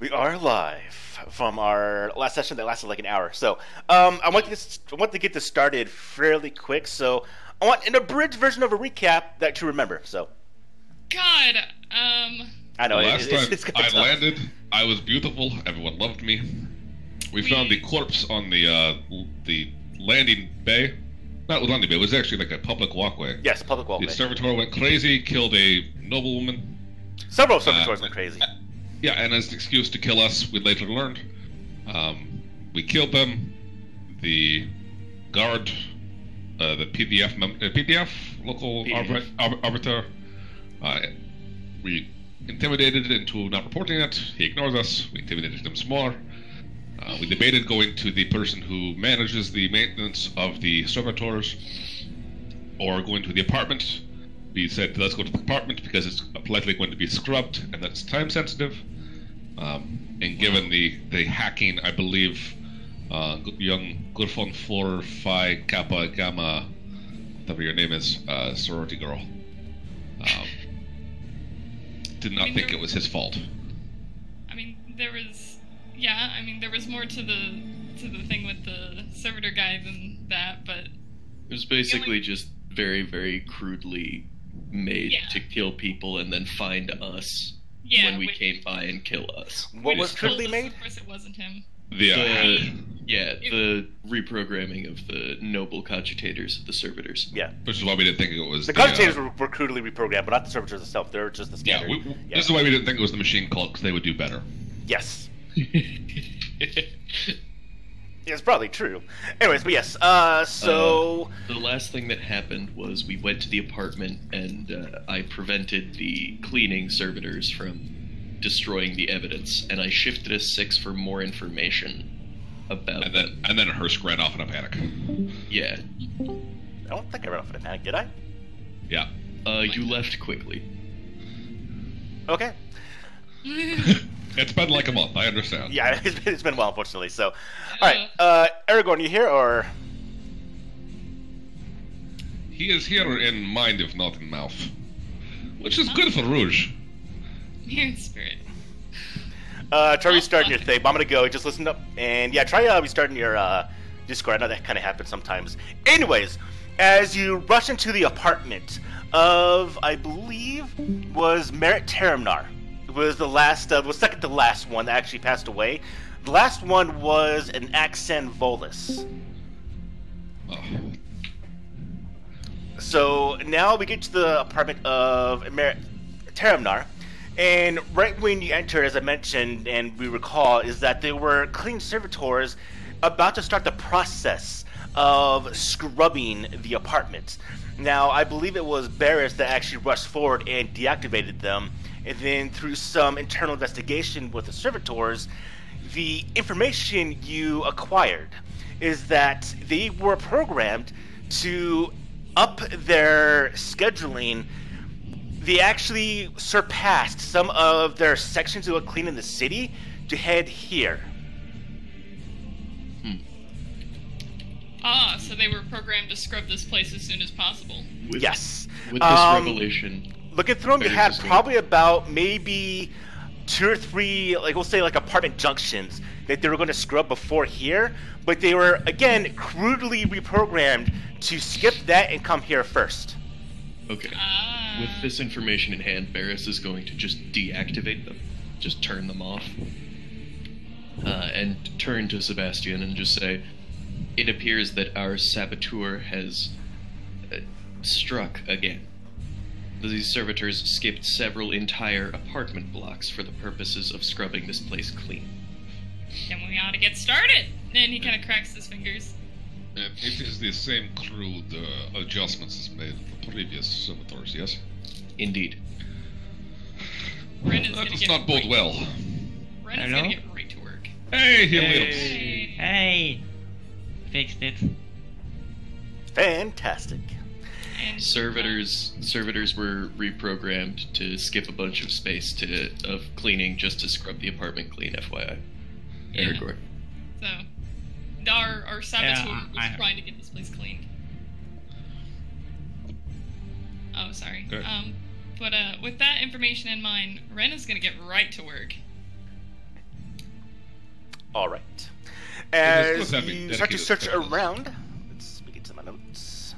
We are live from our last session that lasted like an hour. So, I want to get this started fairly quick. So, I want an abridged version of a recap that you remember. So, God, I know Last time it's I tough. landed, I was beautiful. Everyone loved me. We found the corpse on the landing bay. Not landing bay. It was actually like a public walkway. Yes, public walkway. The servitor went crazy, killed a noblewoman. Several servitors went crazy. Yeah, and as an excuse to kill us, we later learned. We killed them. The guard, the PDF local arbiter, we intimidated into not reporting it. He ignores us. We intimidated him some more. We debated going to the person who manages the maintenance of the servitors, or going to the apartment. We said, let's go to the apartment because it's likely going to be scrubbed and that's time sensitive. And given the hacking, I believe young Gurfon 4 Phi Kappa Gamma, whatever your name is, sorority girl, did not think it was his fault. I mean, there was more to the thing with the servitor guy than that, but it was basically just very, very crudely made to kill people and then find us when we came by and kill us. What was crudely made? Of course, it wasn't him. The reprogramming of the noble cogitators of the servitors. Yeah. Which is why we didn't think it was the cogitators were crudely reprogrammed, but not the servitors themselves. They're just the standard. Yeah, this is why we didn't think it was the machine cult, because they would do better. Yes. Yeah, it's probably true. Anyways, but yes, so... the last thing that happened was we went to the apartment and I prevented the cleaning servitors from destroying the evidence, and I shifted a 6 for more information about and then Hursk ran off in a panic. Yeah. I don't think I ran off in a panic, did I? Yeah. You left quickly. Okay. It's been like a month, I understand. Yeah, it's been a while, unfortunately, so... Alright, Aragorn, you here, or...? He is here in mind, if not in mouth. Which is good for Rouge. Here in spirit. Try restarting your thing, but I'm gonna go, just listen up, and yeah, try restarting your, Discord. I know that kind of happens sometimes. Anyways, as you rush into the apartment of, I believe, was Merit Terimnar. It was the last, was second to last one that actually passed away. The last one was an Axen Volus. Oh. So now we get to the apartment of Merit Terimnar, and right when you enter, as I mentioned and we recall, is that there were clean servitors about to start the process of scrubbing the apartment. Now, I believe it was Barris that actually rushed forward and deactivated them, and then through some internal investigation with the servitors, the information you acquired is that they were programmed to up their scheduling. They actually surpassed some of their sections that were clean in the city to head here. So they were programmed to scrub this place as soon as possible. Yes. With this revelation... Looking through them, you had probably about maybe 2 or 3, like we'll say like apartment junctions that they were going to scrub before here, but they were, again, crudely reprogrammed to skip that and come here first. Okay. With this information in hand, Barris is going to just deactivate them. Just turn them off. And turn to Sebastian and just say, it appears that our saboteur has struck again. These servitors skipped several entire apartment blocks for the purposes of scrubbing this place clean. Then we ought to get started! And he kind of cracks his fingers. And it is the same crude adjustments as made for previous servitors, yes? Indeed. That does not bode well. Ren is gonna get right to work. Hey, he lives. Hey! Fixed it. Fantastic. And Servitors were reprogrammed to skip a bunch of space of cleaning just to scrub the apartment clean, FYI. Yeah. Aragorn. So, our saboteur was trying to get this place cleaned. Oh, sorry. Good. But with that information in mind, Ren is gonna get right to work. All right. It is As good having you start to dedicated search specialists. around, let's get to my notes.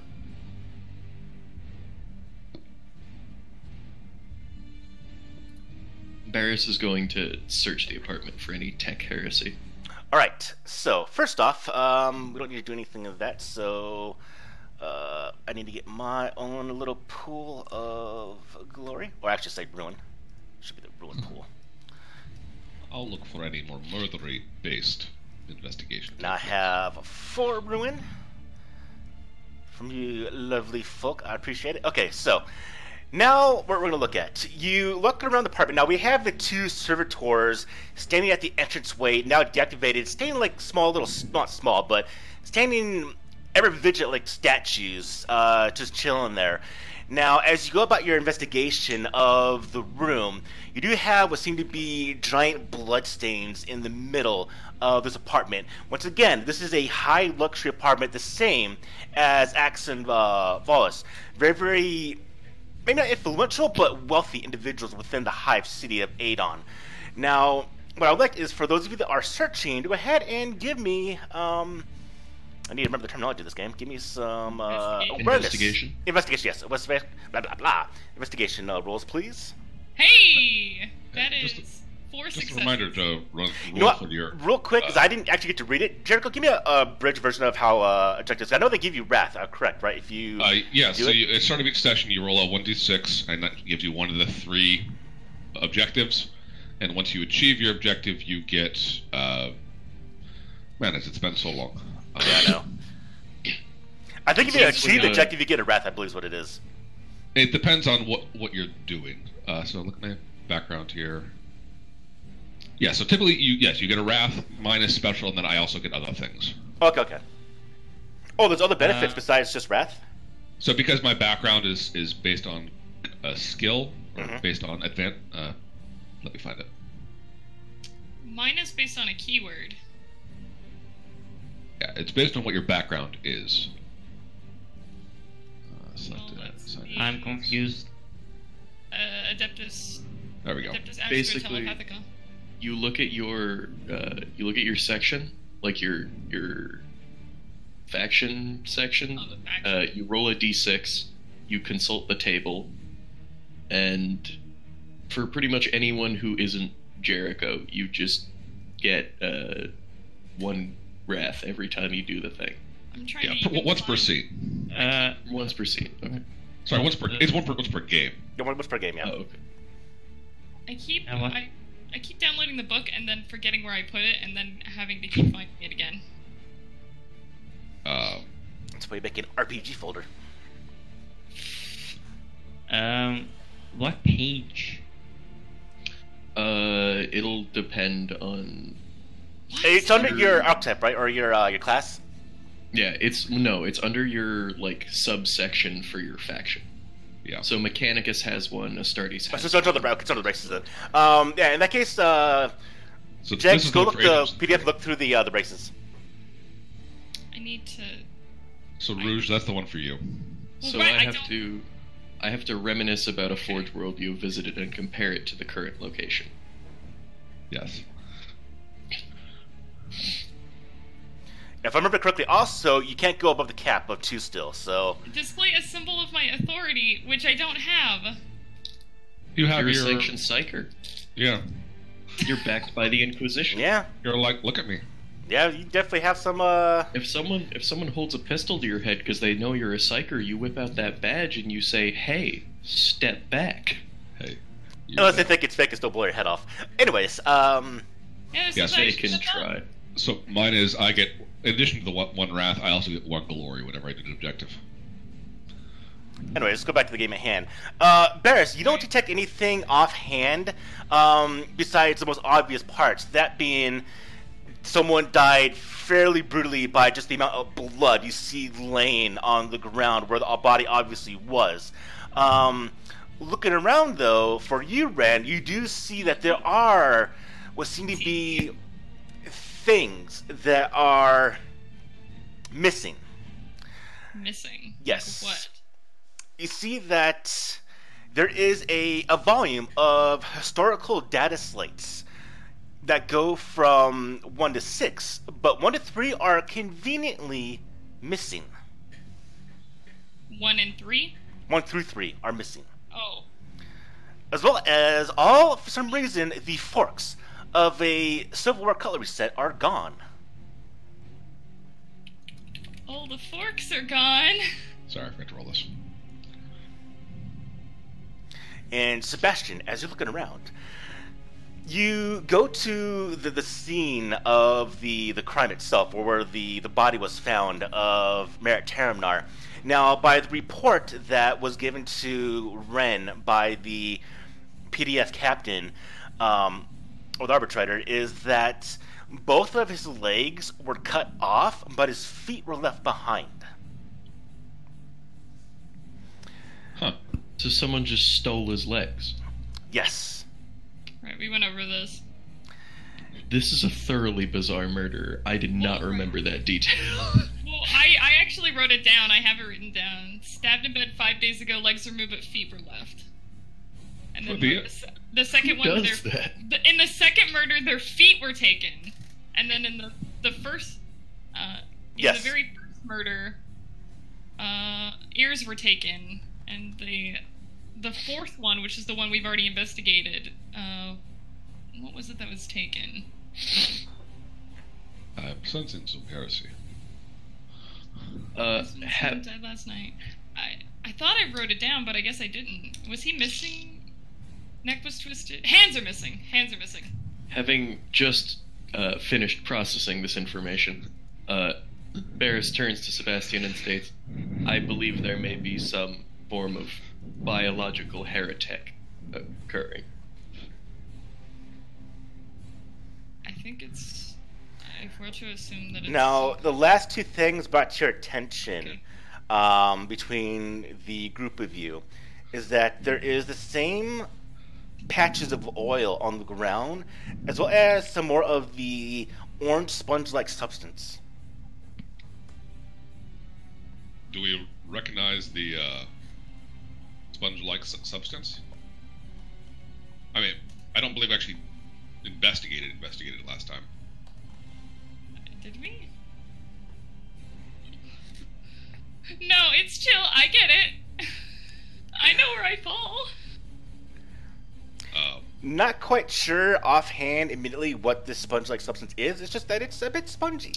Barris is going to search the apartment for any tech heresy. All right. So first off, we don't need to do anything of that. So I need to get my own little pool of glory, or actually say ruin. Should be the ruin pool. I'll look for any more murdery-based investigation. Now I have 4 ruin from you lovely folk. I appreciate it. Okay, so now what we're going to look at. You look around the apartment. Now we have the 2 servitors standing at the entranceway, now deactivated, standing like small little, not small, but standing ever vigilant like statues, just chilling there. Now, as you go about your investigation of the room, you do have what seem to be giant bloodstains in the middle of this apartment. Once again, this is a high luxury apartment, the same as Axon Volis. Very, very, maybe not influential, but wealthy individuals within the hive city of Adon. Now, what I would like is for those of you that are searching, go ahead and give me, I need to remember the terminology of this game. Give me some awareness. Investigation. Investigation, yes. Blah, blah, blah. Investigation rolls, please. Hey! That is Just 4 Just a successes. reminder to run You know what? for your. Real quick, because I didn't actually get to read it. Jericho, give me a bridge version of how objectives. I know they give you wrath, correct, right? If you Yeah, do so it? at start of each session, you roll a 1d6, and that gives you one of the 3 objectives. And once you achieve your objective, you get. Man, it's been so long. Yeah, I know. I think if you Yes, achieve the we objective, you get a wrath. I believe is what it is. It depends on what you're doing. So look at my background here. Yeah, so typically you get a wrath minus special, and then I also get other things. Okay. Oh, there's other benefits besides just wrath. So because my background is based on a skill, or Mhm. based on advance, let me find it. Mine is based on a keyword. Yeah, it's based on what your background is. Select Well, that, let's assign see. it. I'm confused. Adeptus. There we go. Adeptus Astra Basically- Telepathica. You look at your section, like your faction section. Oh, the faction. You roll a d6. You consult the table, and for pretty much anyone who isn't Jericho, you just get 1 wrath every time you do the thing. I'm trying Yeah, to even once per find- seat. Once per scene. Okay. Sorry, once per. It's once per game. Yeah, once per game, yeah. Oh, okay. I keep And what? I keep downloading the book and then forgetting where I put it and then having to keep finding it again. That's why you make an RPG folder. What page? It'll depend on. It's under your archetype, right, or your class. Yeah, it's under your like subsection for your faction. Yeah. So Mechanicus has one, Astartes So has. it's under the races then. Yeah, in that case, So Jack, this is go the look the creators. PDF. Look through the races. I need to. So Rouge, that's the one for you. So Right, I I don't- have to reminisce about a Forge world you have visited and compare it to the current location. Yes. If I remember correctly, also you can't go above the cap of 2 still. So Display a symbol of my authority, which I don't have. You have You're a your. sanctioned psyker. Yeah. You're backed by the Inquisition. yeah, You're like, look at me. you definitely have some. If someone holds a pistol to your head because they know you're a psyker, you whip out that badge and you say, "Hey, step back." Hey. you Unless they bet. think it's fake and still blow your head off. Anyways, Yeah, this Yes, is They actually can the try. So mine is I get, in addition to the one wrath, I also get 1 glory whenever I do an objective. anyway, let's go back to the game at hand. Barris, you don't detect anything offhand besides the most obvious parts. That being, someone died fairly brutally by just the amount of blood you see laying on the ground where the body obviously was. Looking around, though, for you, Rand, you do see that there are what seem to be things that are missing. Missing. Yes. What? You see that there is a volume of historical data slates that go from 1 to 6, but 1 to 3 are conveniently missing. 1 and 3? 1 through 3 are missing. Oh. As well as all, for some reason, the forks of a Civil War cutlery set are gone. Oh, the forks are gone. Sorry, I forgot to roll this. And Sebastian, as you're looking around, you go to the scene of the crime itself, or where the body was found of Merritt Taramnar. Now, by the report that was given to Ren by the PDF captain, or the arbitrator, is that both of his legs were cut off, but his feet were left behind. Huh. So someone just stole his legs. Yes. Right, we went over this. This is a thoroughly bizarre murder. I did not remember that detail. Well, I actually wrote it down. I have it written down. Stabbed in bed 5 days ago, legs removed but feet were left. And then the second one, does that? In the second murder, their feet were taken. And then in the first, Yes. the very first murder, ears were taken. And the fourth one, which is the one we've already investigated, what was it that was taken? I'm sensing some heresy. Someone died last night. I thought I wrote it down, but I guess I didn't. Was he missing? Neck was twisted. Hands are missing. Hands are missing. Having just finished processing this information, Barris turns to Sebastian and states, I believe there may be some form of biological heretic occurring. I think it's... If we're to assume that it's... Now, the last two things brought to your attention between the group of you is that there is the same patches of oil on the ground, as well as some more of the orange sponge-like substance. Do we recognize the sponge-like substance? I mean, I don't believe I actually investigated it last time. Did we? No, it's chill. I get it. I know where I fall. Not quite sure offhand immediately what this sponge-like substance is. It's just that it's a bit spongy.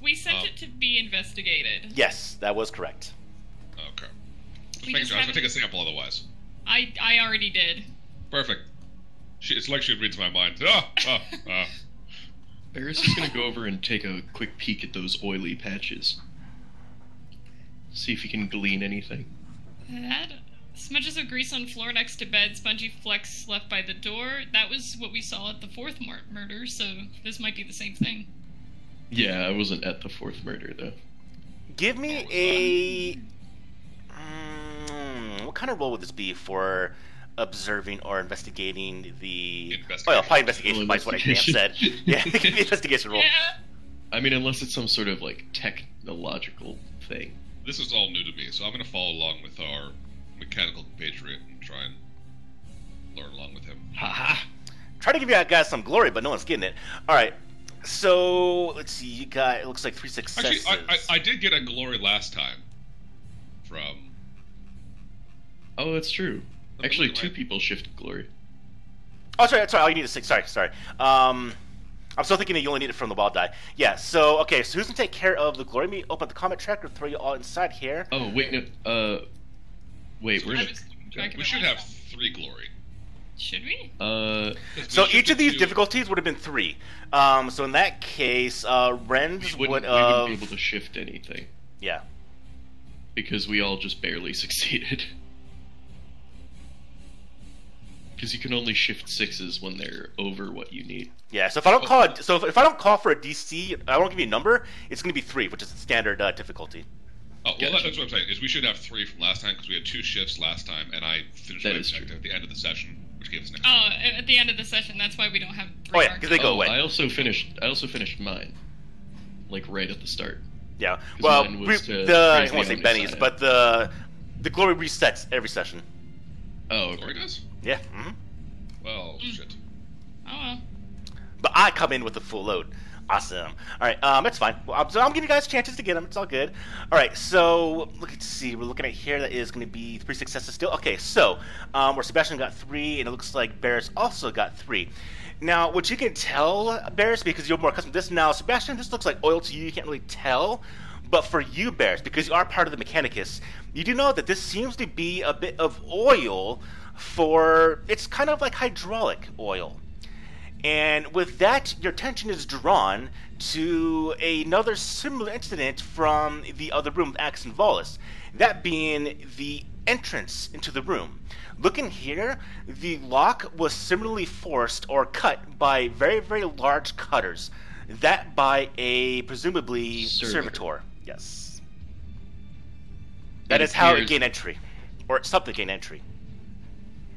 We sent it to be investigated. Yes, that was correct. Okay. Just We making just sure. I was haven't- gonna take a sample otherwise. I already did. Perfect. It's like she reads my mind. Barris is going to go over and take a quick peek at those oily patches. See if he can glean anything. That smudges of grease on floor next to bed, spongy flecks left by the door. That was what we saw at the fourth murder, so this might be the same thing. Yeah, I wasn't at the fourth murder, though. Give me a... what kind of role would this be for observing or investigating the... Oh, yeah, probably investigation, is what I can't said. Yeah, it could be investigation role. Yeah. I mean, unless it's some sort of, like, technological thing. This is all new to me, so I'm gonna follow along with our mechanical compatriot and try and learn along with him. Haha! Try to give you guys some glory, but no one's getting it. Alright, so, let's see, you got, it looks like 3 successes. Actually, I did get a glory last time. From... Oh, that's true. Let me Actually, look at 2 my- people shifted glory. Oh, sorry, all you need is 6, sorry. I'm still thinking that you only need it from the wild die. Yeah, so, okay, so who's gonna take care of the glory? Me open up the combat track or throw you all inside here? Oh, wait, no, wait, we're I in was keeping track of We it should last have time. 3 glory. Should we? So We each of these shifted to- difficulties would have been 3. So in that case, Ren's we would wouldn't be able to shift anything. Yeah. Because we all just barely succeeded. Because you can only shift 6s when they're over what you need. Yeah, so if I don't call it, so if I don't call for a DC, I won't give you a number. It's going to be 3, which is the standard difficulty. Oh, well, Gotcha. that's what I'm saying. Is we should have 3 from last time because we had 2 shifts last time, and I finished That my is objective true. at the end of the session, which gave us an extra. Oh, at the end of the session, that's why we don't have 3 Oh, yeah, marked. 'cause they go away. I also finished mine. Like, right at the start. Yeah. Well, mine was to I raise won't the say Benny's, underside. but the glory resets every session. Oh, Glory okay. does? Yeah. Mm-hmm. Well, shit. Oh, well. But I come in with the full load. Awesome. All right, that's fine. Well, so I'm giving you guys chances to get them. It's all good. All right, so let's see. We're looking at here. That is going to be 3 successes still. Okay, so where Sebastian got 3, and it looks like Barris also got 3. Now, what you can tell, Barris, because you're more accustomed to this now, Sebastian, this looks like oil to you. You can't really tell. But for you, Barris, because you are part of the Mechanicus, you do know that this seems to be a bit of oil for... It's kind of like hydraulic oil. And with that, your attention is drawn to another similar incident from the other room with Axe and Volus, that being the entrance into the room. Looking here, the lock was similarly forced or cut by very, very large cutters. That by a, presumably, servitor. Yes. That is how it gained entry. Or something gained entry.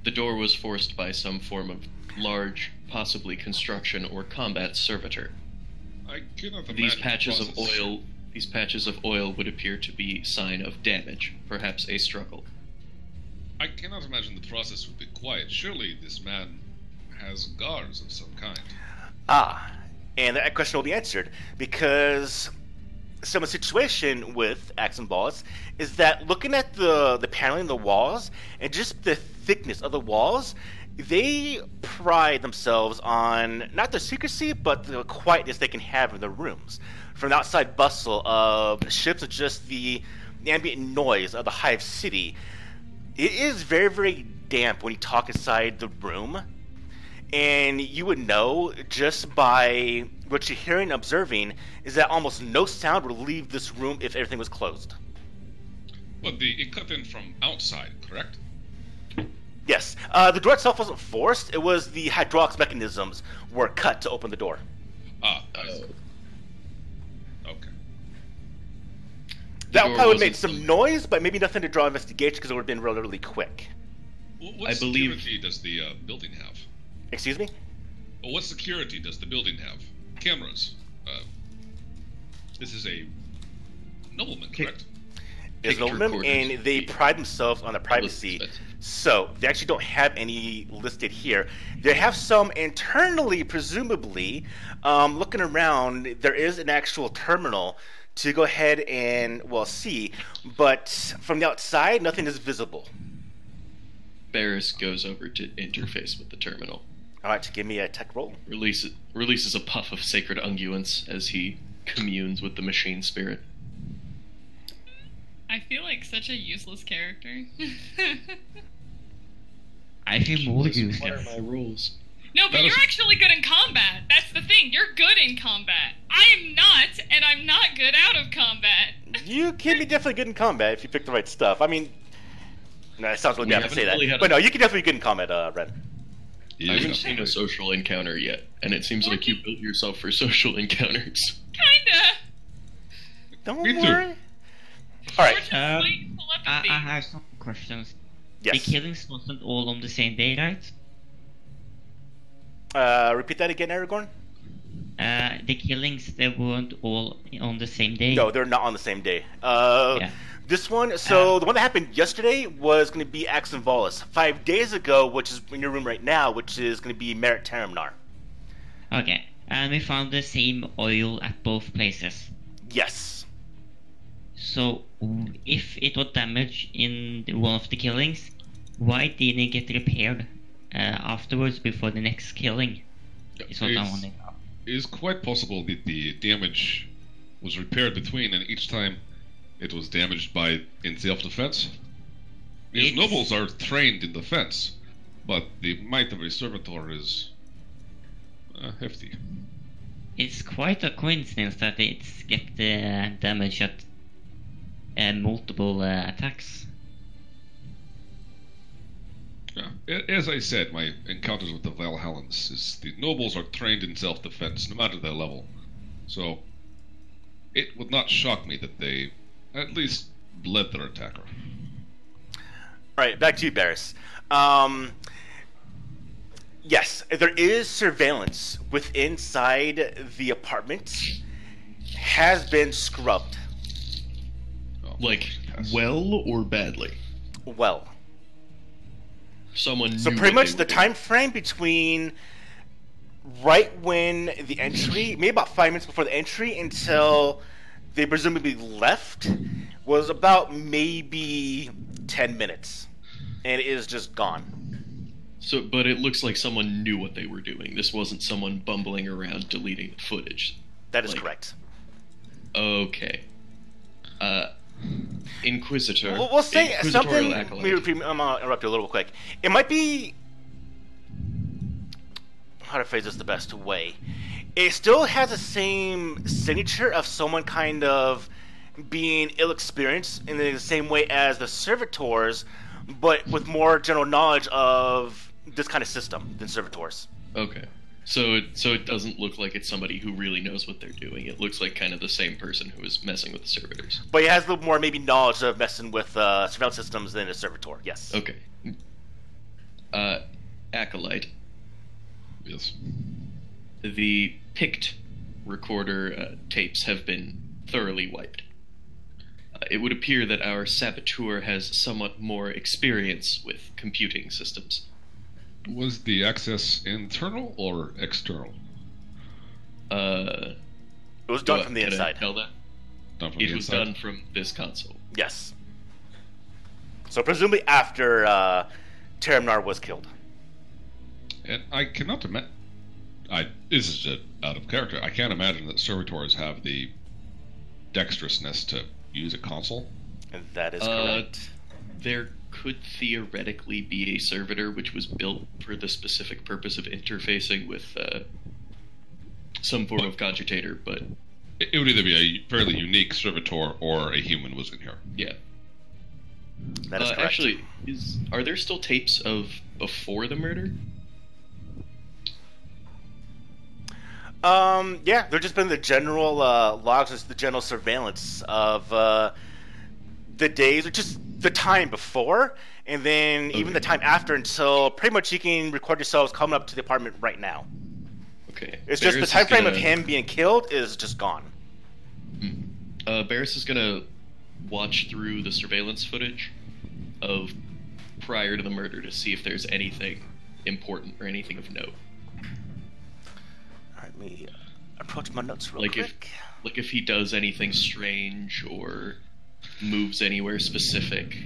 The door was forced by some form of large, possibly construction or combat servitor. I cannot imagine These patches the of process. oil would appear to be sign of damage, perhaps a struggle. I cannot imagine the process would be quiet. Surely this man has guards of some kind. And that question will be answered, because some situation with Axe and Volus is that looking at the paneling in the walls and just the thickness of the walls, they pride themselves on not the secrecy, but the quietness they can have in the rooms. From the outside bustle of ships or just the ambient noise of the hive city, it is very, very damp when you talk inside the room. And you would know just by what you're hearing and observing is that almost no sound would leave this room if everything was closed. But it cut in from outside, correct? Yes. The door itself wasn't forced. It was the hydraulics mechanisms were cut to open the door. I see. Okay. That door probably would have made wasn't- some noise, but maybe nothing to draw investigation because it would have been relatively quick. What I believe- security does the building have? Excuse me? What security does the building have? Cameras. This is a nobleman, correct? Is Picture noblemen, recorders. and they pride themselves on their privacy. Expensive. So they actually don't have any listed here. They have some internally, presumably. Looking around, there is an actual terminal to go ahead and see, but from the outside, nothing is visible. Barris goes over to interface with the terminal. All right, give me a tech roll. Releases a puff of sacred unguents as he communes with the machine spirit. I feel like such a useless character. I feel more What are useless. my rules? No, but That you're is- actually good in combat. That's the thing. You're good in combat. I am not, and I'm not good out of combat. You can be definitely good in combat if you pick the right stuff. I mean, no, it sounds really We bad to haven't say that, really had but a- no, you can definitely be good in combat, Ren. I haven't seen a social encounter yet, and it seems like you built yourself for social encounters. Kinda. Don't Me too. worry. All right. Or just Um, slight telepathy. I have some questions. The Yes. killings wasn't all on the same day, right? Repeat that again, Aragorn. The killings, they weren't all on the same day. No, they're not on the same day. Yeah. This one, the one that happened yesterday was going to be Axe and Volus. 5 days ago, which is in your room right now, which is going to be Merit Taramnar. Okay. And we found the same oil at both places. Yes. So, if it was damaged in one of the killings, why didn't it get repaired afterwards before the next killing? Is what I'm It's- wondering. It is quite possible that the damage was repaired between, and each time it was damaged in self-defense. These It's- nobles are trained in defense, but the might of a servitor is hefty. It's quite a coincidence that it's get damage at multiple attacks. Yeah. As I said, my encounters with the Valhallans is the nobles are trained in self-defense, no matter their level. So, it would not shock me that they at least bled their attacker. All right, back to you, Barris. Yes, there is surveillance within inside the apartment. Has been scrubbed. Oh, Like, yes. well or badly? Well. Someone So knew pretty what much they the were doing. time frame between right when the entry, maybe about 5 minutes before the entry, until they presumably left, was about maybe 10 minutes. And it is just gone. So, but it looks like someone knew what they were doing. This wasn't someone bumbling around deleting the footage. That is correct. Okay. Inquisitor. We'll say something. Acolyte. I'm gonna interrupt you a little quick. It might be, how to phrase this the best way. It still has the same signature of someone kind of being ill-experienced in the same way as the servitors, but with more general knowledge of this kind of system than servitors. Okay. So it doesn't look like it's somebody who really knows what they're doing. It looks like kind of the same person who is messing with the servitors. But it has a little more maybe knowledge of messing with surveillance systems than a servitor. Yes. Okay. Acolyte. Yes. The Pict recorder tapes have been thoroughly wiped. It would appear that our saboteur has somewhat more experience with computing systems. Was the access internal or external? It was done from the inside. Tell that? Done from It the was inside? done from this console. Yes. So presumably after Terramnar was killed. And I cannot imagine. This is out of character. I can't imagine that servitors have the dexterousness to use a console. And that is correct. There could theoretically be a servitor which was built for the specific purpose of interfacing with some form of cogitator, but It would either be a fairly unique servitor or a human was in here. yeah. That is correct. Actually, are there still tapes of before the murder? Yeah, there's just been the general logs, the general surveillance of the days, or just the time before, and then even the time after, until pretty much you can record yourselves coming up to the apartment right now. Okay. It's just the time frame of him being killed is just gone. Barris is gonna watch through the surveillance footage of prior to the murder to see if there's anything important or anything of note. Let me approach my notes real Like quick. if he does anything strange or moves anywhere specific,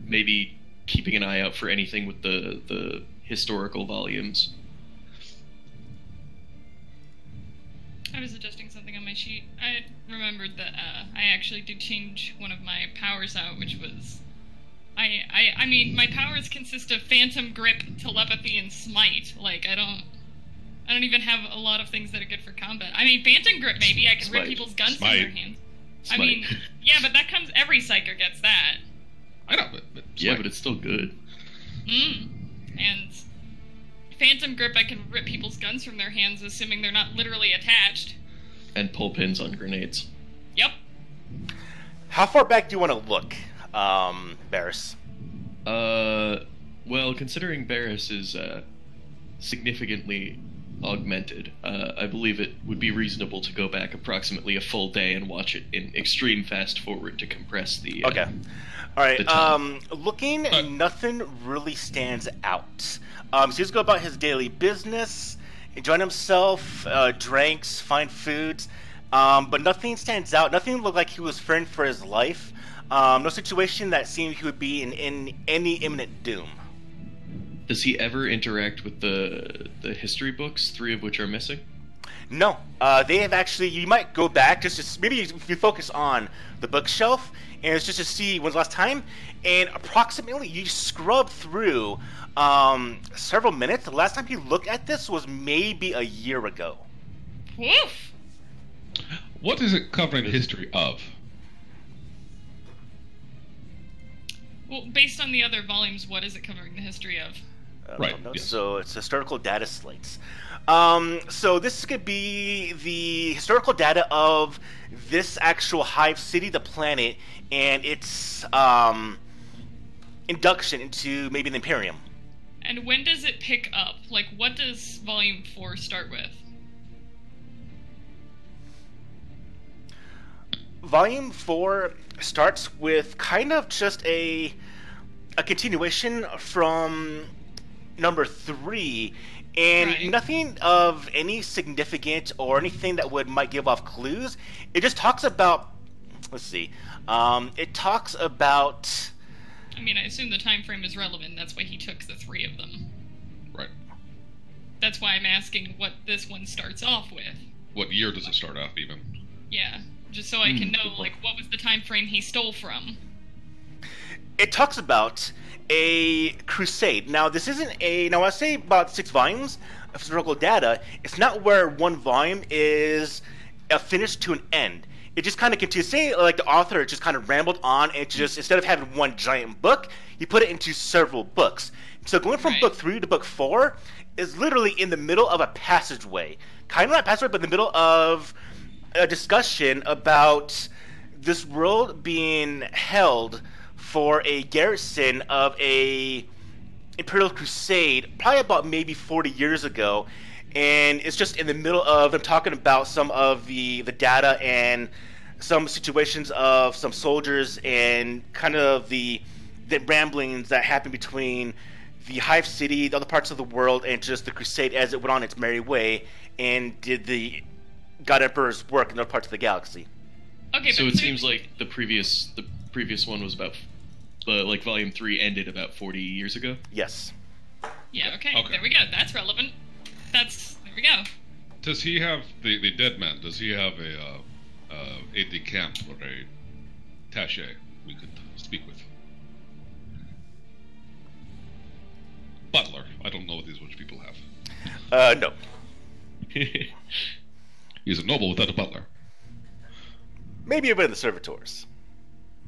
maybe keeping an eye out for anything with the historical volumes. I was adjusting something on my sheet. I remembered that I actually did change one of my powers out, which was... I mean, my powers consist of Phantom Grip, Telepathy, and Smite. Like, I don't even have a lot of things that are good for combat. I mean, Phantom Grip, maybe. I can rip Smite. people's guns from Smite. their hands. Smite. I mean, yeah, but that comes... Every Psyker gets that. I know, but Yeah, but it's still good. And Phantom Grip, I can rip people's guns from their hands, assuming they're not literally attached. And pull pins on grenades. Yep. How far back do you want to look, Barris? Well, considering Barris is significantly augmented, I believe it would be reasonable to go back approximately a full day and watch it in extreme fast forward to compress the. Okay. All right. the time. Looking, nothing really stands out. So he's go about his daily business, enjoying himself, drinks, fine foods, but nothing stands out. Nothing looked like he was fearing for his life. No situation that seemed he would be in any imminent doom. Does he ever interact with the history books, 3 of which are missing? No, they have actually. You might go back just maybe if you focus on the bookshelf, and it's just to see when's the last time, and approximately you scrub through several minutes. The last time you looked at this was maybe a year ago. Woof! what is it covering history of? Well, based on the other volumes, what is it covering the history of? Right, No, yes. So it's historical data slates. So this could be the historical data of this actual hive city, the planet, and its induction into maybe the Imperium. And when does it pick up? Like, what does Volume 4 start with? Volume 4 starts with kind of just a continuation from number 3, and Right. nothing of any significant or anything that might give off clues. It just talks about, let's see, it talks about. I mean, I assume the time frame is relevant. That's why he took the 3 of them. Right. That's why I'm asking what this one starts off with. What year does it start off, even? Yeah, just so I can know, like, what was the time frame he stole from. It talks about a crusade. Now, this isn't a. Now, I say about 6 volumes of historical data. It's not where one volume is a finish to an end. It just kind of continues. Say, like the author just kind of rambled on, and just instead of having one giant book, he put it into several books. So going from Right. book 3 to book 4 is literally in the middle of a passageway. Kind of not a passageway, but in the middle of a discussion about this world being held for a garrison of a Imperial Crusade, probably about maybe 40 years ago, and it's just in the middle of them talking about some of the data and some situations of some soldiers and kind of the ramblings that happened between the Hive City, the other parts of the world, and just the Crusade as it went on its merry way and did the God Emperor's work in other parts of the galaxy. Okay, So but it seems like the previous one was about, like Volume 3 ended about 40 years ago. Yes. Yeah, okay, Okay. there we go. That's relevant. There we go. Does he have the dead man? Does he have a aide de camp or a attaché we could speak with? Butler. I don't know what these rich people have. No. He's a noble without a butler. Maybe a bit of the servitors.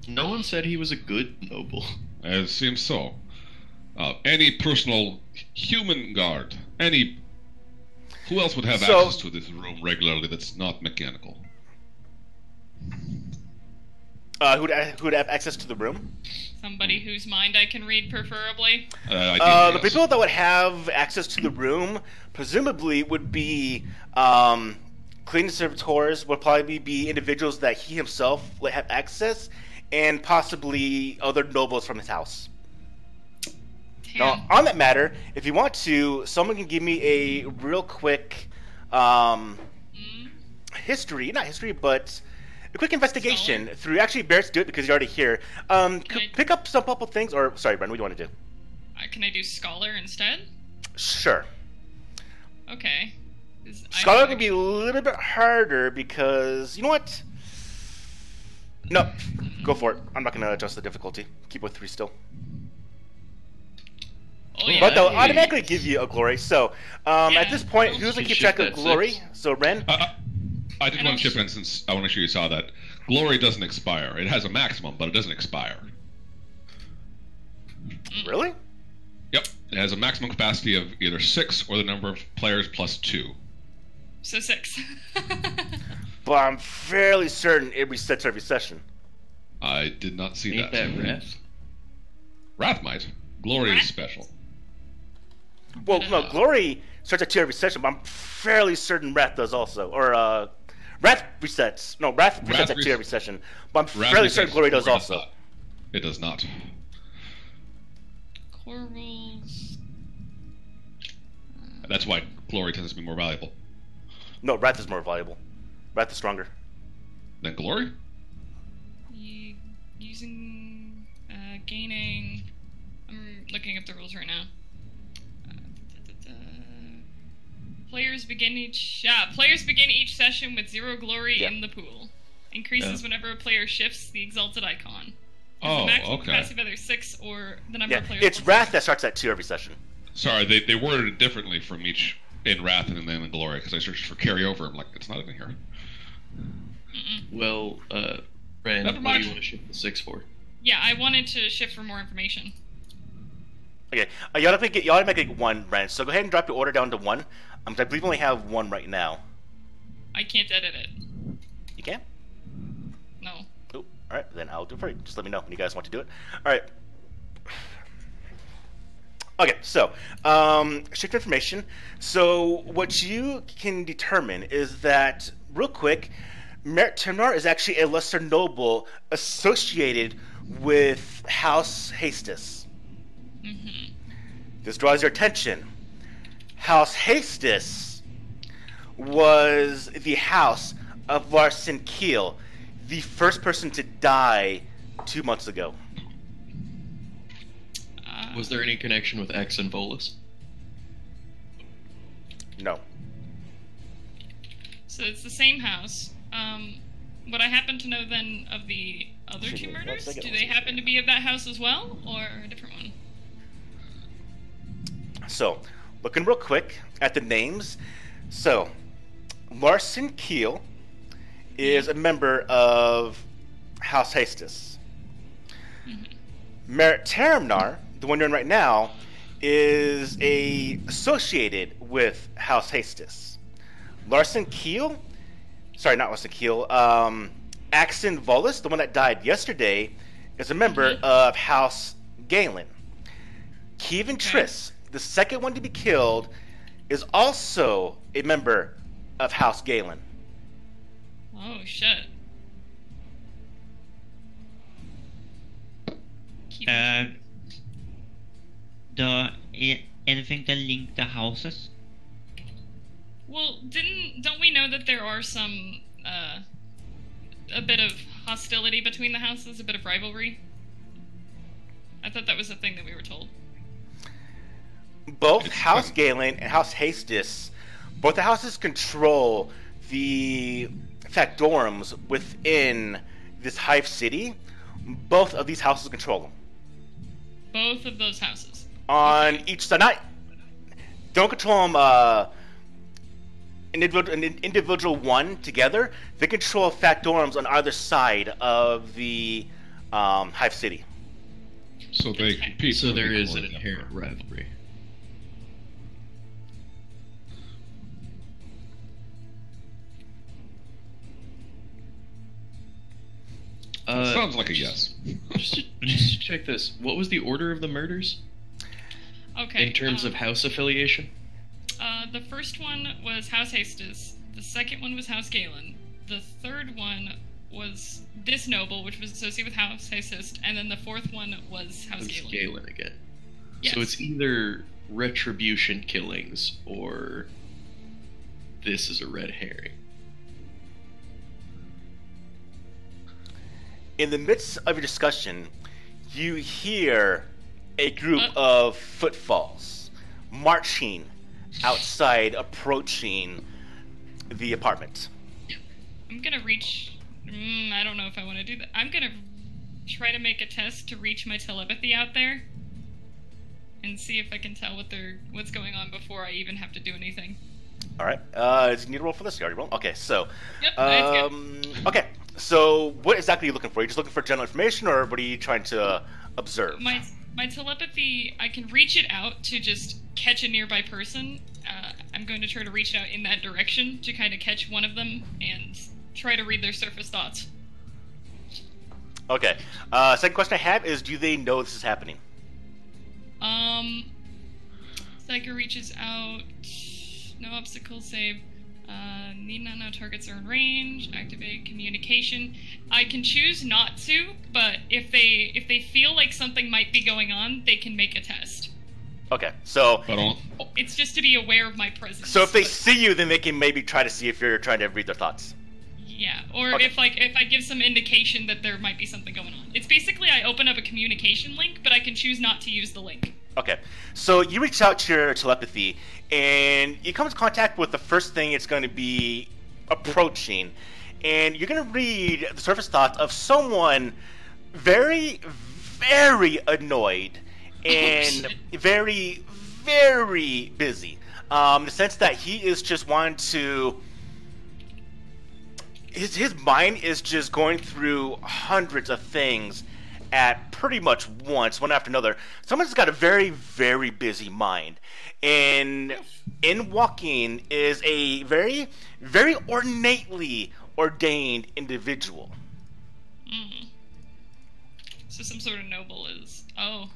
No one said he was a good noble. It seems so. Any personal human guard? Any? Who else would have So- access to this room regularly that's not mechanical? Who'd have access to the room? Somebody whose mind I can read, preferably. Ideally, The yes. people that would have access to the room, presumably, would be cleaning servitors. Would probably be individuals that he himself would have access, and possibly other nobles from his house. Damn. Now, on that matter, if you want to, someone can give me a real quick history, not history, but a quick investigation through. Actually, Barrett's do it because you're already here. Pick up some couple things, or sorry, Bren, what do you want to do? Can I do Scholar instead? Sure. Okay. Scholar can be a little bit harder because you know what? No, go for it. I'm not going to adjust the difficulty. Keep with 3 still. Oh, yeah. But they'll Hey. automatically give you a glory. So at this point, Yeah. who's going to keep Shift track of that glory? 6. So Ren. I did I want to don't- chip in since I want to make sure you saw that. Glory doesn't expire. It has a maximum, but it doesn't expire. Really? Yep. It has a maximum capacity of either 6 or the number of players plus 2. So 6. But I'm fairly certain it resets every session. I did not see Ain't that Wrath? Wrath might. Glory Wrath? is special. Well, no, glory starts at 2 every session, but I'm fairly certain Wrath does also. Or Wrath resets. No, Wrath resets at 2 every session, but I'm Wrath fairly resets, certain glory does also. not. It does not. Core rules. That's why glory tends to be more valuable No, Wrath is more valuable. Wrath is stronger. than glory. Using. Gaining. I'm looking up the rules right now. Players begin each session with 0 glory Yeah. in the pool. Increases whenever a player shifts the exalted icon. Oh, The maximum okay. capacity of either 6 or the number Yeah, of players. it's plus Wrath 2. that starts at 2 every session. Sorry, they worded it differently from each in Wrath and then in Glory because I searched for carryover. I'm like, it's not in here. Well, Ren, Never what do mind. you want to shift the 6 for? Yeah, I wanted to shift for more information. Okay, you ought to make it 1, Ren. So go ahead and drop your order down to 1. I believe we only have 1 right now. I can't edit it. You can? No. Oh, all right, then I'll do it for you. Just let me know when you guys want to do it. All right. Okay, so shift information. So what you can determine is that, real quick, Merritt Temnar is actually a lesser noble associated with House Hastus. This draws your attention. House Hastis was the house of Larson Keel, the first person to die 2 months ago. Was there any connection with X and Volus? No. So it's the same house. What I happen to know then of the other two murders, do they happen to be of that house as well, or a different one? So, looking real quick at the names. So, Larson Keel is a member of House Hastis. Merritt Taramnar, the one you're in right now, is associated with House Hastis. Larson Keel, sorry, not Larson Keel, Axon Volus, the one that died yesterday, is a member of House Galen. Kevin Triss, the second one to be killed, is also a member of House Galen. Oh, shit. Anything to link the houses? Well, don't we know that there are some, a bit of hostility between the houses, a bit of rivalry? I thought that was a thing that we were told. Both House Galen and House Hastis, both the houses control the factorums within this hive city. Both of these houses control them. Both of those houses. On each side, don't control them an individual one together. They control factorums on either side of the hive city. So they compete. So there is an inherent rivalry. Sounds like a yes. just to check this. What was the order of the murders? Okay. In terms of house affiliation? The first one was House Hastis. The second one was House Galen. The third one was this noble, which was associated with House Hastis. And then the fourth one was House Galen. Galen again. Yes. So it's either retribution killings or this is a red herring. In the midst of your discussion, you hear a group of footfalls marching outside, approaching the apartment. I'm gonna reach... I don't know if I want to do that. I'm gonna try to make a test to reach my telepathy out there and see if I can tell what's going on before I even have to do anything. Alright, do you need a roll for this? You already roll? Okay, so... Yep, that's good. Okay, so what exactly are you looking for? Are you just looking for general information, or what are you trying to observe? My telepathy, I can reach it out to just catch a nearby person. I'm going to try to reach out in that direction to kind of catch one of them and try to read their surface thoughts. Okay. Second question I have is, do they know this is happening? Psycho reaches out. No obstacle save. Need not know targets are in range. Activate communication. I can choose not to, but if they feel like something might be going on, they can make a test. Okay, so... It's just to be aware of my presence. So if they see you, then they can maybe try to see if you're trying to read their thoughts. Yeah, or Okay. if I give some indication that there might be something going on. It's basically I open up a communication link, but I can choose not to use the link. Okay, so you reach out to your telepathy, and you come into contact with the first thing it's going to be approaching, and you're going to read the surface thoughts of someone very, very annoyed and very, very busy. In the sense that he is just wanting to... His mind is just going through hundreds of things at pretty much once, one after another. Someone's got a very, very busy mind. And in walking is a very, very ornately ordained individual. So some sort of noble is... Oh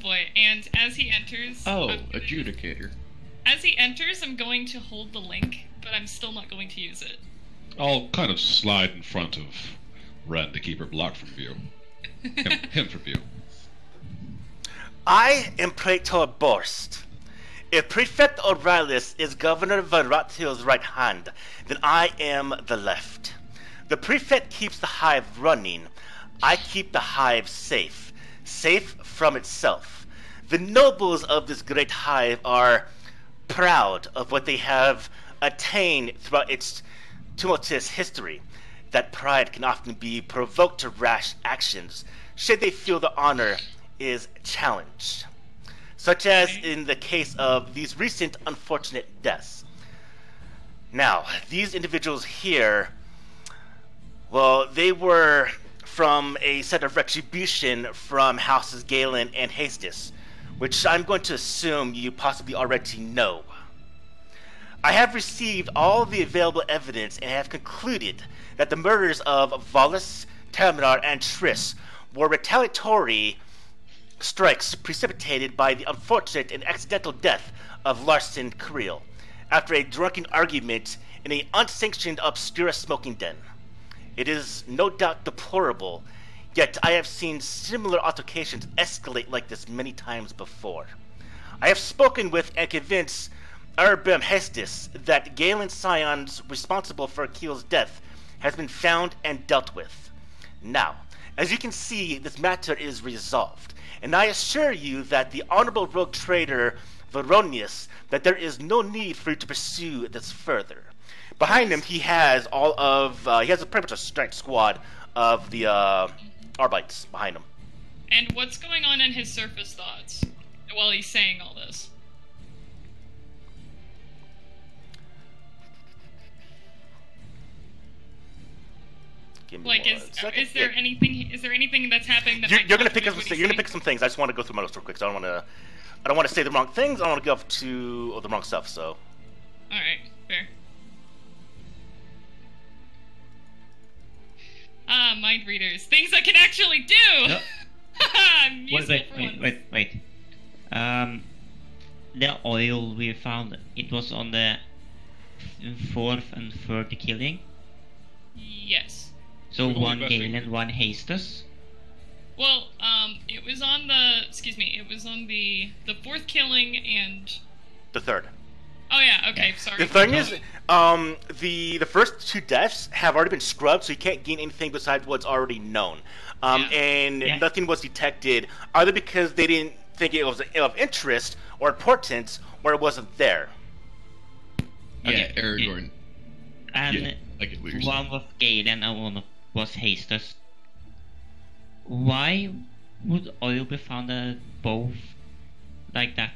boy, and as he enters... adjudicator. As he enters, I'm going to hold the link, but I'm still not going to use it. I'll kind of slide in front of Ren to keep her blocked from view. Him from view. I am Praetor Borst, If Prefect Aurelius is Governor Van Rathil's right hand, then I am the left. The Prefect keeps the hive running. I keep the hive safe. Safe from itself. The nobles of this great hive are proud of what they have attained throughout its tumultuous history. That pride can often be provoked to rash actions should they feel the honor is challenged, such as in the case of these recent unfortunate deaths. Now, these individuals here, well, they were from a set of retribution from Houses Galen and Hastis, which I'm going to assume you possibly already know. I have received all the available evidence and have concluded that the murders of Valus, Terminar, and Triss were retaliatory strikes precipitated by the unfortunate and accidental death of Larson Creel after a drunken argument in an unsanctioned obscura smoking den. It is no doubt deplorable, yet I have seen similar altercations escalate like this many times before. I have spoken with and convinced Arbem Hestis that Galen Scions responsible for Keel's death has been found and dealt with. Now, as you can see, this matter is resolved, and I assure you that the honorable rogue trader Veronius that there is no need for you to pursue this further. Behind him, he has he has pretty much a strength squad of the Arbites behind him. And what's going on in his surface thoughts while he's saying all this? Like, is there anything that's happening that you're gonna pick up? You're gonna pick some things. I just want to go through my notes real quick. So I don't want to say the wrong things. I don't want to go up to the wrong stuff. So. All right, fair. Mind readers, things I can actually do. No. Wait. The oil we found, it was on the fourth and third killing. Yes. So one Galen, one Hastus. Well, it was on the fourth killing and the third. Oh yeah, okay, sorry. The thing is, the first two deaths have already been scrubbed, so you can't gain anything besides what's already known. Nothing was detected, either because they didn't think it was of interest or importance, or it wasn't there. Yeah, Aragorn. And I get what you're saying. One was Galen and one was Hastus. Why would oil be found at both like that?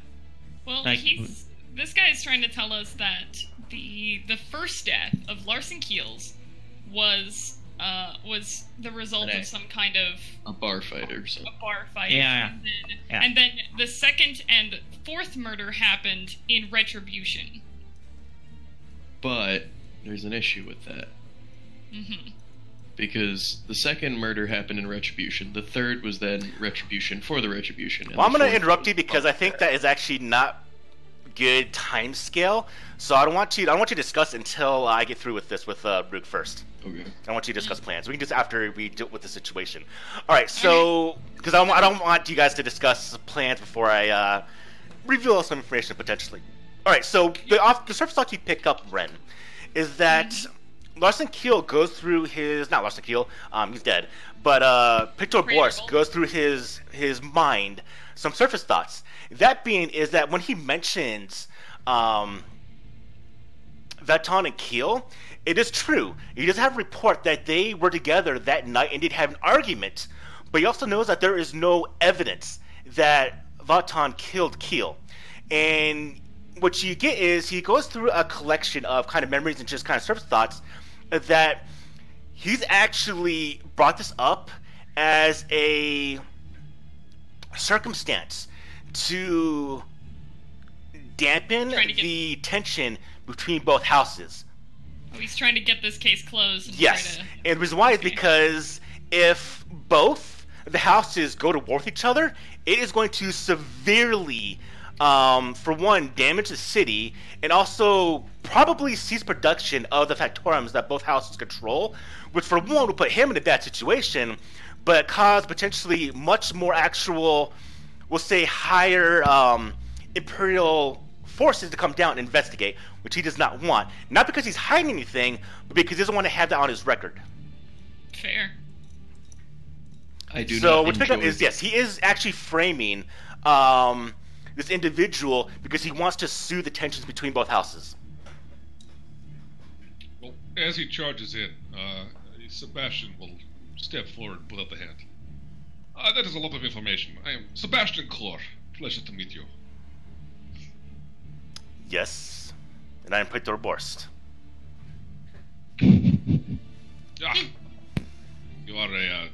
Well, this guy is trying to tell us that the first death of Larson Keels was the result of some kind of a bar fight or something. A bar fight. Yeah. And then the second and fourth murder happened in retribution. But there's an issue with that. Mm-hmm. Because the second murder happened in retribution. The third was then retribution for the retribution. Well, I'm going to interrupt you because I think that is actually not good time scale. So I don't want you to discuss until I get through with this with Rook first. Okay. I want you to discuss plans. We can just after we deal with the situation. All right. So because I don't want you guys to discuss plans before I reveal some information potentially. All right. So the surface thought you pick up, Ren, is that Larson Keel goes through his not Larson Keel. He's dead. But Pictor Bors goes through his mind some surface thoughts. That being is that when he mentions Vaton and Keel, it is true. He does have a report that they were together that night and did have an argument, but he also knows that there is no evidence that Vaton killed Keel. And what you get is he goes through a collection of kind of memories and just kind of surface thoughts that he's actually brought this up as a circumstance to dampen the tension between both houses. Oh, he's trying to get this case closed. Yes, and the reason why is because if both the houses go to war with each other, it is going to severely, for one, damage the city, and also probably cease production of the factorums that both houses control, which for one would put him in a bad situation, but cause potentially much more actual, we'll say higher imperial forces to come down and investigate, which he does not want. Not because he's hiding anything, but because he doesn't want to have that on his record. Fair. I do So not what you pick up enjoy- is, yes, he is actually framing this individual because he wants to soothe the tensions between both houses. Well, as he charges in, Sebastian will step forward and put out the hand. That is a lot of information. I am Sebastian Clore. Pleasure to meet you. Yes, and I am Peter Borst. Ah, you are a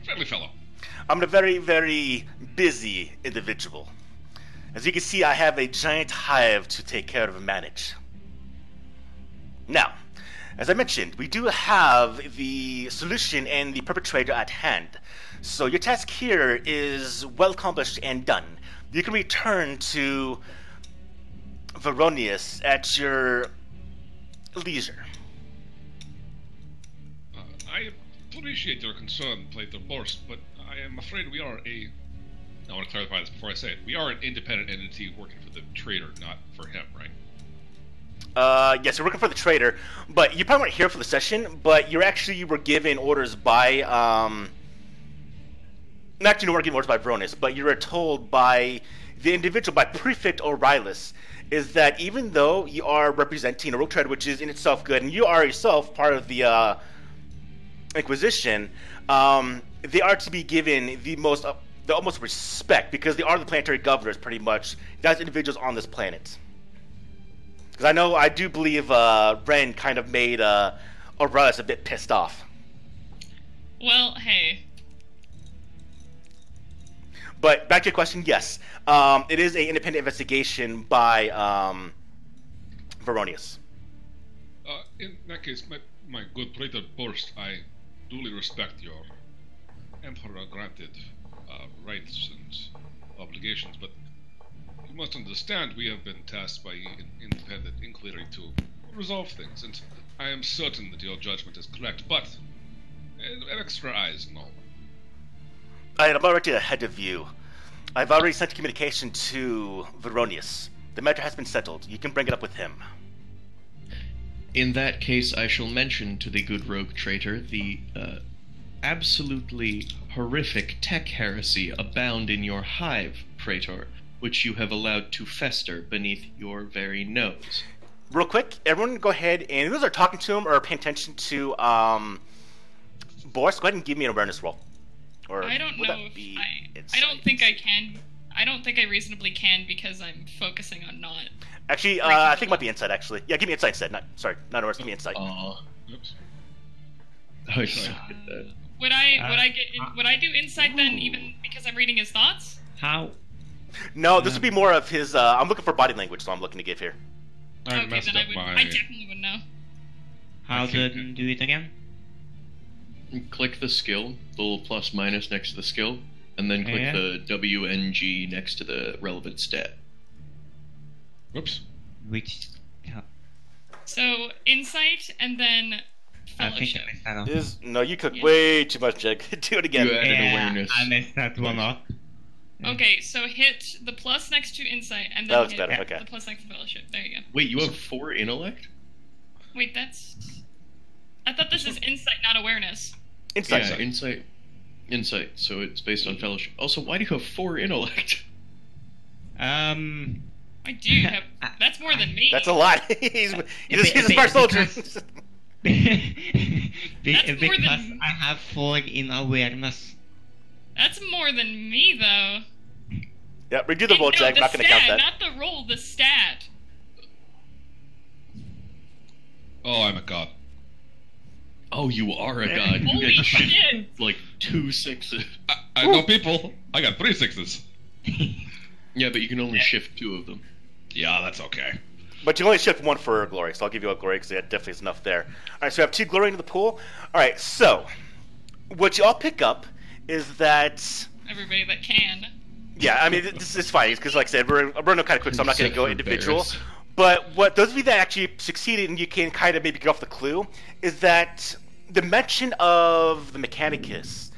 friendly fellow. I'm a very, very busy individual. As you can see, I have a giant hive to take care of and manage. Now, as I mentioned, we do have the solution and the perpetrator at hand. So your task here is well accomplished and done. You can return to Veronius at your leisure. I appreciate your concern, Plater Borst, but I am afraid we are I want to clarify this before I say it. We are an independent entity working for the trader, not for him, right? Yes, you're working for the trader, but you probably weren't here for the session, but you were given orders by, not you weren't given orders by Veronius, but you were told by the individual, by Prefect O'Reilly, is that even though you are representing a rogue trader, which is in itself good, and you are yourself part of the, Inquisition, they are to be given the utmost respect, because they are the planetary governors, pretty much, as individuals on this planet. Because I do believe Ren kind of made Aurelius a bit pissed off. Well, hey. But back to your question, yes. It is an independent investigation by Veronius. In that case, my good Praetor Borst, I duly respect your Emperor-granted rights and obligations, but you must understand we have been tasked by an independent inquiry to resolve things, and I am certain that your judgment is correct, but extra eyes and all. I'm already ahead of you. I've already sent communication to Veronius. The matter has been settled. You can bring it up with him. In that case, I shall mention to the good rogue traitor the absolutely horrific tech heresy abound in your hive, Praetor, which you have allowed to fester beneath your very nose. Real quick, everyone go ahead and those are talking to him or paying attention to Boris, go ahead and give me an awareness roll. Or I don't would know that if be I don't think I can. I don't think I reasonably can because I'm focusing on not. Actually, I think it might be insight, actually. Yeah, give me insight instead. Not awareness, give me insight. Oops. I suck at that. Would I do insight then, even because I'm reading his thoughts? How? No, this would be more of his, I'm looking for body language, so I'm looking to give here. I Okay, messed then up I definitely would know. How think- to do it again? Click the skill, the little plus minus next to the skill, and then click Yeah. the WNG next to the relevant stat. Whoops. Which? So insight and then I think fellowship. I messed that up. No, you cook Yeah. way too much, Jake. Do it again. You added Yeah, awareness. I messed that one up. Okay, so hit the plus next to insight and That then was hit better, okay. the plus next to fellowship. There you go. Wait, you have 4 intellect? Wait, that's. I thought this is insight, not awareness. Insight. Yeah, insight. Insight, so it's based on fellowship. Also, why do you have 4 intellect? I do have. That's more than me. That's a lot. he's a smart soldier. more because than- I have 4 in awareness. That's more than me, though. Yeah, redo the roll, Jack. the Not going to count stat, that. not the roll, the stat. Oh, I'm a god. Oh, you are a god. You Holy got shit! like 2 6s. I know people. I got 3 6s. Yeah, but you can only shift 2 of them. Yeah, that's okay. But you only shift 1 for glory, so I'll give you a glory because that definitely is enough there. Alright, so we have 2 glory into the pool. Alright, so what you all pick up is that. Everybody that can. Yeah, I mean, this is fine because, like I said, we're running kind of quick, so I'm not going to Except go for individual. bears. But what those of you that actually succeeded and you can kind of maybe get off the clue is that the mention of the Mechanicus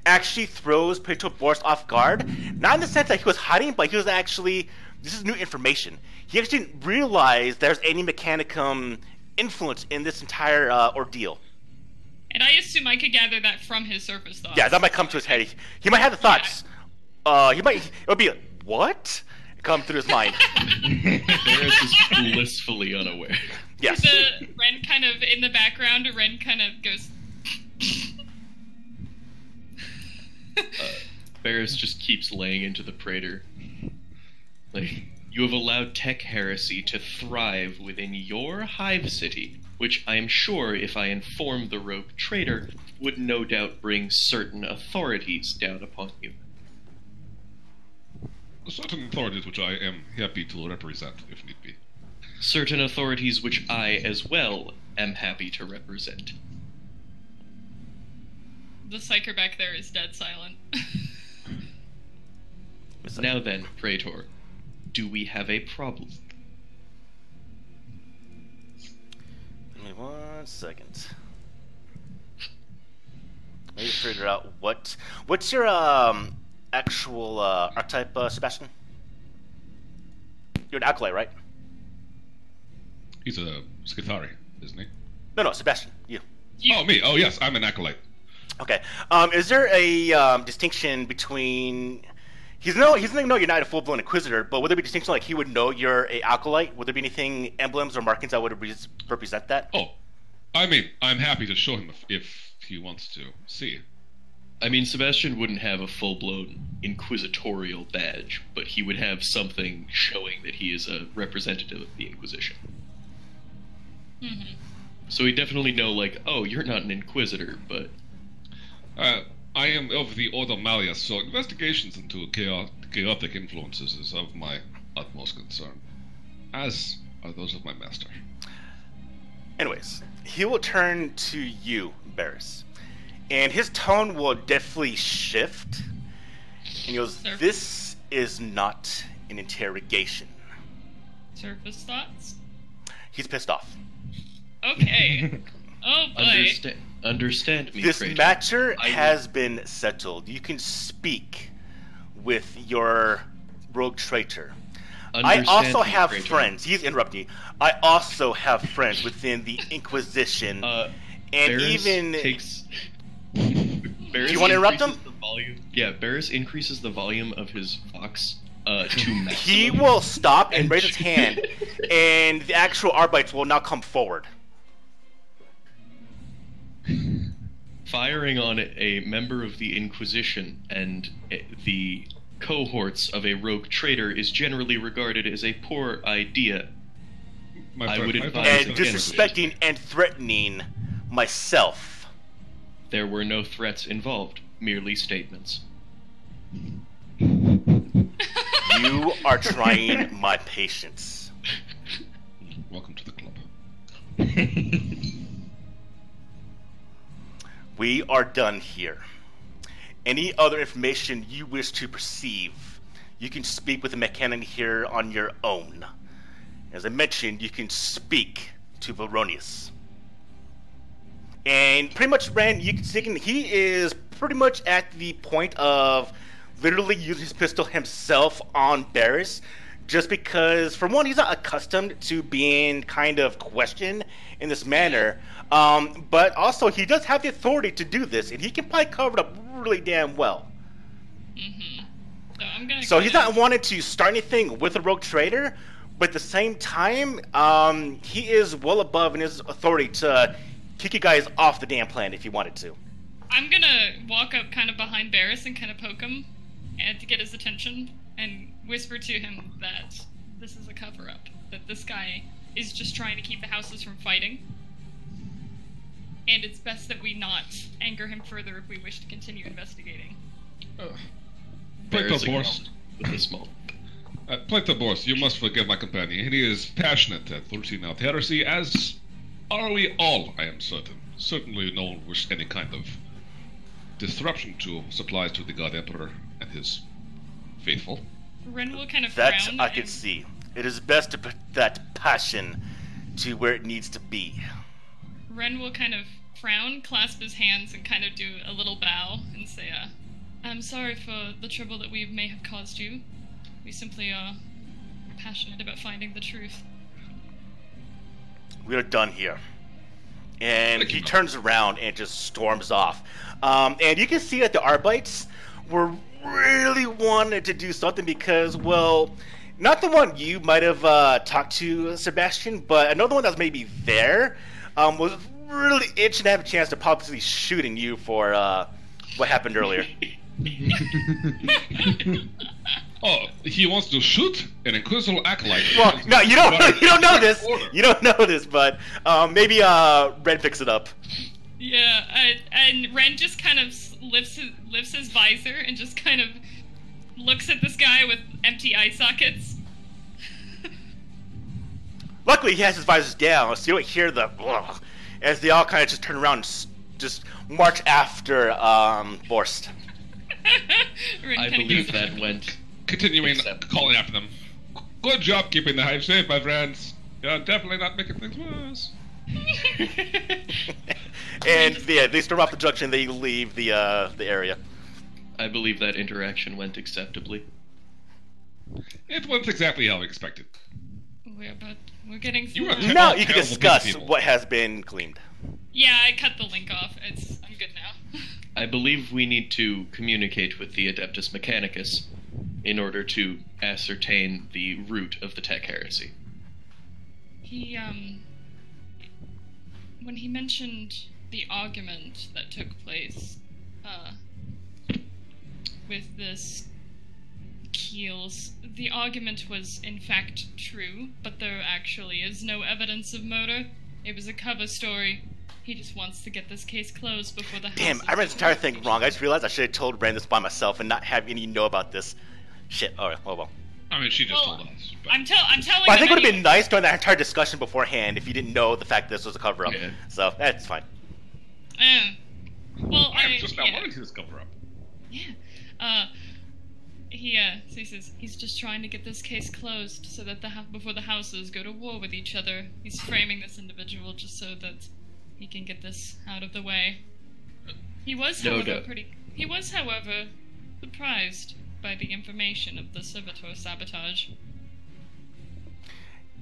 actually throws Praetor Boris off guard. Not in the sense that he was hiding, but he was actually This is new information. He actually didn't realize there's any Mechanicum influence in this entire ordeal. And I assume I could gather that from his surface thoughts. Yeah, that might come to his head. He might have the thoughts. It would be what? Come through his mind. Barris is blissfully unaware. Yes. The Ren kind of in the background, Ren kind of goes. Barris just keeps laying into the Praetor. Like, you have allowed tech heresy to thrive within your hive city, which I am sure, if I informed the rogue traitor, would no doubt bring certain authorities down upon you. Certain authorities which I am happy to represent, if need be. Certain authorities which I, as well, am happy to represent. The psyker back there is dead silent. Now then, Praetor, do we have a problem? Give me 1 second. Maybe figure out what's your actual archetype, Sebastian? You're an acolyte, right? He's a Skithari, isn't he? No, Sebastian, you. Oh, me. Oh, yes, I'm an acolyte. Okay. Is there a distinction between? He's no, you're not a full-blown Inquisitor, but would there be a distinction like he would know you're a acolyte? Would there be anything, emblems or markings that would represent that? Oh, I mean, I'm happy to show him if he wants to see. I mean, Sebastian wouldn't have a full-blown inquisitorial badge, but he would have something showing that he is a representative of the Inquisition. Mm-hmm. So he'd definitely know, like, oh, you're not an Inquisitor, but... I am of the Order Malleus, so investigations into chaotic influences is of my utmost concern, as are those of my master. Anyways, he will turn to you, Barris, and his tone will definitely shift. And he goes, Sir? "This is not an interrogation." Surface thoughts? He's pissed off. Okay. Oh boy. Understand me, This Praetor. matter has been settled. You can speak with your rogue traitor. I also have friends. He's interrupting. I also have friends within the Inquisition, and Barris even. takes. Do you want to interrupt him? Yeah, Barris increases the volume of his vox to maximum. He will stop and raise his hand, and the actual Arbites will now come forward. Firing on a member of the Inquisition and the cohorts of a rogue traitor is generally regarded as a poor idea. I would advise and disrespecting and threatening myself. There were no threats involved, merely statements. You are trying my patience. Welcome to the club. We are done here. Any other information you wish to perceive, you can speak with the mechanic here on your own. As I mentioned, you can speak to Veronius. And pretty much, Ren, you can see he is pretty much at the point of literally using his pistol himself on Barris, just because, for one, he's not accustomed to being kind of questioned in this manner. But also, he does have the authority to do this, and he can probably cover it up really damn well. Mm-hmm. So he's not wanting to start anything with a rogue trader, but at the same time, he is well above in his authority to kick you guys off the damn planet if he wanted to. I'm gonna walk up kind of behind Barris and kind of poke him, and to get his attention, and whisper to him that this is a cover-up, that this guy is just trying to keep the houses from fighting. And it's best that we not anger him further if we wish to continue investigating. Plato Boris, with a small. Plato Boris, you must forgive my companion. He is passionate at rooting out heresy, as are we all, I am certain. Certainly no one wishes any kind of disruption to supplies to the God Emperor and his faithful. Ren will kind of That frown. I can see. It is best to put that passion to where it needs to be. Ren will kind of frown, clasp his hands, and kind of do a little bow and say, I'm sorry for the trouble that we may have caused you. We simply passionate about finding the truth. We are done here. And Thank he you. turns around and just storms off. And you can see that the Arbites were really wanted to do something because, well, not the one you might have talked to, Sebastian, but another one that was maybe there was really itching to have a chance to possibly shooting you for what happened earlier. Oh, he wants to shoot an Inquisitor acolyte. Well, no, you don't know this. You don't know this, but maybe Ren picks it up. Yeah, and Ren just kind of lifts his visor and just kind of looks at this guy with empty eye sockets. Luckily, he has his visors down, so you don't hear the ugh, as they all kind of just turn around and just march after Borst. Ren I kinda believe goes- that went. Continuing Acceptable. calling after them. Good job keeping the hive safe, my friends. You're definitely not making things worse. And yeah, they storm off the junction. They leave the area. I believe that interaction went acceptably. It wasn't exactly how we expected. We're getting You were through. Now all you can terrible discuss people. what has been claimed. Yeah, I cut the link off. I'm good now. I believe we need to communicate with the Adeptus Mechanicus in order to ascertain the root of the tech heresy. He, when he mentioned the argument that took place, with this Keels, the argument was in fact true, but there actually is no evidence of murder. It was a cover story. He just wants to get this case closed before the house. Damn, I read this entire thing wrong. I just realized I should have told Ren this by myself and not have any know about this. Shit. Alright, well. I mean, she just Well, told us. But I'm telling. But I think it them would have been anyway. nice during that entire discussion beforehand if you didn't know the fact that this was a cover-up. Yeah. So, that's fine. Well, I'm just now yeah. learning this cover up. Yeah. So he says he's just trying to get this case closed so that before the houses go to war with each other. He's framing this individual just so that he can get this out of the way. He was, No however, doubt. surprised by the information of the servitor sabotage.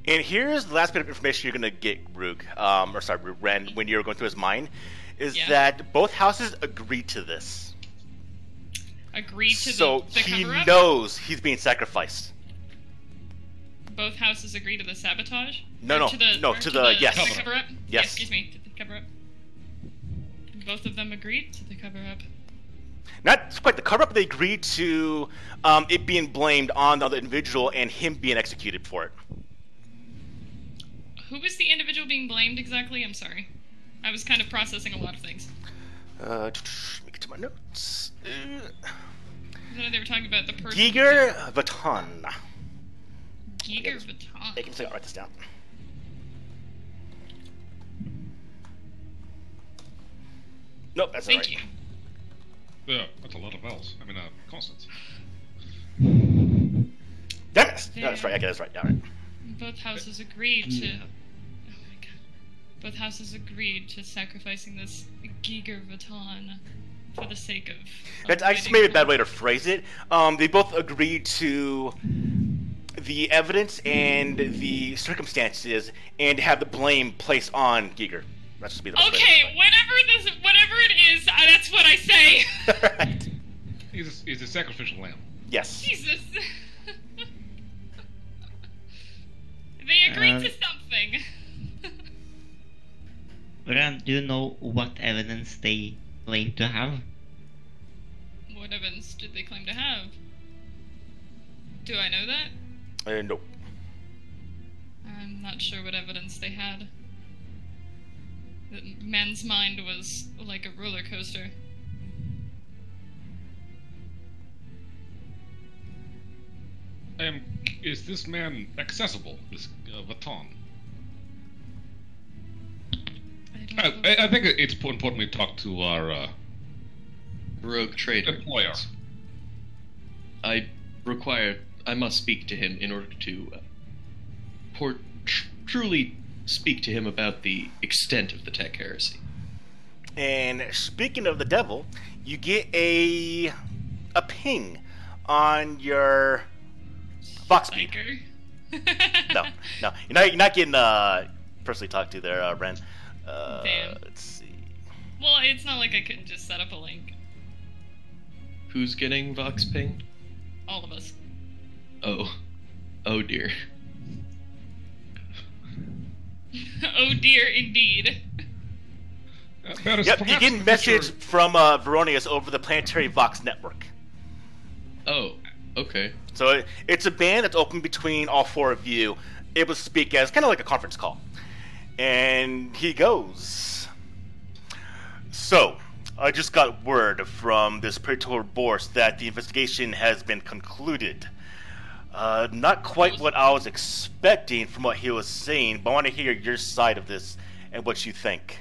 And here's the last bit of information you're going to get, Ren, when you're going through his mind, is Yeah. that both houses agreed to this. Agreed to So the he cover-up? knows he's being sacrificed. Both houses agreed to the sabotage? No, Or no, to the, no, or to the- yes. to the cover-up? Yes. Excuse me, to the cover-up. Both of them agreed to the cover-up. Not quite the cover-up, but they agreed to it being blamed on the other individual and him being executed for it. Who was the individual being blamed exactly? I'm sorry. I was kind of processing a lot of things. Let me get to my notes. I know they were talking about the person. Giger Vaton. Giger Vuitton. Make him say, I'll write this down. Nope, that's Thank alright. you. Yeah, that's a lot of vowels. I mean, constants. Damn it! No, that's right, I get it, that's right. Alright. Both houses agreed to. Oh my god. Both houses agreed to sacrificing this Giger Vuitton for the sake of. That's actually maybe a bad way to phrase it. They both agreed to the evidence and the circumstances and have the blame placed on Giger. That's just be the best way to Okay, whatever it is, that's what I say. Alright. He's a sacrificial lamb. Yes. Jesus. They agreed to something. Ren, do you know what evidence they claim to have? What evidence did they claim to have? Do I know that? Nope. I'm not sure what evidence they had. The man's mind was like a roller coaster. Is this man accessible, this Vaton? I don't know. I think it's important we talk to our Rogue trader. employer. I must speak to him in order to truly speak to him about the extent of the tech heresy. And speaking of the devil, you get a ping on your Vox speed. Psyker. No, you're not getting personally talked to there, Ren. Damn. Let's see. Well, it's not like I couldn't just set up a link. Who's getting Vox pinged? All of us. Oh. Oh dear. Oh dear, indeed. Varys, Yep, you perhaps get a in message future- from Veronius over the Planetary Vox network. Oh, okay. So it's a band that's open between all four of you, able to speak as kind of like a conference call. And he goes, "So, I just got word from this Praetor Bors that the investigation has been concluded. Not quite what I was expecting from what he was saying, but I want to hear your side of this and what you think."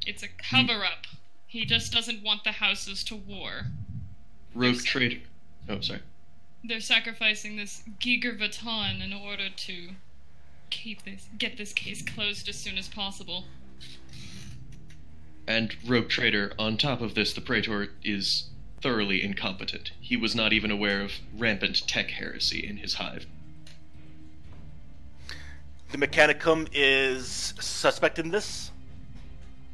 It's a cover-up. He just doesn't want the houses to war. Rogue Trader. Oh, sorry. They're sacrificing this Giger Vatan in order to get this case closed as soon as possible. And Rogue Trader, on top of this, the Praetor is thoroughly incompetent. He was not even aware of rampant tech heresy in his hive. The Mechanicum is suspect in this?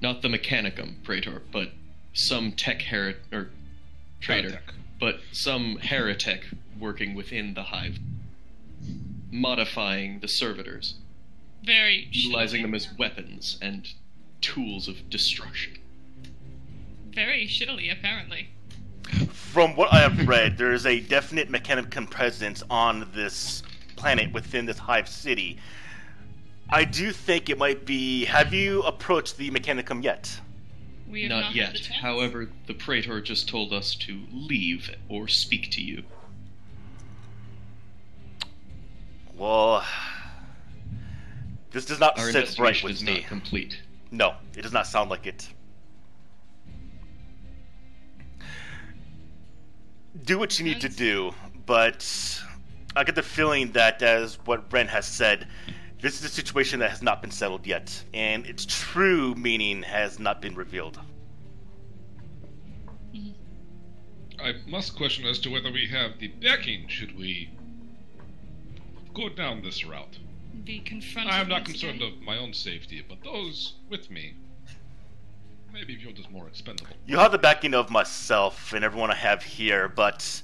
Not the Mechanicum Praetor, but some trader, Heretic. but some heretic working within the hive, modifying the servitors, Very utilizing shittily. them as weapons and tools of destruction. Very shittily, apparently. From what I have read, there is a definite Mechanicum presence on this planet within this hive city. I do think it might be... Have you approached the Mechanicum yet? We have Not not yet. had the chance. However, the Praetor just told us to leave or speak to you. Well... This does not Our sit right investigation with is me. not complete. No, it does not sound like it. Do what you need to do, but I get the feeling that, as what Ren has said, this is a situation that has not been settled yet, and its true meaning has not been revealed. I must question as to whether we have the backing should we go down this route. Be confronted. I am not once concerned again. of my own safety, but those with me may be viewed as more expendable. You have the backing of myself and everyone I have here, but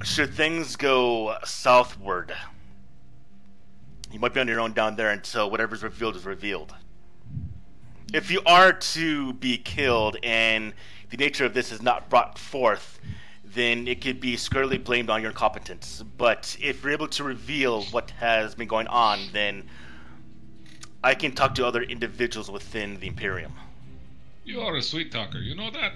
should things go southward, you might be on your own down there until whatever's revealed is revealed. If you are to be killed and the nature of this is not brought forth, then it could be squarely blamed on your incompetence. But if you're able to reveal what has been going on, then I can talk to other individuals within the Imperium. You are a sweet talker, you know that?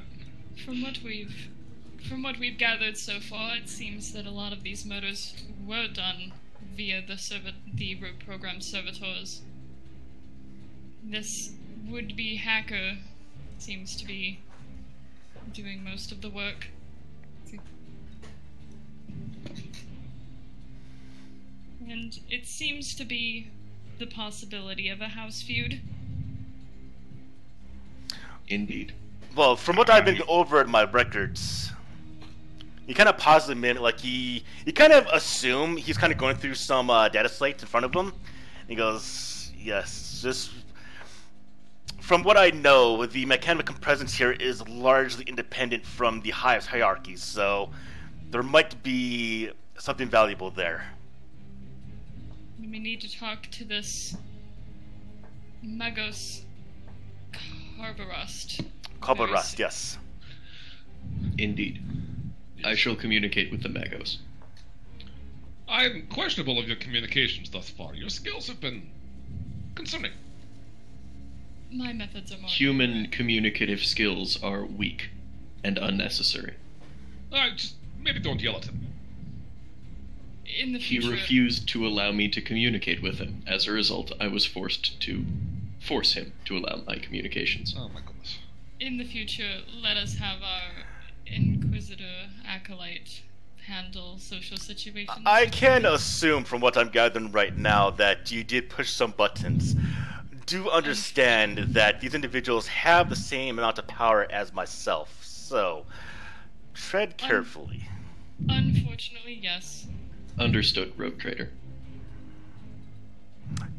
From what we've gathered so far, it seems that a lot of these murders were done via the rogue program servitors. This would-be hacker seems to be doing most of the work. And it seems to be the possibility of a house feud. Indeed. Well, from what I've been over in my records, he kind of pauses a minute, like you kind of assume he's kind of going through some data slates in front of him. And he goes, "Yes, just from what I know, the Mechanicum presence here is largely independent from the hive's hierarchy, so there might be something valuable there." We need to talk to this Magos Carbarust. Kobarust, yes. Indeed. I shall communicate with the Magos. I'm questionable of your communications thus far. Your skills have been concerning. My methods are more Human communicative skills are weak and unnecessary. Just maybe don't yell at him. in the He future. refused to allow me to communicate with him. As a result, I was forced to force him to allow my communications. Oh my goodness. In the future, let us have our Inquisitor Acolyte handle social situations. I can assume from what I'm gathering right now that you did push some buttons. Do understand that these individuals have the same amount of power as myself, so tread carefully. Unfortunately, yes. Understood, Rogue Trader.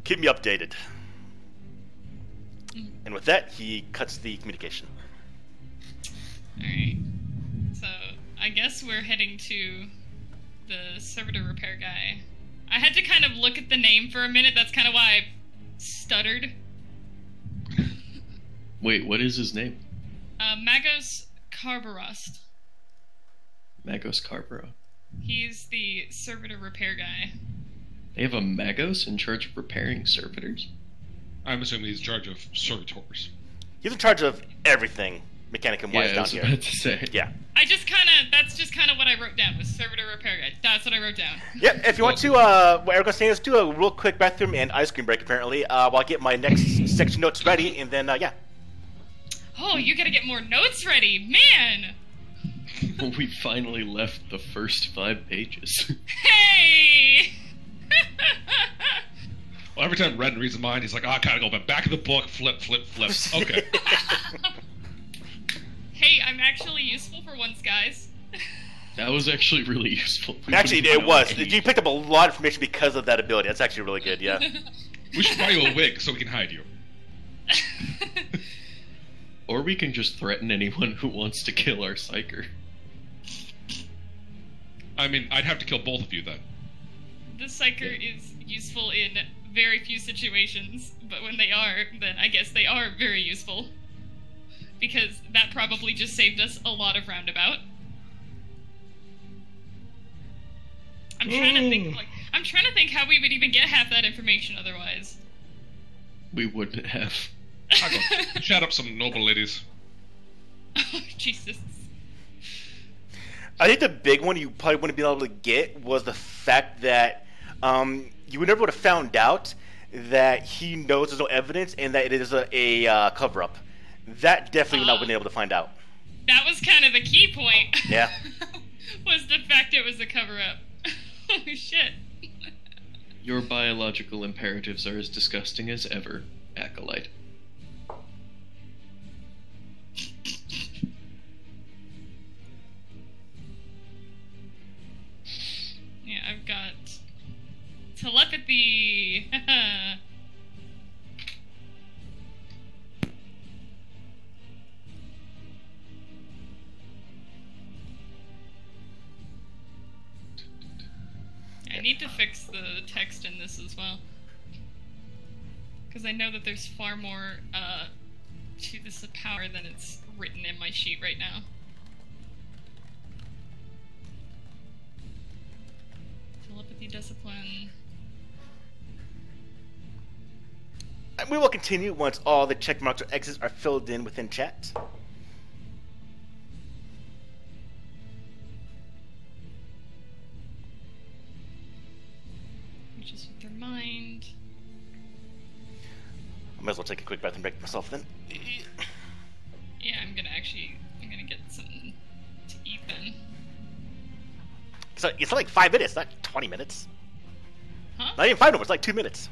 Keep me updated. And with that, he cuts the communication. Alright. So, I guess we're heading to the servitor repair guy. I had to kind of look at the name for a minute, that's kind of why I stuttered. Wait, what is his name? Magos Carbarost. Magos Carbaro. He's the servitor repair guy. They have a Magos in charge of repairing servitors? I'm assuming he's in charge of servitors. He's in charge of everything Mechanicum-wise Yeah, I down was here. about to say. Yeah. That's just kind of what I wrote down, was servitor repair guy. That's what I wrote down. Yep, if you want to, what Eric saying is do a real quick bathroom and ice cream break, apparently, while I get my next section notes ready, and then, yeah. Oh, you gotta get more notes ready, man! We finally left the first 5 pages. Hey! Well, every time Red reads mine, he's like, oh, I gotta go back in the book, flip. Okay. Hey, I'm actually useful for once, guys. That was actually really useful. Actually, it was. You picked up a lot of information because of that ability. That's actually really good, yeah. We should buy you a wig so we can hide you. Or we can just threaten anyone who wants to kill our psyker. I mean, I'd have to kill both of you then. The psyker is useful in very few situations, but when they are, then I guess they are very useful. Because that probably just saved us a lot of roundabout. I'm trying to think how we would even get half that information otherwise. We wouldn't have. I'll go chat up some noble ladies. Oh, Jesus. I think the big one you probably wouldn't be able to get was the fact that you would never would have found out that he knows there's no evidence and that it is a cover-up. That definitely would not have been able to find out. That was kind of a key point. Yeah. Was the fact it was a cover-up. Holy shit. Your biological imperatives are as disgusting as ever, Acolyte. Yeah, I've got telepathy. I need to fix the text in this as well. Because I know that there's far more to this power than it's written in my sheet right now. Telepathy discipline. And we will continue once all the check marks or X's are filled in within chat. Which is with their mind. I might as well take a quick bathroom break myself then. Yeah, I'm gonna get something to eat then. So it's like 5 minutes, not 20 minutes. Huh? Not even 5 minutes, it's like 2 minutes.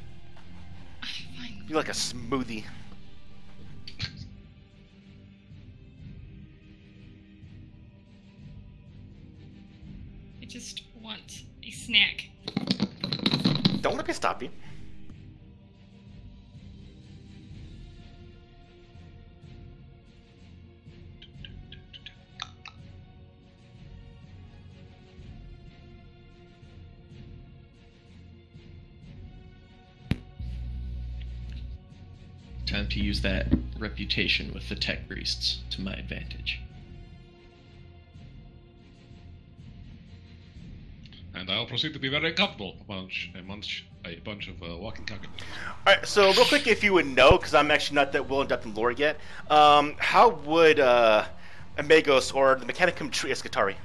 Fine. You're like a smoothie. I just want a snack. Don't let me stop you. Time to use that reputation with the tech priests to my advantage. And I'll proceed to be very comfortable amongst a bunch of walking cockatoos. Alright, so real quick, if you would know, because I'm actually not that well in depth in lore yet, how would Amagos or the Mechanicum treat Scutari?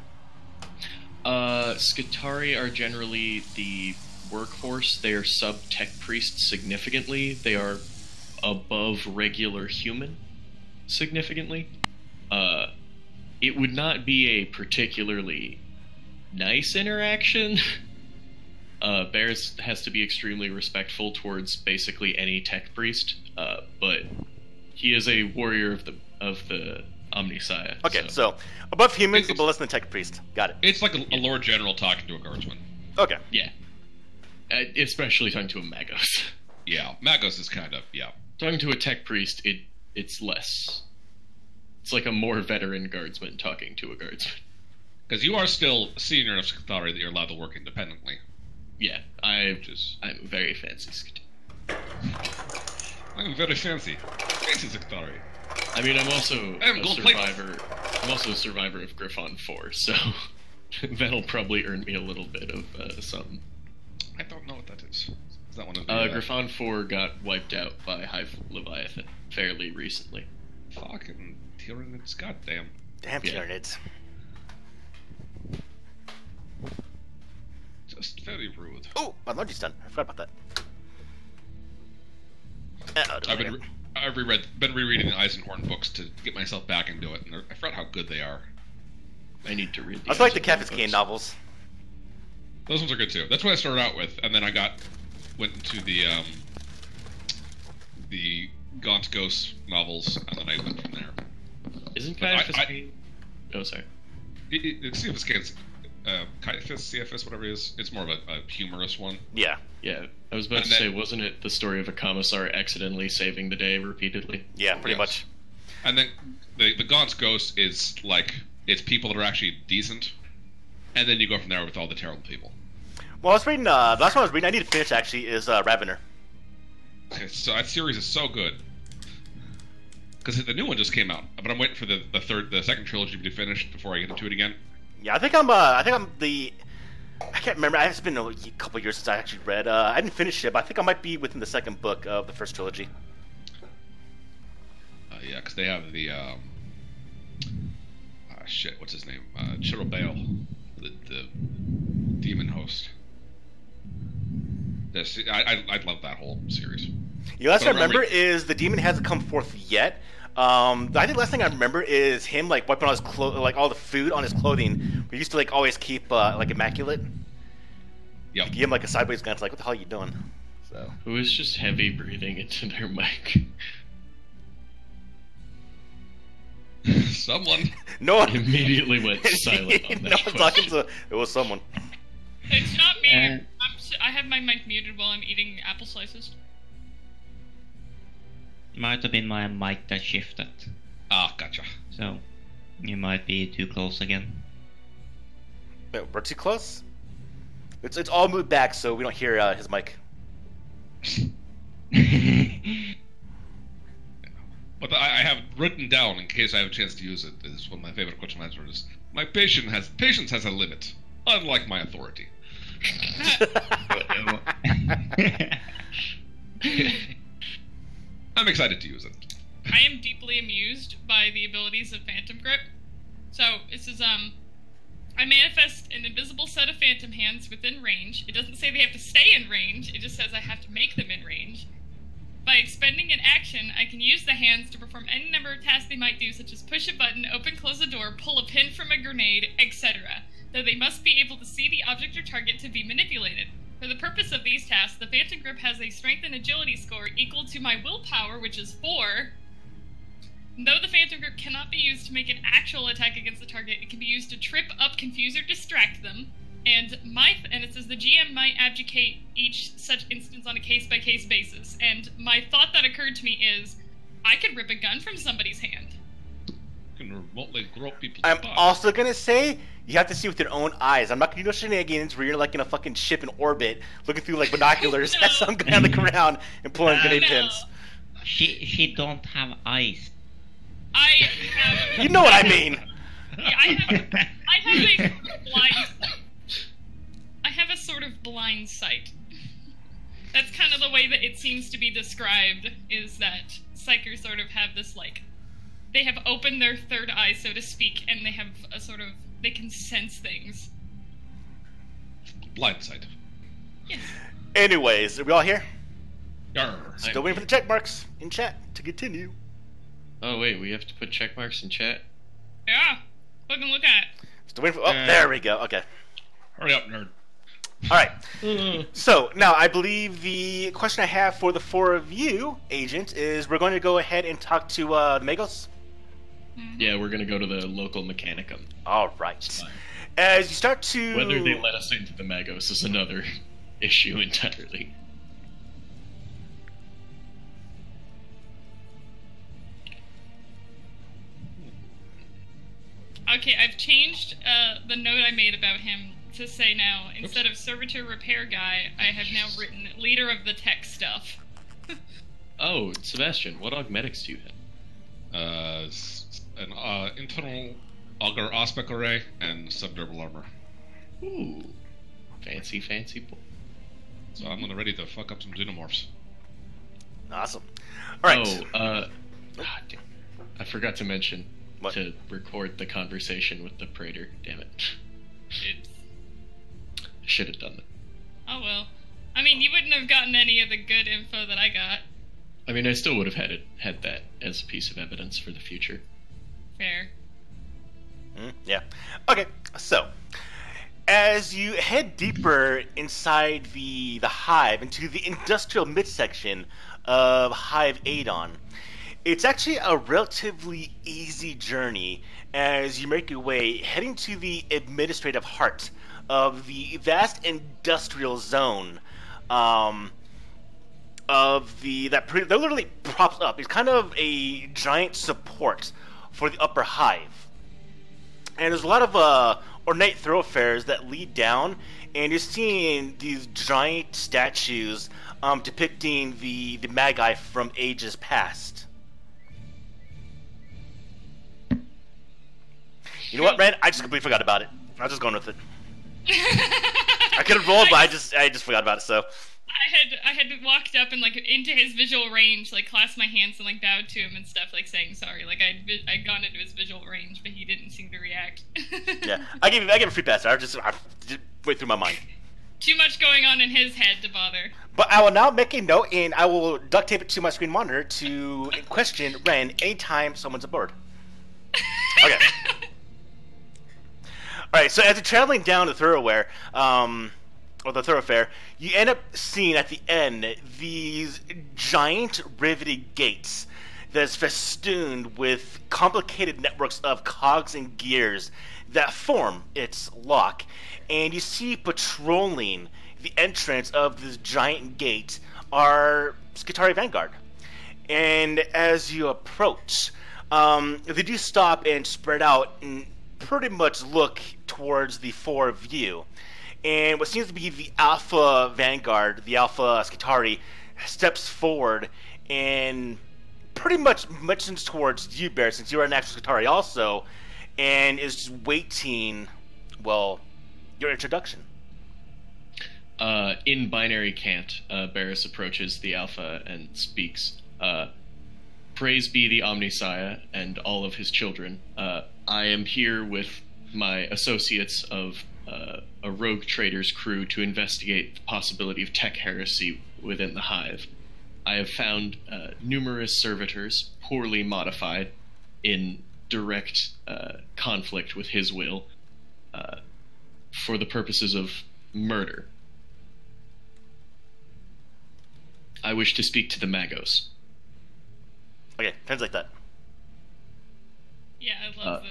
Scutari are generally the workhorse. They are sub-tech priests significantly. They are above regular human significantly. It would not be a particularly nice interaction. Bears has to be extremely respectful towards basically any tech priest, but he is a warrior of the Omnissiah. Okay, so above humans, but less than tech priest. Got it. It's like a Lord General talking to a guardsman. Okay. Yeah. Especially talking to a Magos. Yeah, Magos is kind of, yeah. Talking to a tech priest, it's less. It's like a more veteran guardsman talking to a guardsman. Because you are still senior enough Skithari that you're allowed to work independently. Yeah, I'm very fancy. I'm very fancy. Fancy Skithari. I mean, I'm also am a gold plate. survivor. I'm also a survivor of Griffon 4, so that'll probably earn me a little bit of something. I don't know what that is. Is that one of the... Griffon 4 got wiped out by Hive Leviathan fairly recently. Fucking Tyranids, goddamn. Damn Yeah. Tyranids. Just very rude. Oh, my laundry's done. I forgot about that. I've been rereading the Eisenhorn books to get myself back into it, and I forgot how good they are. I need to read. I also like the Eisenhorn Kefis books. Kane novels. Those ones are good too. That's what I started out with, and then I went into the Gaunt Ghost novels, and then I went from there. Isn't But Caiaphas Kane? Oh, sorry. It's Caiaphas Kane's Caiaphas, CFS, whatever it is. It's more of a humorous one. Yeah. Yeah, I was about And to say, wasn't it the story of a commissar accidentally saving the day repeatedly? Yeah, pretty Yes. much. And then the Gaunt's Ghost is like, it's people that are actually decent, and then you go from there with all the terrible people. Well, I was reading, the last one I was reading, I need to finish actually, is Ravener. So that series is so good. Because the new one just came out, but I'm waiting for the second trilogy to be finished before I get into it again. Yeah, I can't remember. It's been a couple years since I actually read. I didn't finish it, but I think I might be within the second book of the first trilogy. Yeah, because they have the shit, what's his name? Chirobale, the demon host. I love that whole series. You know, last But thing I remember is the demon hasn't come forth yet. I think last thing I remember is him like wiping all his like all the food on his clothing. We used to like always keep like immaculate. Yep. Give him like a sideways glance, like what the hell are you doing? So Who is just heavy breathing into their mic? Someone. no one Immediately went silent on no that one's talking question. to. It was someone. It's not me. Uh, I have my mic muted while I'm eating apple slices. Might have been my mic that shifted, Ah, gotcha. so you might be too close again. Wait, we're too close. It's all moved back so we don't hear his mic. But I have written down in case I have a chance to use it. Is one of my favorite question answers. My patience has a limit, unlike my authority. I'm excited to use it. I am deeply amused by the abilities of Phantom Grip. So, this is, I manifest an invisible set of Phantom Hands within range. It doesn't say they have to stay in range, it just says I have to make them in range. By expending an action, I can use the hands to perform any number of tasks they might do, such as push a button, open close a door, pull a pin from a grenade, etc., though they must be able to see the object or target to be manipulated. For the purpose of these tasks, the Phantom Grip has a strength and agility score equal to my willpower, which is 4. Though the Phantom Grip cannot be used to make an actual attack against the target, it can be used to trip up, confuse, or distract them. And it says the GM might abdicate each such instance on a case-by-case basis. And my thought that occurred to me is, I could rip a gun from somebody's hand. You can remotely grope people. I'm also gonna say you have to see with your own eyes. I'm not gonna do no shenanigans where you're like in a fucking ship in orbit, looking through like binoculars No. at some guy on the ground and pulling grenade No. pins. She don't have eyes. I have... You know what I mean? Yeah, I have a sort of blind sight. I have a sort of blind sight. That's kind of the way that it seems to be described, is that Psychers sort of have this, like, they have opened their third eye, so to speak, and they have a sort of, they can sense things. Blindside. Yes. Anyways, are we all here? Yarr. Still waiting for the check marks in chat to continue. Oh wait, we have to put check marks in chat. Yeah. Look at it. Still waiting for. Oh, there we go. Okay. Hurry up, nerd. All right. So now I believe the question I have for the four of you, Agent, is we're going to go ahead and talk to the Magos. Yeah, we're gonna go to the local Mechanicum. All right. Fine. As you start to... Whether they let us into the Magos is another issue entirely. Okay, I've changed the note I made about him to say now, instead of servitor repair guy, I have now written leader of the tech stuff. Oh, Sebastian, what augmetics do you have? An internal auger aspect array and subdermal armor. Ooh, fancy, fancy boy. So I'm gonna ready to fuck up some xenomorphs. Awesome. Alright. Oh, damn. I forgot to mention What? to record the conversation with the Praetor. Damn it. Oops. I should have done that. Oh well. I mean, you wouldn't have gotten any of the good info that I got. I mean, I still would have had that as a piece of evidence for the future. Fair. Yeah. Okay, so as you head deeper inside the hive, into the industrial midsection of Hive Adon, it's actually a relatively easy journey as you make your way heading to the administrative heart of the vast industrial zone that literally props up. It's kind of a giant support for the upper hive. And there's a lot of ornate thoroughfares that lead down, and you're seeing these giant statues depicting the Magi from ages past. You know what, Ren? I just completely forgot about it. I was just going with it. I could have rolled, but I just forgot about it. So I had walked up and like into his visual range, like clasped my hands and like bowed to him and stuff, like saying sorry. Like I'd gone into his visual range, but he didn't seem to react. yeah, I gave a free pass. I just went through my mind. Too much going on in his head to bother. But I will now make a note, and I will duct tape it to my screen monitor to question Ren anytime someone's aboard. Okay. Alright, so as you're traveling down the thoroughfare, you end up seeing at the end these giant riveted gates that's festooned with complicated networks of cogs and gears that form its lock. And you see patrolling the entrance of this giant gate are Skitarii Vanguard. And as you approach, they do stop and spread out and pretty much look towards the four of you. And what seems to be the Alpha Vanguard, the Alpha Skitarii, steps forward and pretty much mentions towards you, Bear, since you are an actual Skitarii also, and is just waiting, well, your introduction. In binary cant, Barris approaches the Alpha and speaks. Praise be the Omnissiah and all of his children. I am here with my associates of a rogue trader's crew to investigate the possibility of tech heresy within the Hive. I have found numerous servitors, poorly modified, in direct conflict with his will, for the purposes of murder. I wish to speak to the Magos. Okay, translate that. Yeah, I love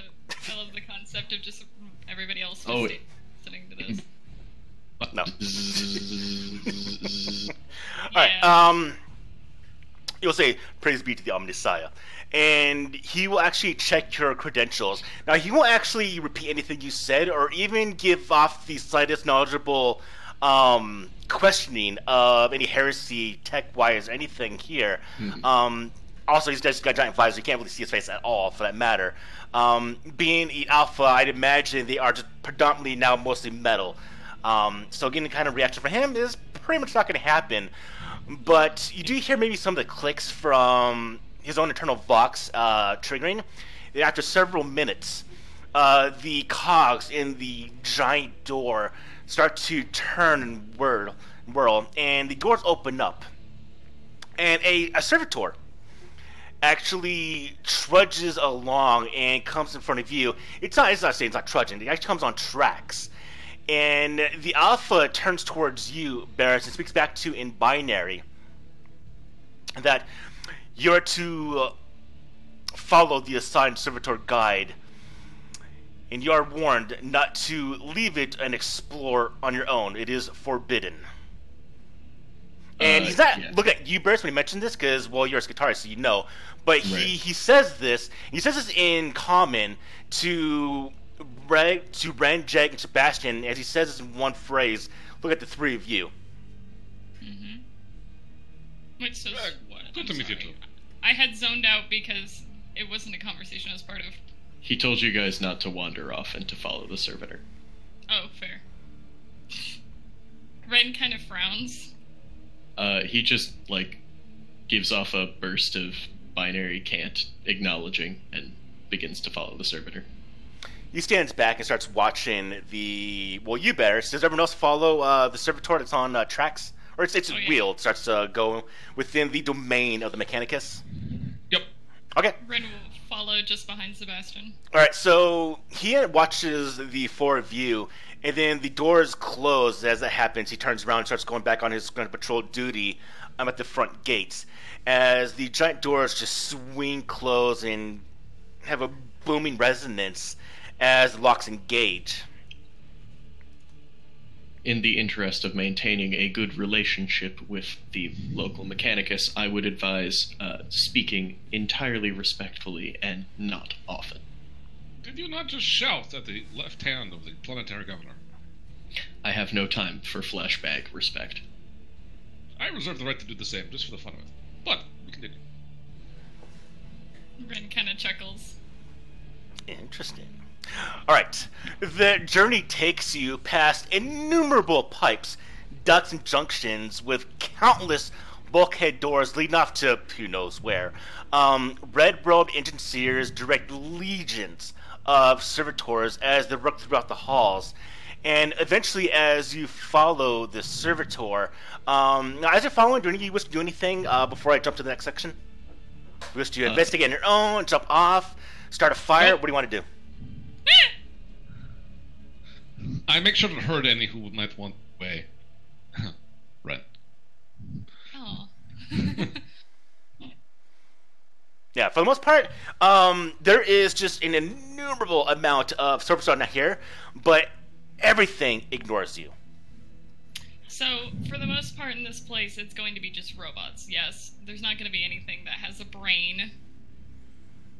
the concept of just everybody else just listening to this. No. Yeah. Alright, you'll say, praise be to the Omnissiah. And he will actually check your credentials. Now, he won't actually repeat anything you said or even give off the slightest knowledgeable questioning of any heresy, tech-wise, or anything here. Mm-hmm. Also, he's just got giant visor, so you can't really see his face at all, for that matter. Being an Alpha, I'd imagine they are just predominantly now mostly metal. So getting the kind of reaction from him is pretty much not going to happen. But you do hear maybe some of the clicks from his own internal Vox triggering. And after several minutes, the cogs in the giant door start to turn and whirl, and the doors open up. And a servitor actually trudges along and comes in front of you. It's not saying it's not trudging. It actually comes on tracks. And the Alpha turns towards you, Barris, and speaks back to in binary that you're to follow the assigned servitor guide. and you are warned not to leave it and explore on your own. It is forbidden. And he's not looking at you, Burst, when he mentioned this, because, well, you're a guitarist, so you know. But he says this, he says this in common to Ren, Jag, and Sebastian, as he says this in one phrase. Look at the three of you. Mm-hmm. Wait, so what? Good to meet you too. I had zoned out because it wasn't a conversation I was part of. He told you guys not to wander off and to follow the servitor. Oh, fair. Ren kind of frowns. He just, like, gives off a burst of binary cant, acknowledging, and begins to follow the servitor. He stands back and starts watching the... Well, you better. Does everyone else follow the servitor that's on tracks? Or it's wheel. It starts to go within the domain of the Mechanicus? Yep. Okay. Ren will follow just behind Sebastian. Alright, so he watches the four of you, and then the doors close. As that happens, he turns around and starts going back on his patrol duty at the front gates. As the giant doors just swing close and have a booming resonance as the locks engage. In the interest of maintaining a good relationship with the local Mechanicus, I would advise speaking entirely respectfully and not often. Did you not just shout at the left hand of the planetary governor? I have no time for flashbag respect. I reserve the right to do the same, just for the fun of it. But, we continue. Ren kind of chuckles. Interesting. Alright, the journey takes you past innumerable pipes, ducts, and junctions with countless bulkhead doors leading off to who knows where. Red-robed engineers direct legions of servitors as they work throughout the halls. And eventually, as you follow the servitor, as you're following, do you wish to do anything before I jump to the next section? You wish to investigate on your own, jump off, start a fire? What do you want to do? I make sure to hurt any who might want way. Ren. Oh. Yeah, for the most part, there is just an innumerable amount of servitors out here, but everything ignores you. So, for the most part in this place, it's going to be just robots, yes. There's not going to be anything that has a brain.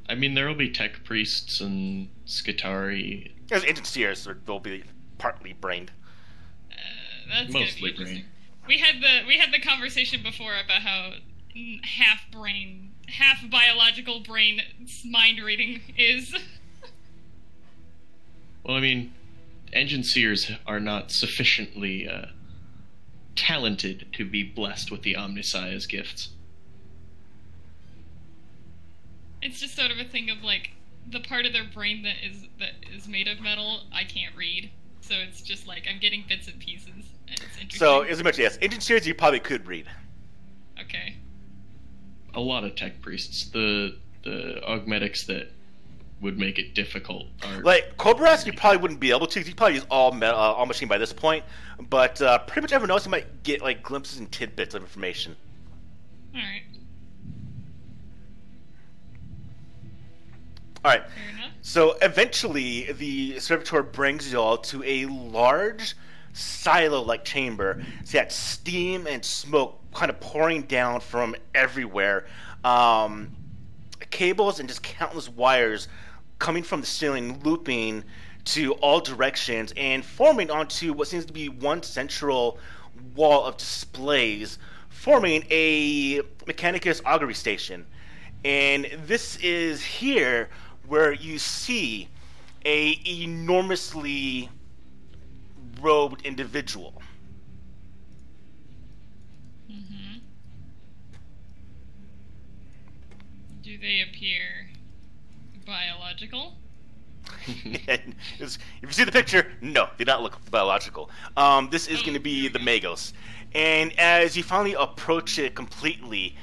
I mean, there will be tech priests and Skitari. There's engineers, they'll be partly brained. That's mostly gonna be brain. We had the conversation before about how half brain, half biological brain mind reading is. Well, I mean, engine seers are not sufficiently talented to be blessed with the Omnissiah's gifts. It's just sort of a thing of like the part of their brain that is made of metal I can't read, so it's just like I'm getting bits and pieces, and it's interesting. So, as much yes, engineers you probably could read. Okay. A lot of tech priests. The augmetics that would make it difficult are... Like, Cobras, you probably wouldn't be able to, because you probably use all machine by this point, but pretty much everyone else you might get, like, glimpses and tidbits of information. Alright. Alright, Fair enough. so eventually the servitor brings you all to a large silo-like chamber. So you got steam and smoke kind of pouring down from everywhere. Cables and just countless wires coming from the ceiling, looping to all directions and forming onto what seems to be one central wall of displays, forming a Mechanicus augury station. And this is here where you see a enormously robed individual. Mm-hmm. Do they appear biological? If you see the picture, no, they don't look biological. This is going to be the Magos. And as you finally approach it completely,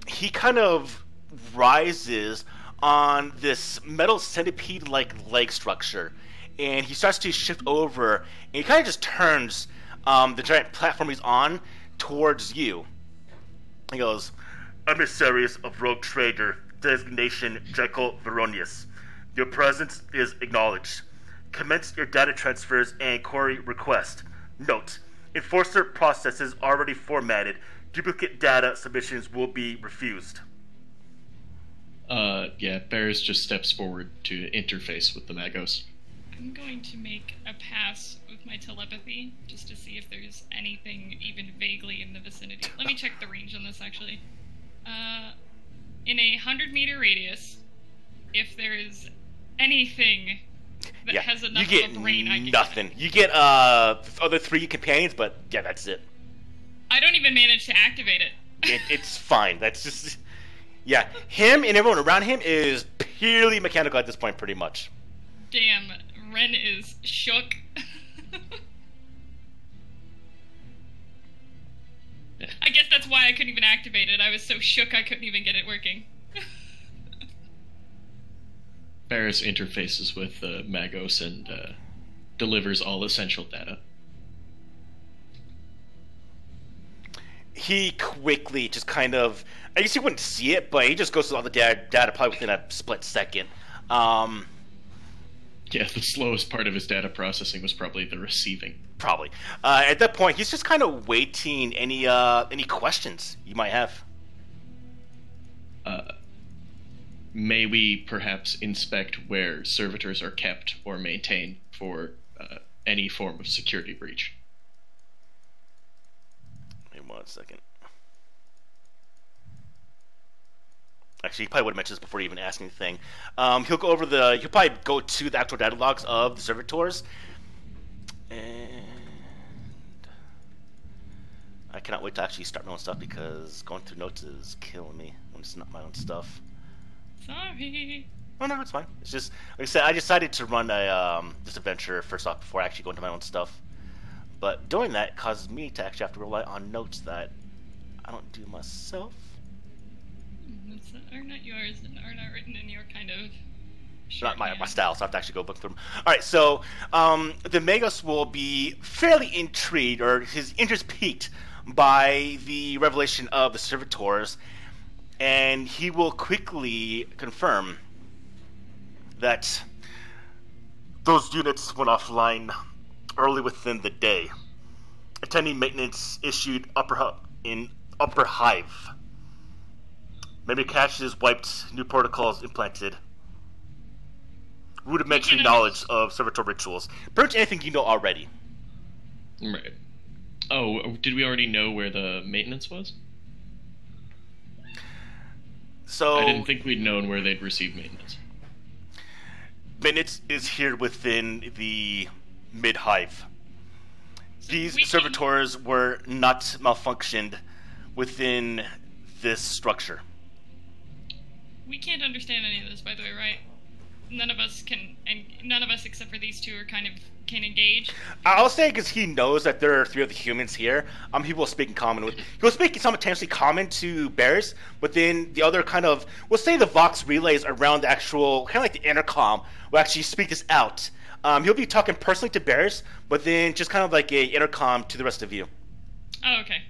he kind of rises on this metal centipede-like leg structure. And he starts to shift over, and he kind of just turns the giant platform he's on towards you. He goes, "Emissaries of Rogue Trader, designation Jekyll Veronius. Your presence is acknowledged. Commence your data transfers and query request. Note: Enforcer processes already formatted. Duplicate data submissions will be refused. Barris just steps forward to interface with the Magos. I'm going to make a pass with my telepathy just to see if there's anything even vaguely in the vicinity. Let me check the range on this actually. In a 100-meter radius, if there is anything that has enough of a brain, I can nothing. You get other 3 companions, but yeah, that's it. I don't even manage to activate it. It's fine. That's just him and everyone around him is purely mechanical at this point, pretty much. Damn, Ren is shook. I guess that's why I couldn't even activate it. I was so shook I couldn't even get it working. Barris interfaces with Magos and delivers all essential data. He quickly just kind of, I guess he wouldn't see it, but he just goes through all the data probably within a split second. The slowest part of his data processing was probably the receiving. Probably. At that point, he's just kind of waiting any questions you might have. May we perhaps inspect where servitors are kept or maintained for any form of security breach? Wait 1 second. Actually, he probably would have mentioned this before he even asked anything. He'll probably go to the actual data logs of the servitors. And I cannot wait to actually start my own stuff because going through notes is killing me when it's not my own stuff. Sorry. Oh no, it's fine. It's just, like I said, I decided to run this adventure first off before I actually go into my own stuff. But doing that causes me to actually have to rely on notes that I don't do myself. That are not yours and are not written in your kind of... Not my style, so I have to actually go look through them. Alright, so the Magos will be fairly intrigued, or his interest piqued, by the revelation of the servitors, and he will quickly confirm that those units went offline early within the day. Attending maintenance issued in Upper Hive. Memory caches wiped, new protocols implanted. Rudimentary knowledge of servitor rituals. Pretty much anything you know already. Right. Oh, did we already know where the maintenance was? So I didn't think we'd known where they'd received maintenance. Maintenance is here within the mid-hive. So These servitors were not malfunctioned within this structure. We can't understand any of this, by the way, right? None of us can, and none of us except for these two can engage. I'll say because he knows that there are 3 other humans here. He will speak in common with. He will speak simultaneously common to Barris, but then the other kind of, we'll say the Vox relays around the actual, kind of like the intercom, will actually speak this out. He'll be talking personally to Barris, but then just kind of like a intercom to the rest of you. Oh, okay.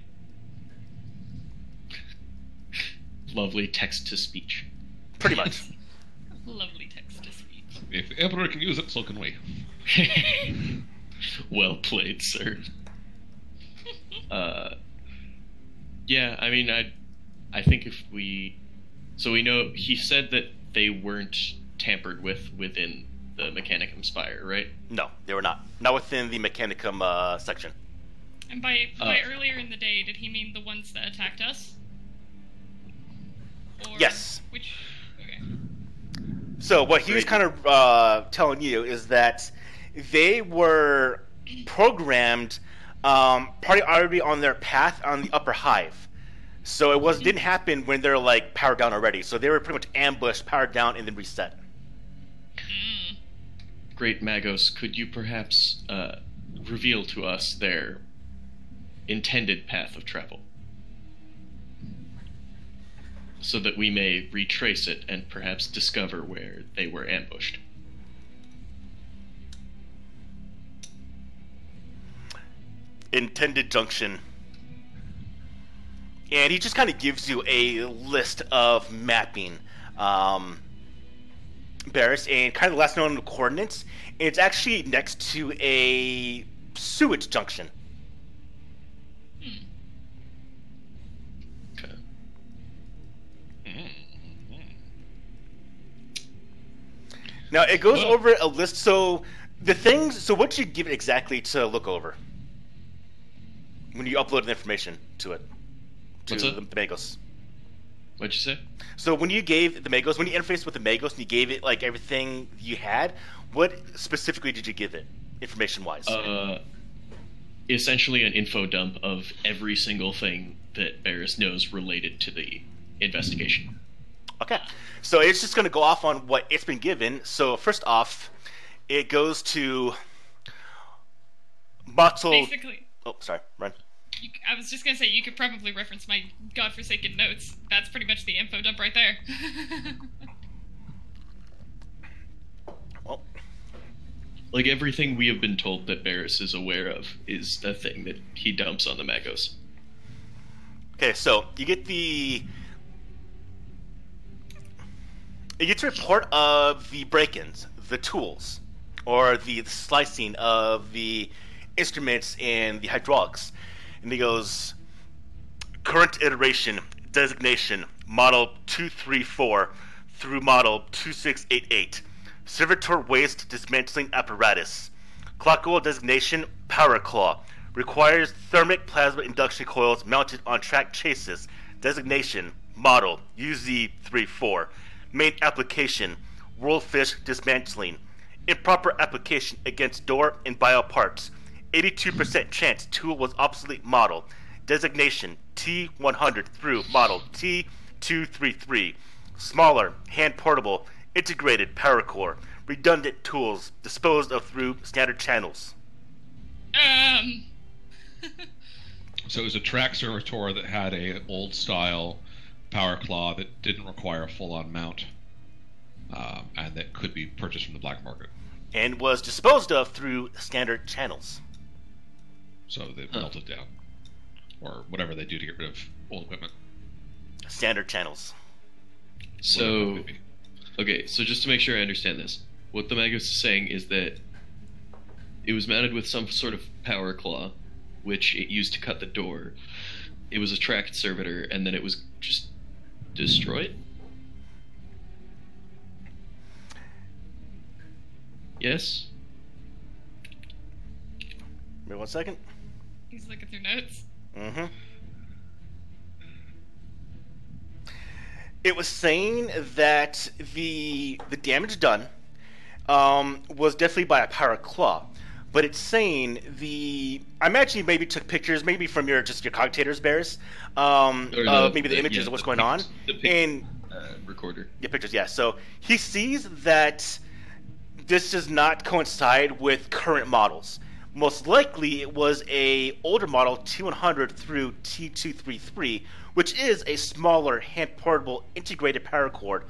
Lovely text to speech. Pretty much. Lovely text to speech. If the Emperor can use it, so can we. Well played, sir. Yeah, I mean, I think if we... So we know, he said that they weren't tampered with within the Mechanicum Spire, right? No, they were not. Not within the Mechanicum section. And by earlier in the day, did he mean the ones that attacked us? Or Yes. Which... Okay. So what he was kind of telling you is that they were programmed probably already on their path on the Upper Hive. So it didn't happen when they're like powered down already. So they were pretty much ambushed, powered down, and then reset. Great Magos, could you perhaps reveal to us their intended path of travel? So that we may retrace it and perhaps discover where they were ambushed. Intended junction. And he just kind of gives you a list of mapping. Barris, and kind of the last known coordinates. It's actually next to a sewage junction. Okay. Now it goes over a list. So the things. So what you give it exactly to look over when you upload the information to it to the Magos? What'd you say? So when you gave the Magos, when you interfaced with the Magos and you gave it like everything you had, what specifically did you give it, information-wise? Essentially an info dump of every single thing that Barris knows related to the investigation. Okay, so it's just going to go off on what it's been given. So first off, it goes to Bottle. Basically. Oh, sorry, Ryan. I was just gonna say, you could probably reference my godforsaken notes. That's pretty much the info dump right there. Well, like everything we have been told that Barris is aware of is the thing that he dumps on the Magos. okay, so you get the report of the break-ins, the tools, or the slicing of the instruments and the hydraulics. And he goes, current iteration, designation, model 234 through model 2688. Servitor waste dismantling apparatus. Clock oil designation, Power Claw. Requires thermic plasma induction coils mounted on track chassis. Designation, model UZ34. Main application, Worldfish dismantling. Improper application against door and bio parts. 82% chance tool was obsolete model. Designation T100 through model T233. Smaller, hand portable, integrated power core. Redundant tools disposed of through standard channels. So it was a track servitor that had a old style power claw that didn't require a full-on mount, and that could be purchased from the black market. And was disposed of through standard channels. So they melt it down, or whatever they do to get rid of old equipment. Standard channels. So, okay, so just to make sure I understand this, what the Magos is saying is that it was mounted with some sort of power claw, which it used to cut the door. It was a tracked servitor, and then it was just destroyed? Yes? Wait 1 second. He's looking through notes. Mm-hmm. It was saying that the damage done was definitely by a power claw, but it's saying I imagine you maybe took pictures, maybe from your cognitators, Barris, maybe the images of what's going on, and recorder. Yeah, pictures. Yeah. So he sees that this does not coincide with current models. Most likely, it was a older model, T100 through T233, which is a smaller, hand-portable, integrated power cord,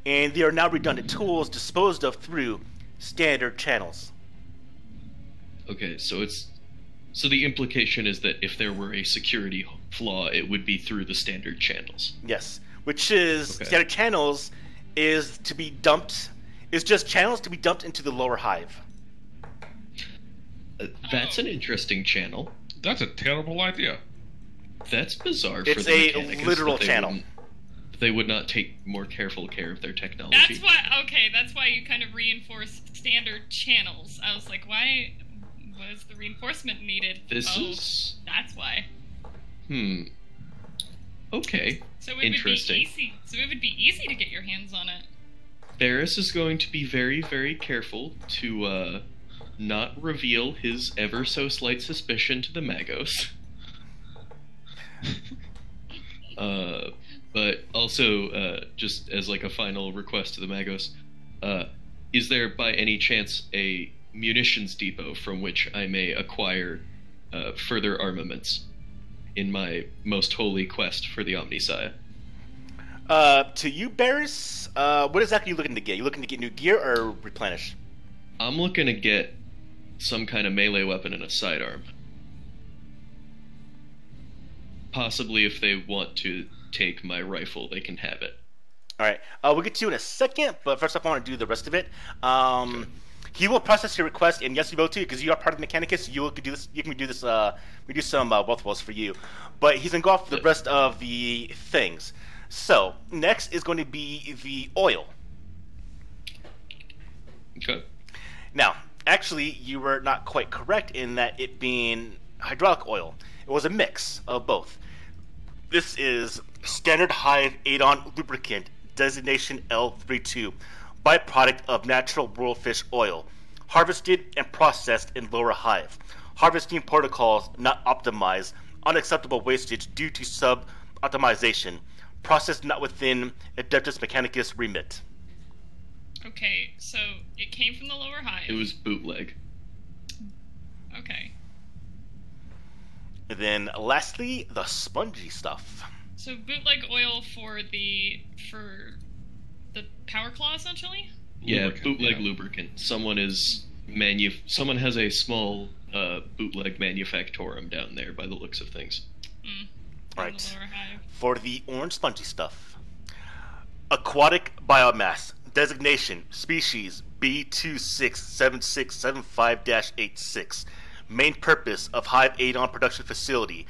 and they are now redundant tools disposed of through standard channels. Okay, so the implication is that if there were a security flaw, it would be through the standard channels. Yes, which is standard channels is just channels to be dumped into the lower hive. That's an interesting channel. That's a terrible idea. That's bizarre. It's for the Mechanicus a literal channel. They would not take more careful care of their technology. That's why you kind of reinforce standard channels. I was like, why was the reinforcement needed? That's why. Okay. So it interesting. Would be easy. So it would be easy to get your hands on it. Barris is going to be very, very careful to not reveal his ever so slight suspicion to the Magos. But also, just as like a final request to the Magos, is there by any chance a munitions depot from which I may acquire further armaments in my most holy quest for the Omnissiah? To you, Barris, what exactly are you looking to get? You looking to get new gear or replenish? I'm looking to get some kind of melee weapon and a sidearm. Possibly if they want to take my rifle, they can have it. All right. We'll get to you in a second, but first up, I want to do the rest of it. He will process your request, and yes, you will too, because you are part of the Mechanicus. You can do this. You can do this. We do some wealth wells for you, but he's gonna go off the rest of the things. So next is going to be the oil. Okay. Now, actually, you were not quite correct in that it being hydraulic oil. It was a mix of both. This is standard Hive Adon lubricant, designation L32, byproduct of natural whirlfish oil, harvested and processed in lower Hive. Harvesting protocols not optimized, unacceptable wastage due to sub-optimization, processed not within Adeptus Mechanicus remit. Okay, so it came from the lower Hive. It was bootleg. Okay. And then lastly, the spongy stuff. So bootleg oil for the power claw, essentially? Yeah, Lubricant, bootleg yeah. lubricant. Someone has a small bootleg manufactorum down there by the looks of things. From Right. the lower Hive. For the orange spongy stuff, aquatic biomass, designation, species B267675-86, main purpose of Hive Adon production facility,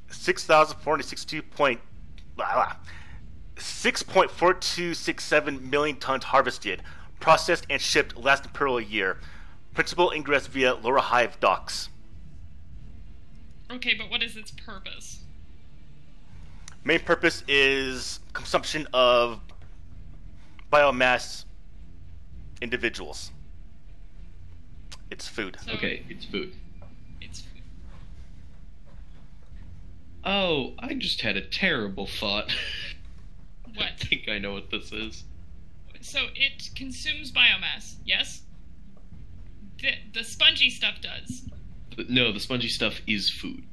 6.4267 million tons harvested, processed and shipped last Imperial year, principal ingress via Lower Hive docks. Okay, but what is its purpose? Main purpose is consumption of biomass individuals. It's food. So Okay, it's food. It's Oh, I just had a terrible thought. I what? think I know what this is. So it consumes biomass, yes? The spongy stuff does. But no, the spongy stuff is food.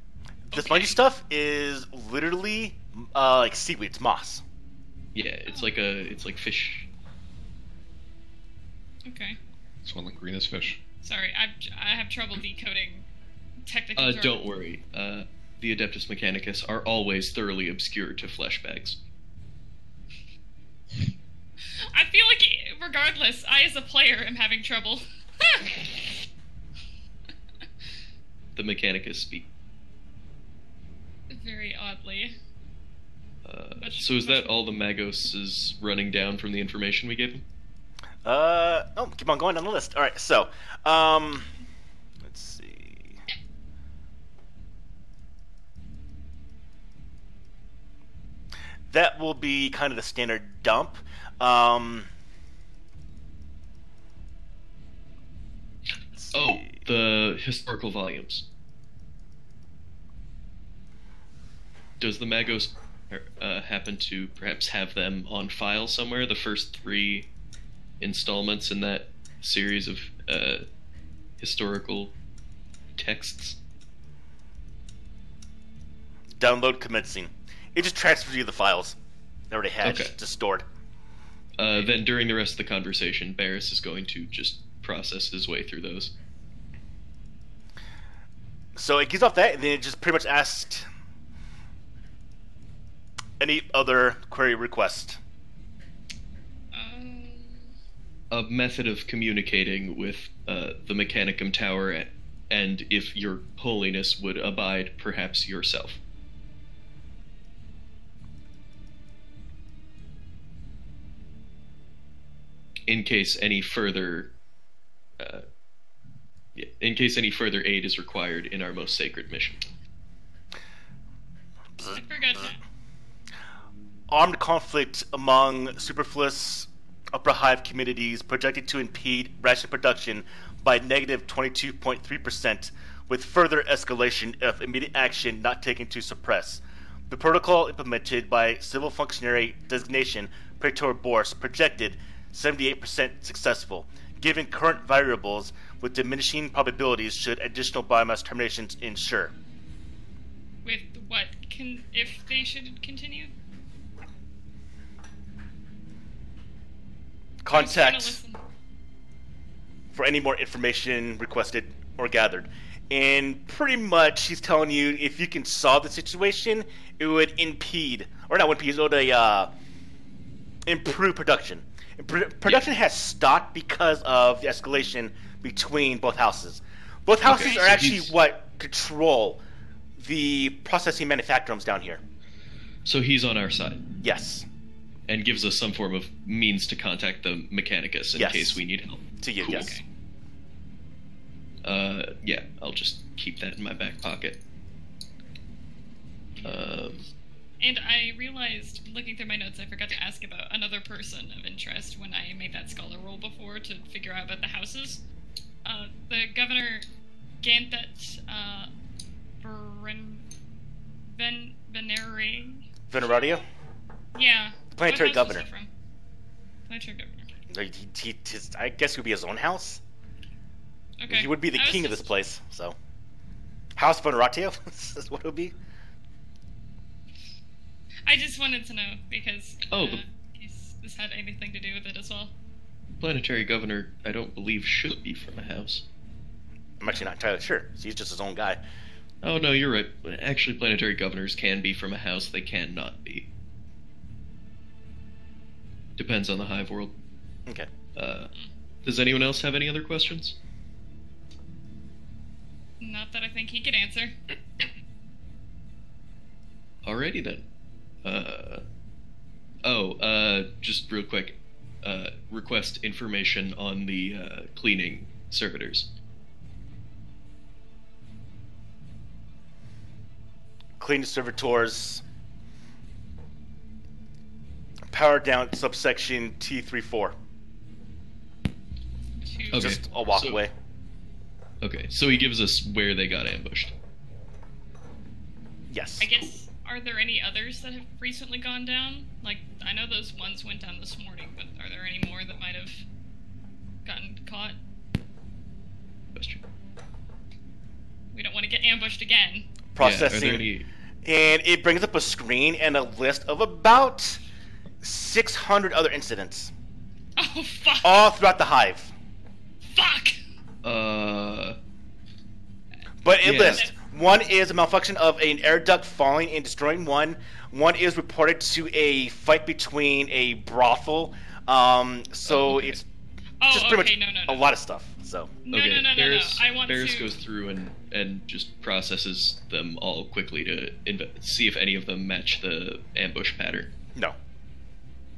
The spongy stuff is literally like seaweed. It's moss. Yeah, it's like fish. Okay. It's one like green as fish. Sorry, I have trouble decoding technical terms. Don't worry. The Adeptus Mechanicus are always thoroughly obscure to flesh bags. I feel like, regardless, I as a player am having trouble. The Mechanicus speak. Very oddly. So is that all the Magos is running down from the information we gave him? Oh, keep on going down the list. All right, so let's see. That will be kind of the standard dump. Let's Oh, see. the historical volumes. Does the Magos happen to perhaps have them on file somewhere? The first 3 installments in that series of historical texts? Download commencing. It just transfers you the files. They already had, Okay. just stored. Then during the rest of the conversation, Barris is going to just process his way through those. So it gives off that, and then it just pretty much asked any other query request. A method of communicating with the Mechanicum Tower, and if your holiness would abide, perhaps yourself. In case any further aid is required in our most sacred mission. I forgot that. Armed conflict among superfluous Upper Hive communities projected to impede ration production by negative 22.3%, with further escalation if immediate action not taken to suppress. The protocol implemented by civil functionary designation Praetor Bors projected 78% successful, given current variables with diminishing probabilities should additional biomass terminations ensure. With what? If they should continue? I'm just trying to Contact listen. for any more information requested or gathered. And pretty much he's telling you if you can solve the situation, it would impede, or not would impede, it would improve production. Production has stopped because of the escalation between both houses. Both houses Okay, are so actually he's- what control the processing manufacturers down here. So he's on our side Yes, and gives us some form of means to contact the Mechanicus in Yes. case we need help. to you. Cool. Yes. Yeah, I'll just keep that in my back pocket. And I realized, looking through my notes, I forgot to ask about another person of interest when I made that scholar roll before to figure out about the houses. The Governor Ganthet Venere. Veneratio? Yeah. Planetary What house was governor. he from? Planetary governor. I guess it would be his own house. Okay. He would be the I was king of this just- place. So, House Veneratio is what it would be. I just wanted to know because Oh, but- in case this had anything to do with it as well. Planetary Governor, I don't believe, should be from a house. I'm actually not entirely sure. He's just his own guy. Oh, no, you're right. Actually, Planetary Governors can be from a house, they can not be. Depends on the hive world. Okay. Does anyone else have any other questions? Not that I think he could answer. Alrighty then. Just real quick. Request information on the cleaning servitors. Clean servitors. Power down subsection T34. Okay. Just a walk so- away. Okay, so he gives us where they got ambushed. Yes. I guess, are there any others that have recently gone down? Like, I know those ones went down this morning, but are there any more that might have gotten caught? Question. We don't want to get ambushed again. Processing. Yeah, are there any... And it brings up a screen and a list of about 600 other incidents, Oh, fuck! all throughout the hive. Fuck! But it Yeah. lists one is a malfunction of an air duct falling and destroying one. One is reported to a fight between a brothel. So Okay. it's Oh, just okay, pretty much no. a lot of stuff. So No, Okay, no. Barris, I want Barris to... goes through and just processes them all quickly to see if any of them match the ambush pattern. no,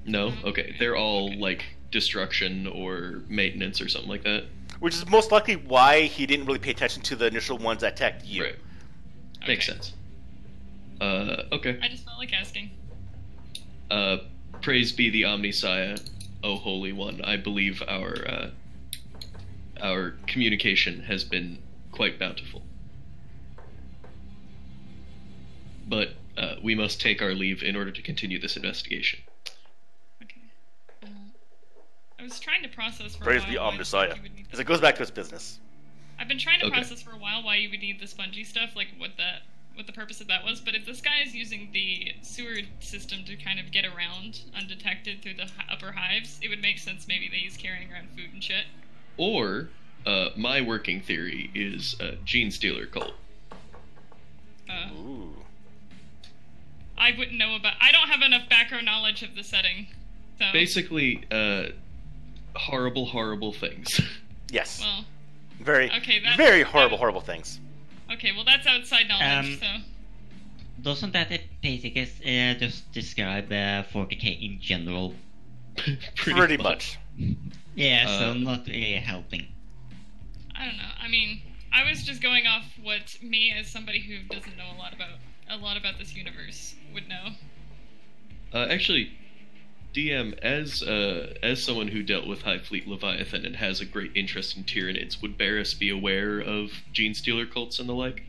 No? Okay. They're all like destruction or maintenance or something like that. which is most likely why he didn't really pay attention to the initial ones that attacked you. Right. Makes Okay. sense. Okay. I just felt like asking. Praise be the Omnisaya, O Holy One. I believe our communication has been quite bountiful. But we must take our leave in order to continue this investigation. Okay. I was trying to process for Praise a be while why Omnisaya. you would need As the- it goes back to its business. I've been trying to Okay. process for a while why you would need the spongy stuff, like what the purpose of that was. But if this guy is using the sewer system to kind of get around undetected through the upper hives, it would make sense maybe that he's carrying around food and shit. Or, my working theory is a gene stealer cult. Ooh. I wouldn't know about. I don't have enough background knowledge of the setting, so Basically, horrible, horrible things. Yes. well, Very, okay, that- very horrible, that- horrible things. okay. Well, that's outside knowledge, so. Doesn't that basically just describe 40k in general? Pretty much. Yeah, so Uh, not really helping. I don't know. I mean, I was just going off what me, as somebody who doesn't know a lot about this universe, would know. Actually, DM, as someone who dealt with High Fleet Leviathan and has a great interest in Tyranids, would Barris be aware of gene stealer cults and the like?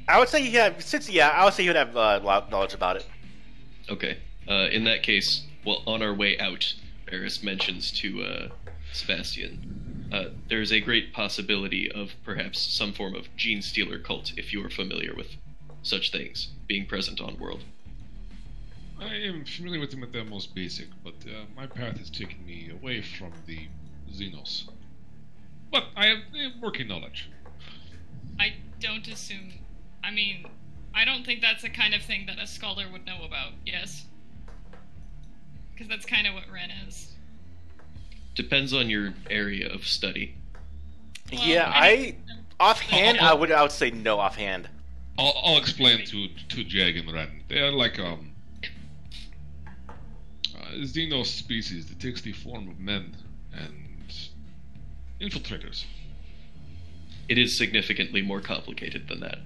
I would say I would say you'd have a lot of knowledge about it. Okay. In that case, well, on our way out, Barris mentions to Sebastian, there's a great possibility of perhaps some form of gene stealer cult, if you are familiar with such things, being present on world. I am familiar with them at their most basic, but my path has taken me away from the Xenos. But I have working knowledge. I don't assume. I mean, I don't think that's the kind of thing that a scholar would know about. Yes. because that's kind of what Ren is. Depends on your area of study. Well, Yeah, offhand, I would say no offhand. I'll explain to Jag and Ren. They are like a xeno species that takes the form of men and infiltrators. It is significantly more complicated than that.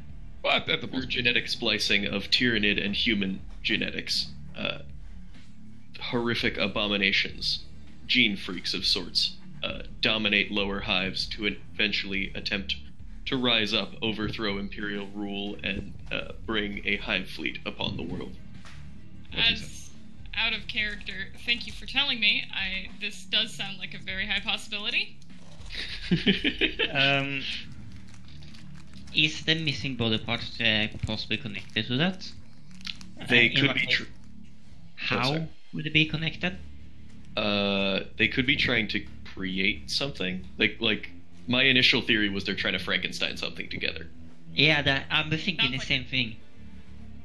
But at the Through most, genetic splicing of Tyranid and human genetics, horrific abominations, gene freaks of sorts, dominate lower hives to eventually attempt to rise up, overthrow imperial rule, and bring a hive fleet upon the world. As out of character, thank you for telling me. This does sound like a very high possibility. Is the missing body parts possibly connected to that? They In could what be. case? How would they be connected? They could be trying to create something. Like my initial theory was they're trying to Frankenstein something together. Yeah, I'm thinking Sounds the like same thing.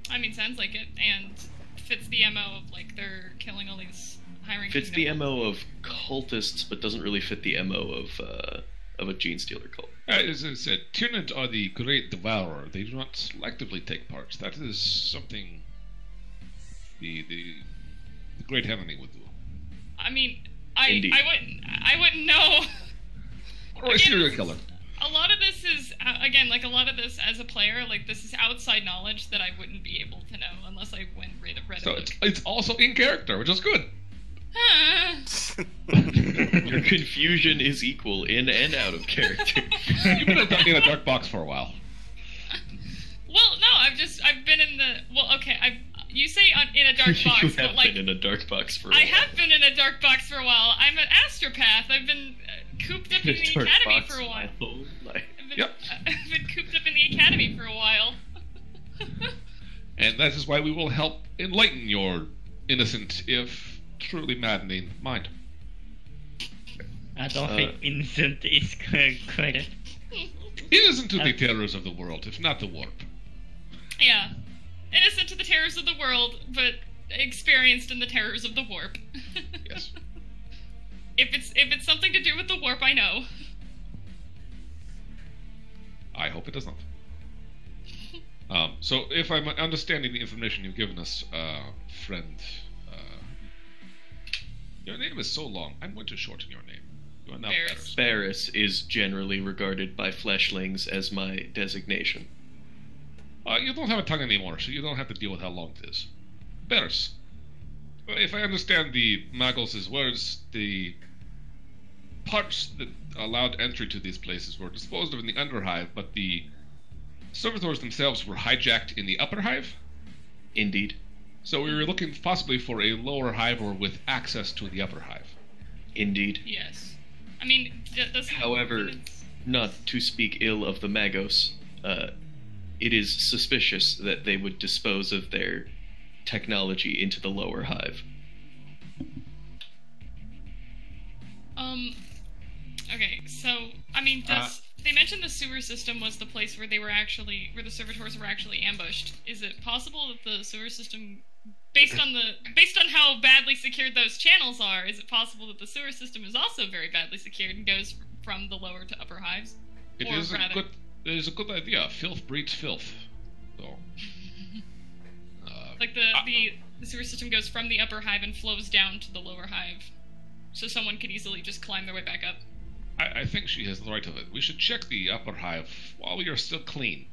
I mean, sounds like it, and fits the MO of like they're killing all these high-ranking. Fits the nobles. MO of cultists, but doesn't really fit the MO of a gene stealer cult. as I said, Tyranids are the great devourer. They do not selectively take parts. That is something the great enemy would do. I mean, Indeed. I wouldn't know. Or a serial killer. A lot of this is again, like a lot of this as a player, like this is outside knowledge that I wouldn't be able to know unless I read a So book. it's also in character, which is good. Your confusion is equal in and out of character. You've been in a dark box for a while. Well, no, I've been in the you say in a dark box, You but have like been in a dark box for a I while. have been in a dark box for a while. I'm an astropath. I've been cooped up in the Dark academy box for a while. my whole life. Yep. I've been cooped up in the academy for a while. And that is why we will help enlighten your innocent, if truly maddening, mind. I don't think innocent is correct. Innocent to the terrors of the world, if not the warp. Yeah. Innocent to the terrors of the world, but experienced in the terrors of the warp. Yes. If it's something to do with the warp, I know. I hope it does not. So, if I'm understanding the information you've given us, friend, your name is so long, I'm going to shorten your name. You are now Ferris. Ferris. Ferris is generally regarded by fleshlings as my designation. You don't have a tongue anymore, so you don't have to deal with how long it is. Ferris. If I understand the Magos' words, the parts that allowed entry to these places were disposed of in the Underhive, but the servitors themselves were hijacked in the Upper Hive? Indeed. So we were looking possibly for a lower hive or with access to the Upper Hive. Indeed. Yes. I mean, However, not to speak ill of the Magos, it is suspicious that they would dispose of their technology into the lower hive. Okay, so I mean, they mentioned the sewer system was the place where where the servitors were actually ambushed. Is it possible that the sewer system, based on how badly secured those channels are, is it possible that the sewer system is also very badly secured and goes from the lower to upper hives? It is a good idea. Filth breeds filth. So, Like the sewer system goes from the upper hive and flows down to the lower hive, so someone could easily just climb their way back up. I think she has the right of it. We should check the Upper Hive while we are still clean,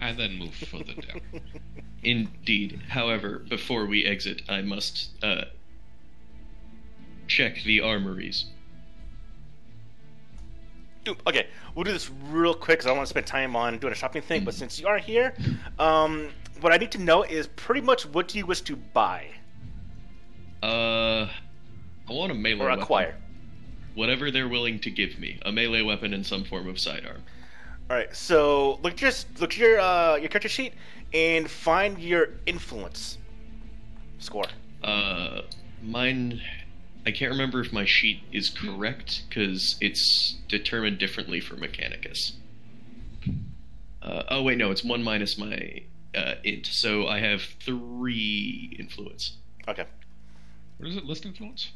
and then move further down. Indeed. However, before we exit, I must check the armories. Okay, we'll do this real quick because I don't want to spend time on doing a shopping thing. But since you are here, what I need to know is pretty much what do you wish to buy I want a melee or weapon. acquire. Whatever they're willing to give me. A melee weapon and some form of sidearm. All right, so look at your character sheet and find your influence score. Mine. I can't remember if my sheet is correct because it's determined differently for Mechanicus. Oh wait, no, it's 1 minus my int, so I have 3 influence. Okay. Where does it list influence?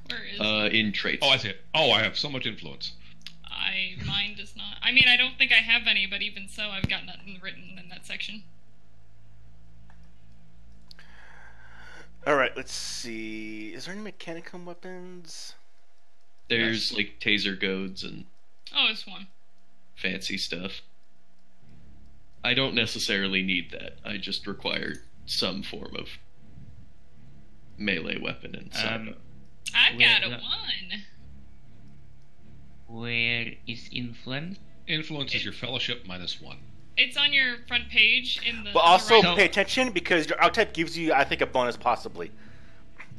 Where is it? In traits. Oh, I see it. Oh, I have so much influence. Mine does not. I mean, I don't think I have any, but even so, I've got nothing written in that section. Alright, let's see. Is there any Mechanicum weapons? There's like taser goads and Oh, it's one. fancy stuff. I don't necessarily need that. I just require some form of melee weapon and so. I've got a Where- 1. Where is influence? Influence is your fellowship -1. It's on your front page in the. But also the right- pay attention because your archetype gives you, I think, a bonus possibly.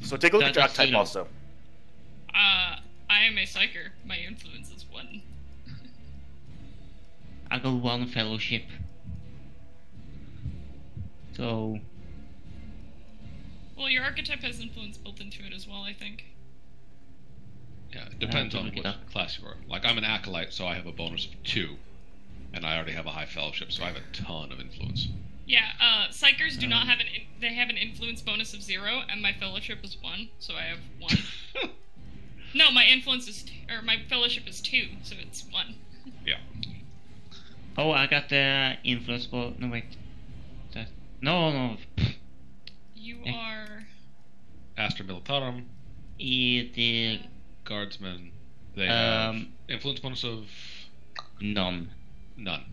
So take a look at your That's archetype true. also. I am a psyker. My influence is 1. I got 1 fellowship. So Well, your archetype has influence built into it as well, I think. Yeah, it depends I'll on look it what up. class you are. Like, I'm an acolyte, so I have a bonus of 2. And I already have a high fellowship, so I have a ton of influence. Yeah, psychers do not have they have an influence bonus of 0, and my fellowship is 1, so I have 1. No, my influence is, my fellowship is 2, so it's 1. Yeah. oh, I got the influence. No wait. No. You Eh. are. Astra Militarum, The Guardsmen, they have Um, influence bonus of none. none.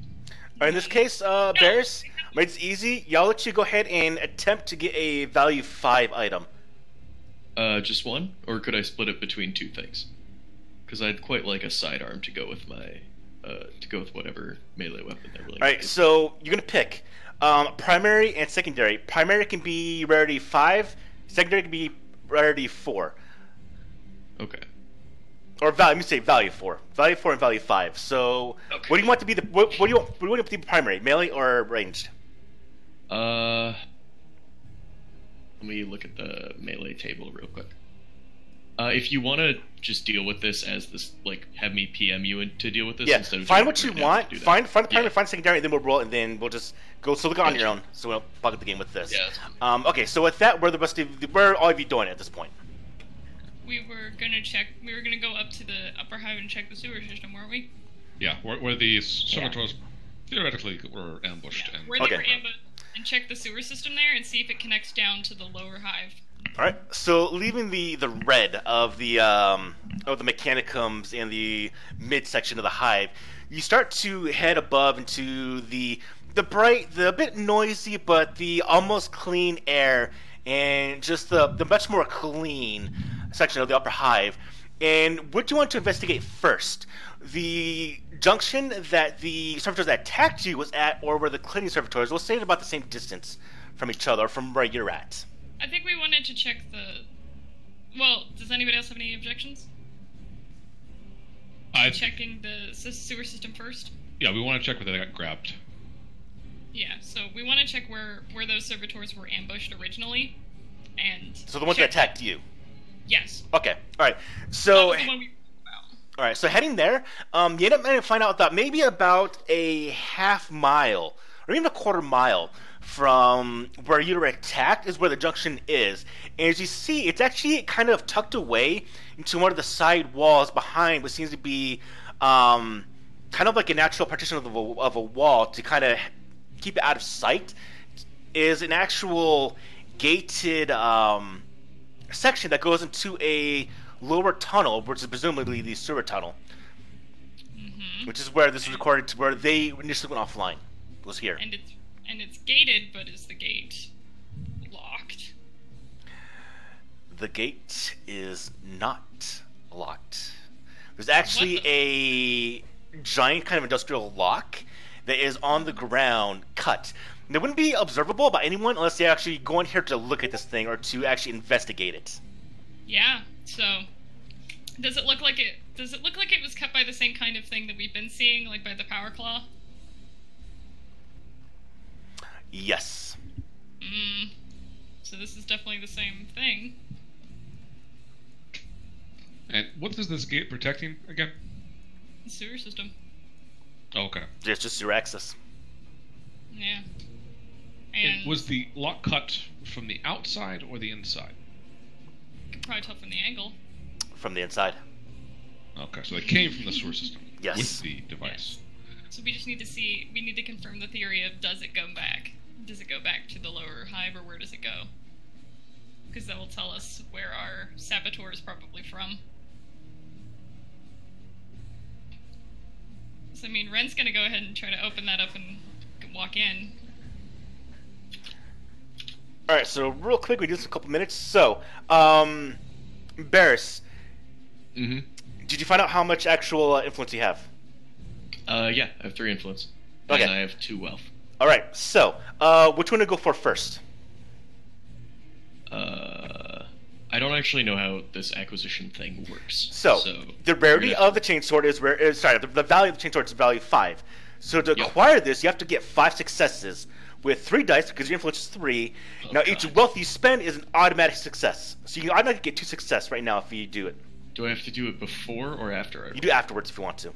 Alright, in this case, Bears, it's easy. Y'all let you go ahead and attempt to get a value 5 item. Just one, or could I split it between 2 things? Because I'd quite like a sidearm to go with my, whatever melee weapon they're willing Alright, to so you're gonna pick primary and secondary. Primary can be rarity 5, secondary can be rarity 4. Okay. Or value, let me say value 4. Value 4 and value 5. So, Okay. what do you want to be the, what do you want to be primary? Melee or ranged? Let me look at the melee table real quick. If you want to just deal with this as this, like, have me PM you to deal with this Yeah, instead of find doing what it you right now, want. do that. Find the primary, Yeah. find secondary, and then we'll roll, and then we'll just go. So look on Gotcha. your own. So we don't bug the game with this. Yeah, that's fine. Okay, so with that, where are all of you doing at this point? We were gonna go up to the upper hive and check the sewer system, weren't we? Yeah, where the servitors theoretically were ambushed. Yeah. And Where they Okay. were ambushed, and check the sewer system there and see if it connects down to the lower hive. All right. So leaving the red of the mechanicums in the midsection of the hive, you start to head above into the bright, the bit noisy, but the almost clean air, and just the much more clean section of the upper hive. And what do you want to investigate first? The junction that the servitors that attacked you was at, or where the cleaning servitors? We'll say at about the same distance from each other, from where you're at. I think we wanted to check the. Well, does anybody else have any objections? Checking the sewer system first? Yeah, we want to check whether they got grabbed. Yeah, so we want to check where those servitors were ambushed originally, and. So the ones that check- attacked you. Yes. Okay. All right. That So, was the one we about. all right. So heading there, you end up find out that maybe about a half mile or even a quarter mile from where you were attacked is where the junction is. And as you see, it's actually kind of tucked away into one of the side walls behind what seems to be kind of like a natural partition of a wall to kind of keep it out of sight. Is an actual gated section that goes into a lower tunnel, which is presumably the sewer tunnel, which is where this was recorded, to where they initially went offline. Was here. And it's gated, but is the gate locked? The gate is not locked. There's actually What a giant kind of industrial lock that is on the ground, cut. And it wouldn't be observable by anyone unless they actually go in here to look at this thing or to actually investigate it. Yeah. So, does it look like it? Does it look like it was cut by the same kind of thing that we've been seeing, like by the power claw? Yes. So this is definitely the same thing. And what is this gate protecting again? The sewer system. Oh, okay. It's just your access. Yeah. And And was the lock cut from the outside or the inside? Could probably tell from the angle. From the inside. Okay, so they came from the sewer system. Yes. With the device. So we just need to see. We need to confirm the theory of does it go back? Does it go back to the lower hive, or where does it go? Because that will tell us where our saboteur is probably from. So I mean, Ren's gonna go ahead and try to open that up and walk in. All right, so real quick, we do this in a couple minutes. So, Barris, Mm-hmm. did you find out how much actual influence you have? Yeah, I have 3 influence. Okay. And I have 2 wealth. All right, so which one to go for first? I don't actually know how this acquisition thing works. So the rarity Yeah. of the chainsword is the value of the chainsword is value 5. So to Yep. acquire this, you have to get 5 successes with 3 dice because your influence is 3. Oh, Now each God. wealth you spend is an automatic success. So you can automatically get 2 success right now if you do it. Do I have to do it before or after I roll? You do afterwards if you want to.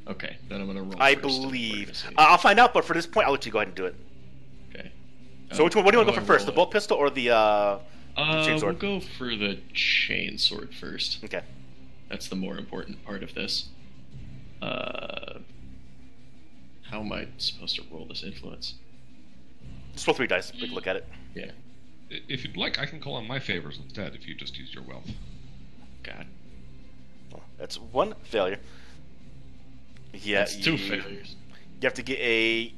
Okay, then I'm gonna roll. I first, and we're believe. gonna see. I'll find out, but for this point, I'll let you go ahead and do it. Okay. So which one? What do you want to how go for I first? The roll bolt pistol or the chainsword? We'll go for the chain sword first. Okay. That's the more important part of this. How am I supposed to roll this influence? Just roll 3 dice. Take a look at it. Yeah. If you'd like, I can call on my favors instead if you just use your wealth. God. Well, that's 1 failure. Yeah, That's 2 failures. You have to get a.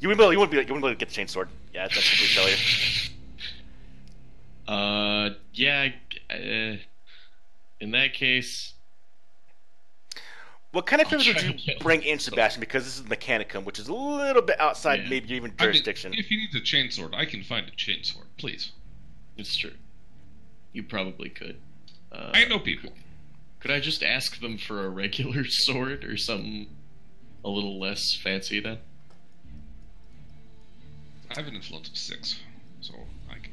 You wouldn't be able to get the chainsword. Yeah, that's a failure. Yeah. In that case, What kind of I'll favors try would and you get bring one. in, Sebastian? Because this is Mechanicum, which is a little bit outside Yeah. maybe even I mean, jurisdiction. if you need a chainsword, I can find a chainsword, please. it's true. You probably could. I know people. Could I just ask them for a regular sword or something a little less fancy then? I have an influence of 6, so I can.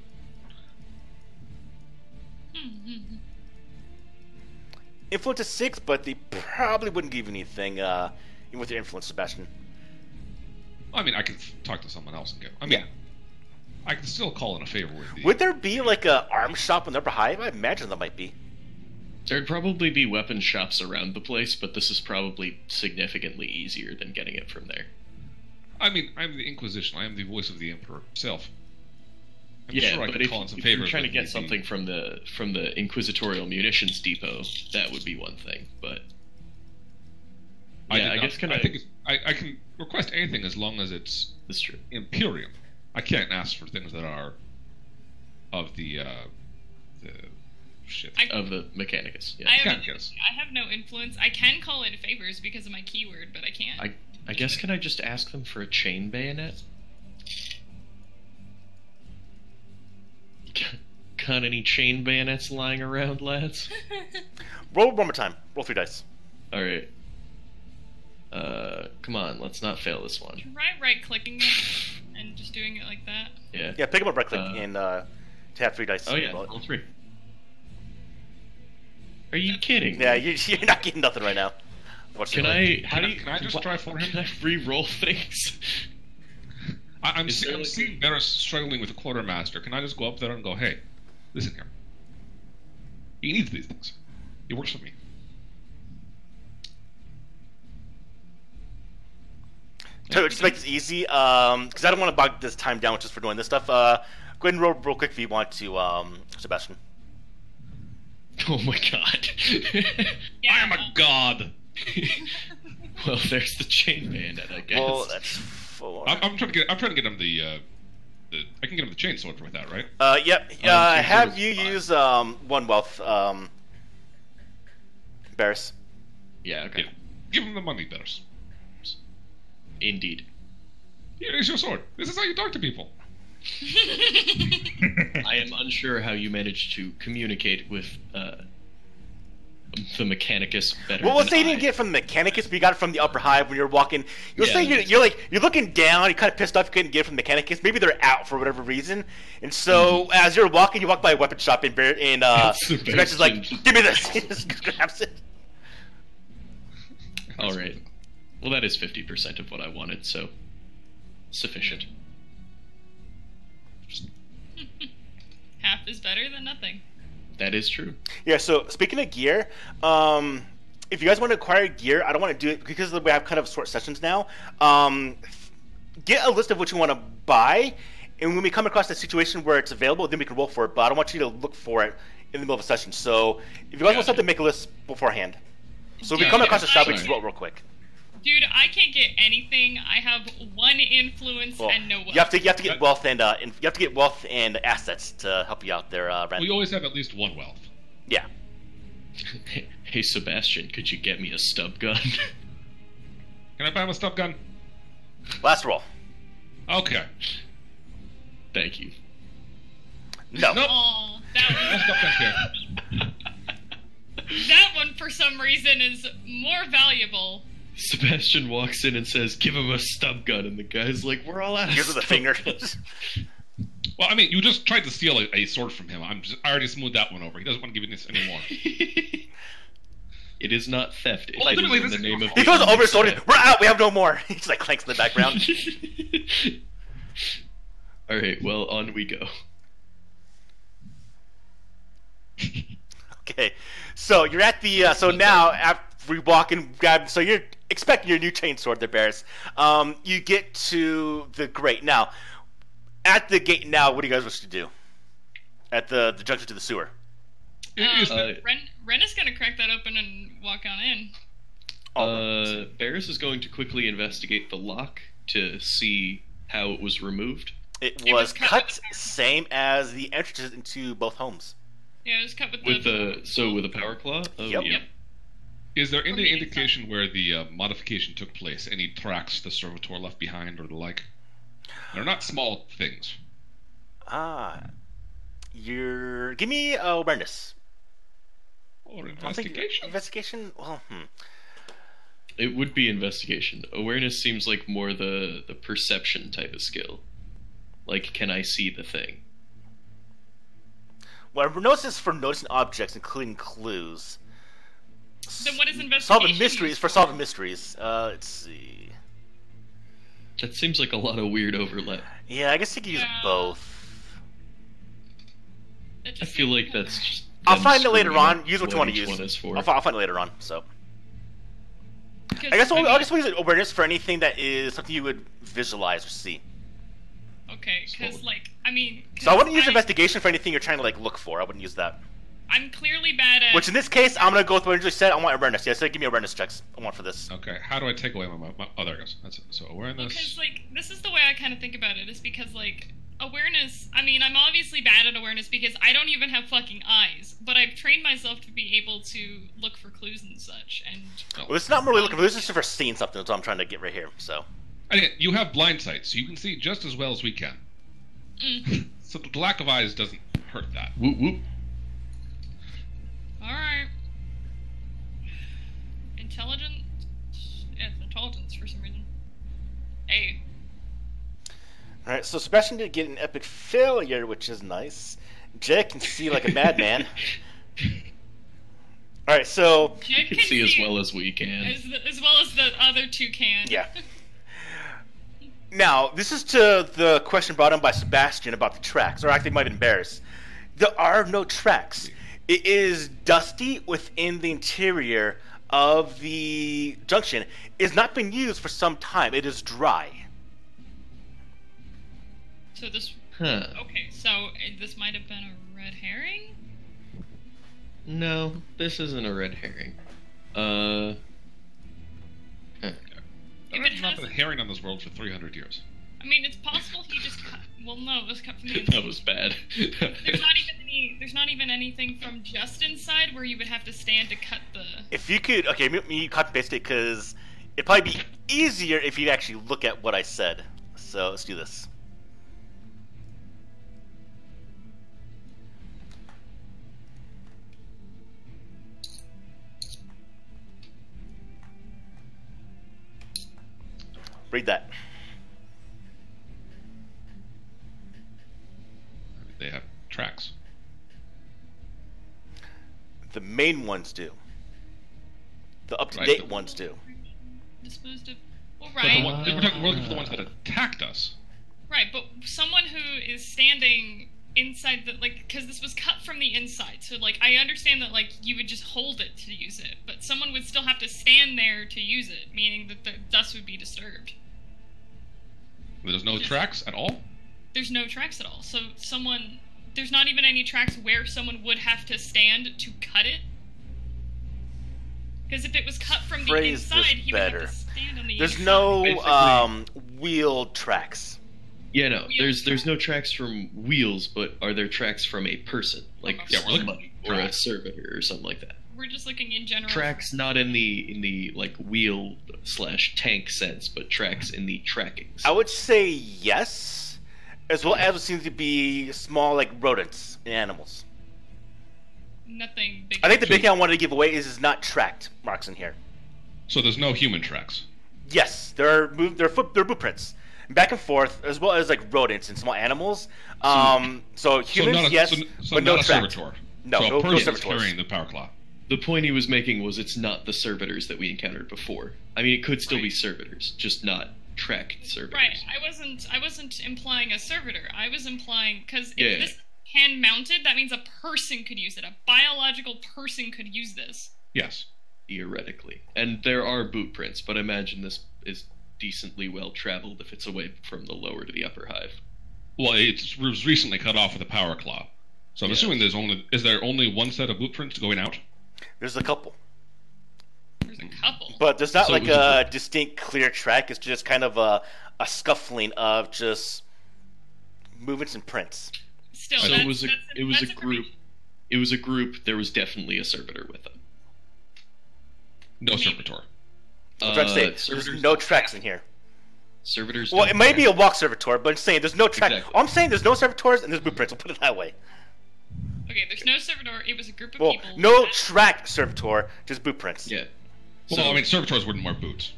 Influence is 6, but they probably wouldn't give you anything even with your influence, Sebastian. I mean, I can talk to someone else and get. I mean, Yeah. I can still call in a favor with the. Would there be like a arm shop in the upper hive? I imagine there might be. There'd probably be weapon shops around the place, but this is probably significantly easier than getting it from there. I mean, I'm the Inquisition. I am the voice of the Emperor himself. I'm Yeah, sure I but can if, call in some if you're favors. trying to with get the- something from the Inquisitorial Munitions Depot, that would be one thing. But I yeah, did I not- guess I think I can request anything as long as it's that's true. Imperium. I can't ask for things that are of the shit. Of the Mechanicus. Yeah. I Can't have, guess. I have no influence. I can call in favors because of my keyword, but I can't. I guess can I just ask them for a chain bayonet? Got any chain bayonets lying around, lads? Roll one more time. Roll 3 dice. All right. Come on, let's not fail this one. Right clicking it and just doing it like that. Yeah. Yeah, pick them up right click Uh, and tap 3 dice. Oh yeah, Roll it. all 3. Are you kidding? Yeah, you're not getting nothing right now. Can I? How do you? Can I just try for him? Can I re-roll things? I'm Is there like seeing Barris struggling with a quartermaster. Can I just go up there and go, hey, listen here. He needs these things. He works for me. To make this easy, because I don't want to bog this time down just for doing this stuff. Go ahead and roll real quick if you want to, Sebastian. Oh my god. Yeah, I am a god. Well, there's the chain bayonet, I guess. Well, that's 4. I'm trying to get him the I can get him the chainsword with that, right? Yep. chain Have sword you is fine. use 1 wealth, Barris? Yeah. Okay. Yeah. Give him the money, Barris. Indeed. Here is your sword. This is how you talk to people. I am unsure how you managed to communicate with the Mechanicus better. Well, let's than say you didn't I. get it from the Mechanicus, but you got it from the upper hive when you're walking. You'll Yeah, say that's- you're looking down, you're kind of pissed off you couldn't get it from the Mechanicus. Maybe they're out for whatever reason, and so as you're walking, you walk by a weapon shop and Sebastian's like, Sebastian. "Give me this." He just grabs it. All right. Well, that is 50% of what I wanted, so sufficient. Half is better than nothing. That is true. Yeah, so speaking of gear, if you guys want to acquire gear, I don't want to do it because we have kind of short sessions now. Get a list of what you want to buy, and when we come across a situation where it's available, then we can roll for it. But I don't want you to look for it in the middle of a session. So if you guys want something, make a list beforehand. So if we come across a shop, we just roll real quick. Dude, I can't get anything. I have 1 influence and no wealth. You have to get wealth and you have to get wealth and assets to help you out there, Ren. We always have at least 1 wealth. Yeah. Hey, Sebastian, could you get me a stub gun? Can I buy him a stub gun? Last roll. Okay. Thank you. No. Nope. Oh, No that stub gun here. one, that one for some reason is more valuable. Sebastian walks in and says, "Give him a stub gun," and the guy's like, "We're all out of Gives her the stub finger. guns." Well, I mean, you just tried to steal a sword from him. I already smoothed that one over. He doesn't want to give you this anymore. It is not theft. It Well, is literally, in this the is- name of He the goes over his sword. theft. We're out. We have no more. He just like clanks in the background. All right, well, on we go. Okay, so you're at the so now after we walk and grab, so you're expecting your new chainsword, the bears. You get to the grate now. At the gate now, what do you guys wish to do? At the junction to the sewer. Ren is gonna crack that open and walk on in. Barris is going to quickly investigate the lock to see how it was removed. It It was was cut cut with the- same as the entrances into both homes. Yeah, it was cut with With a power claw? Oh, Yep. yeah. Is there From any the indication where the modification took place? Any tracks the servitor left behind or the like? They're not small things. Give me awareness. Or I don't think- investigation. Investigation. Well, It would be investigation. Awareness seems like more the perception type of skill. Like, can I see the thing? Well, awareness is for noticing objects, including clues. Then what is investigation? Solving mysteries for solving mysteries. Let's see. That seems like a lot of weird overlap. Yeah, I guess you could use Yeah. both. That I just feel seems like that's just I'll them find it later screwing on. up Use what you want to each use. one is for. I'll find it later on. So 'cause, I guess mean, I'll just use awareness for anything that is something you would visualize or see. Okay, because like I mean. So I wouldn't use 'cause investigation for anything you're trying to like look for. I wouldn't use that. I'm clearly bad at. Which in this case, I'm gonna go with what I usually said. I want awareness. Yeah, so give me awareness checks. I want for this. Okay, how do I take away my oh, there it goes. That's it. So awareness. Because like this is the way I kind of think about it is because like awareness. I mean, I'm obviously bad at awareness because I don't even have fucking eyes, but I've trained myself to be able to look for clues and such. And Well, it's not really looking for this. Is just for seeing something. That's what I'm trying to get right here. So Again, you have blind sight, so you can see just as well as we can. So the lack of eyes doesn't hurt that. Whoop whoop. all right, intelligence. Yeah, it's intelligence for some reason. Hey, all right. So Sebastian did get an epic failure, which is nice. Jake can see like a madman. All right. So Jake Can see as well as we can. as well as the other two can. yeah. Now, this is to the question brought in by Sebastian about the tracks, or actually it might have been Barris. There are no tracks. It is dusty within the interior of the junction. It's not been used for some time. It is dry. So this. Huh. Okay, so this might have been a red herring. No, this isn't a red herring. There's not been a herring on this world for 300 years. I mean, it's possible he just cut. Well, no, it was cut from the That inside. was bad. There's not even any. There's not even anything from just inside where you would have to stand to cut the. If you could, okay, me copy paste it because it'd probably be easier if you actually look at what I said. So let's do this. Read that. They have tracks. The main ones do. The up-to-date ones do. Disposed of. Well, But right. we're looking for the ones that attacked us. Right, but someone who is standing inside the, like, because this was cut from the inside, so, like, I understand that, like, you would just hold it to use it, but someone would still have to stand there to use it, meaning that the dust would be disturbed. There's no tracks at all? There's no tracks at all, so there's not even any tracks where someone would have to stand to cut it. Because if it was cut from the Phrase this inside, he would better. have to stand on the There's inside. no wheel tracks. Yeah, no, Wheels. there's no tracks from wheels, but are there tracks from a person, like Yeah, we're looking somebody at or a tracks. servitor or something like that? We're just looking in general. Tracks not in the like wheel / tank sense, but tracks in the trackings. I would say yes, as well as it seems to be small, like rodents and animals. Nothing big. I think the big thing I wanted to give away is not tracked marks in here. So there's no human tracks. Yes, there are boot prints back and forth, as well as like rodents and small animals. So humans, yes, so but no not a tracks. servitor. No, so no a person is servitors. carrying the power claw. The point he was making was it's not the servitors that we encountered before. I mean, it could still be servitors, just not tracked servitors. Right. I wasn't implying a servitor. I was implying because if Yeah. this hand mounted, that means a person could use it. A biological person could use this. Yes. Theoretically. And there are boot prints, but I imagine this is decently well traveled if it's away from the lower to the upper hive. Well, it was recently cut off with a power claw. So I'm Yeah. assuming is there only one set of boot prints going out? There's a couple, There's a couple. but there's not So like it was a distinct, clear track. It's just kind of a scuffling of just movements and prints. Still, So that's, it was a that's group. information. It was a group. There was definitely a servitor with them. No Maybe. servitor. I'm trying to say there's servitors no tracks in here. Servitors. Well, don't it may be a track. walk servitor, but I'm saying there's no track. Exactly. All I'm saying there's no servitors and there's boot prints. We'll put it that way. Okay, there's no servitor. It was a group of Well, people. no that- track servitor, just boot prints. Yeah. Well, So I mean, servitors wouldn't wear boots.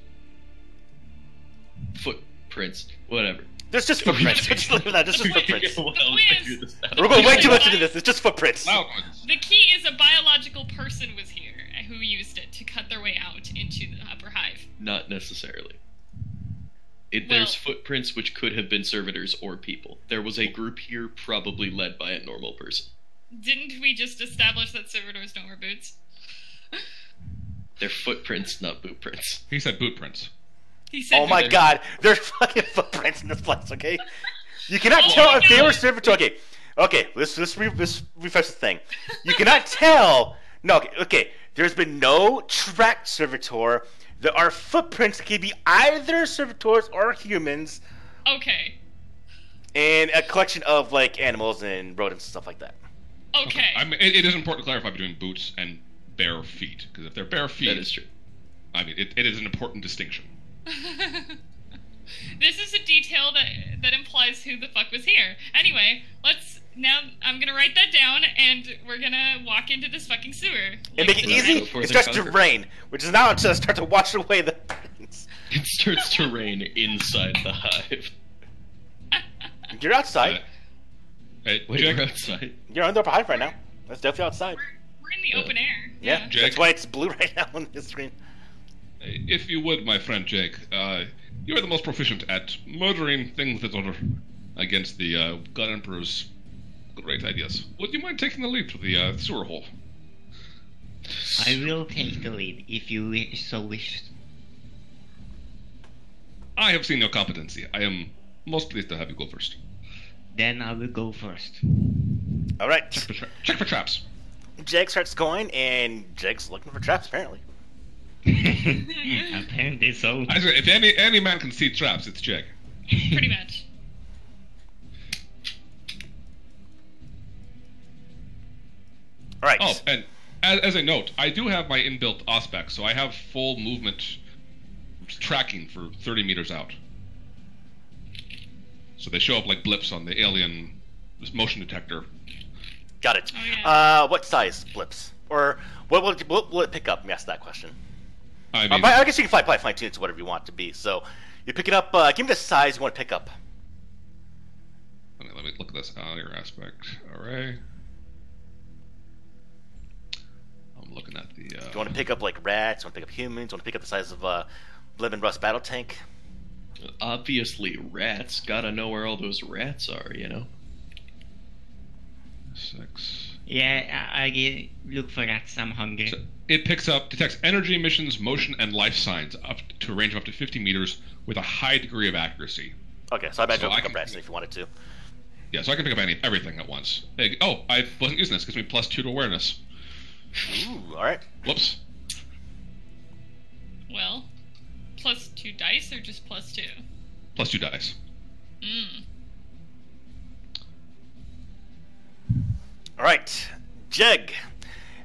footprints, whatever. There's just footprints. Just leave it at that. There's just footprints. Well, point let's is- figure this out. We're going way too much into this. It's just footprints. Loud ones. The key is a biological person was here who used it to cut their way out into the upper hive. Not necessarily. Well- There's footprints which could have been servitors or people. There was a group here, probably led by a normal person. Didn't we just establish that servitors don't wear boots? They're footprints, not boot prints. He said boot prints. He said. Oh my boots. god, there's fucking footprints in this place, okay? You cannot Oh tell my if they were God. servitor. Okay, let's refresh the thing. You cannot tell. No, okay, there's been no tracked servitor. There are footprints that can be either servitors or humans, Okay. and a collection of like animals and rodents and stuff like that. Okay. I mean, it is important to clarify between boots and bare feet, because if they're bare feet, That is true. I mean, it is an important distinction. This is a detail that implies who the fuck was here. Anyway, I'm gonna write that down, and we're gonna walk into this fucking sewer. And make it the- easy, go forth it and starts to conquer. rain, which is now to start to wash away the rains. It starts to rain inside the hive. You're outside. Hey, Wait, Jake, we're outside. You're on the upper hive right now. That's definitely outside. We're in the open air. Yeah, Jake? that's why it's blue right now on the screen. if you would, my friend Jake, you are the most proficient at murdering things that are against the God Emperor's great ideas. Would you mind taking the lead to the sewer hole? I will take the lead if you so wish. I have seen your competency. I am most pleased to have you go first. Then I will go first. All right, Check for traps. Jake starts going, and Jake's looking for traps apparently. Apparently so. I say, if any man can see traps, it's Jake. Pretty much. All right. Oh, and as a note, I do have my inbuilt Auspex, so I have full movement tracking for 30 meters out. So they show up like blips on the alien motion detector. Got it. Oh, yeah. What size blips? Or what will it pick up? Let me ask that question. I mean, I guess you can probably fine tune it to whatever you want it to be. So you pick it up. Give me the size you want to pick up. let me look at this. Your aspect array. I'm looking at the. Do you want to pick up like rats? You want to pick up humans? You want to pick up the size of Lemon Rust battle tank? Obviously, rats. Gotta know where all those rats are, you know? 6. Yeah, I look for rats. I'm hungry. So it detects energy emissions, motion, and life signs up to a range of up to 50 meters with a high degree of accuracy. Okay, so I imagine So it'll I pick up can- rats if you wanted to. Yeah, so I can pick up everything at once. I wasn't using this. Gives me +2 to awareness. Ooh, alright. Whoops. Well, +2 dice or just +2? +2 dice. Alright, Jeg.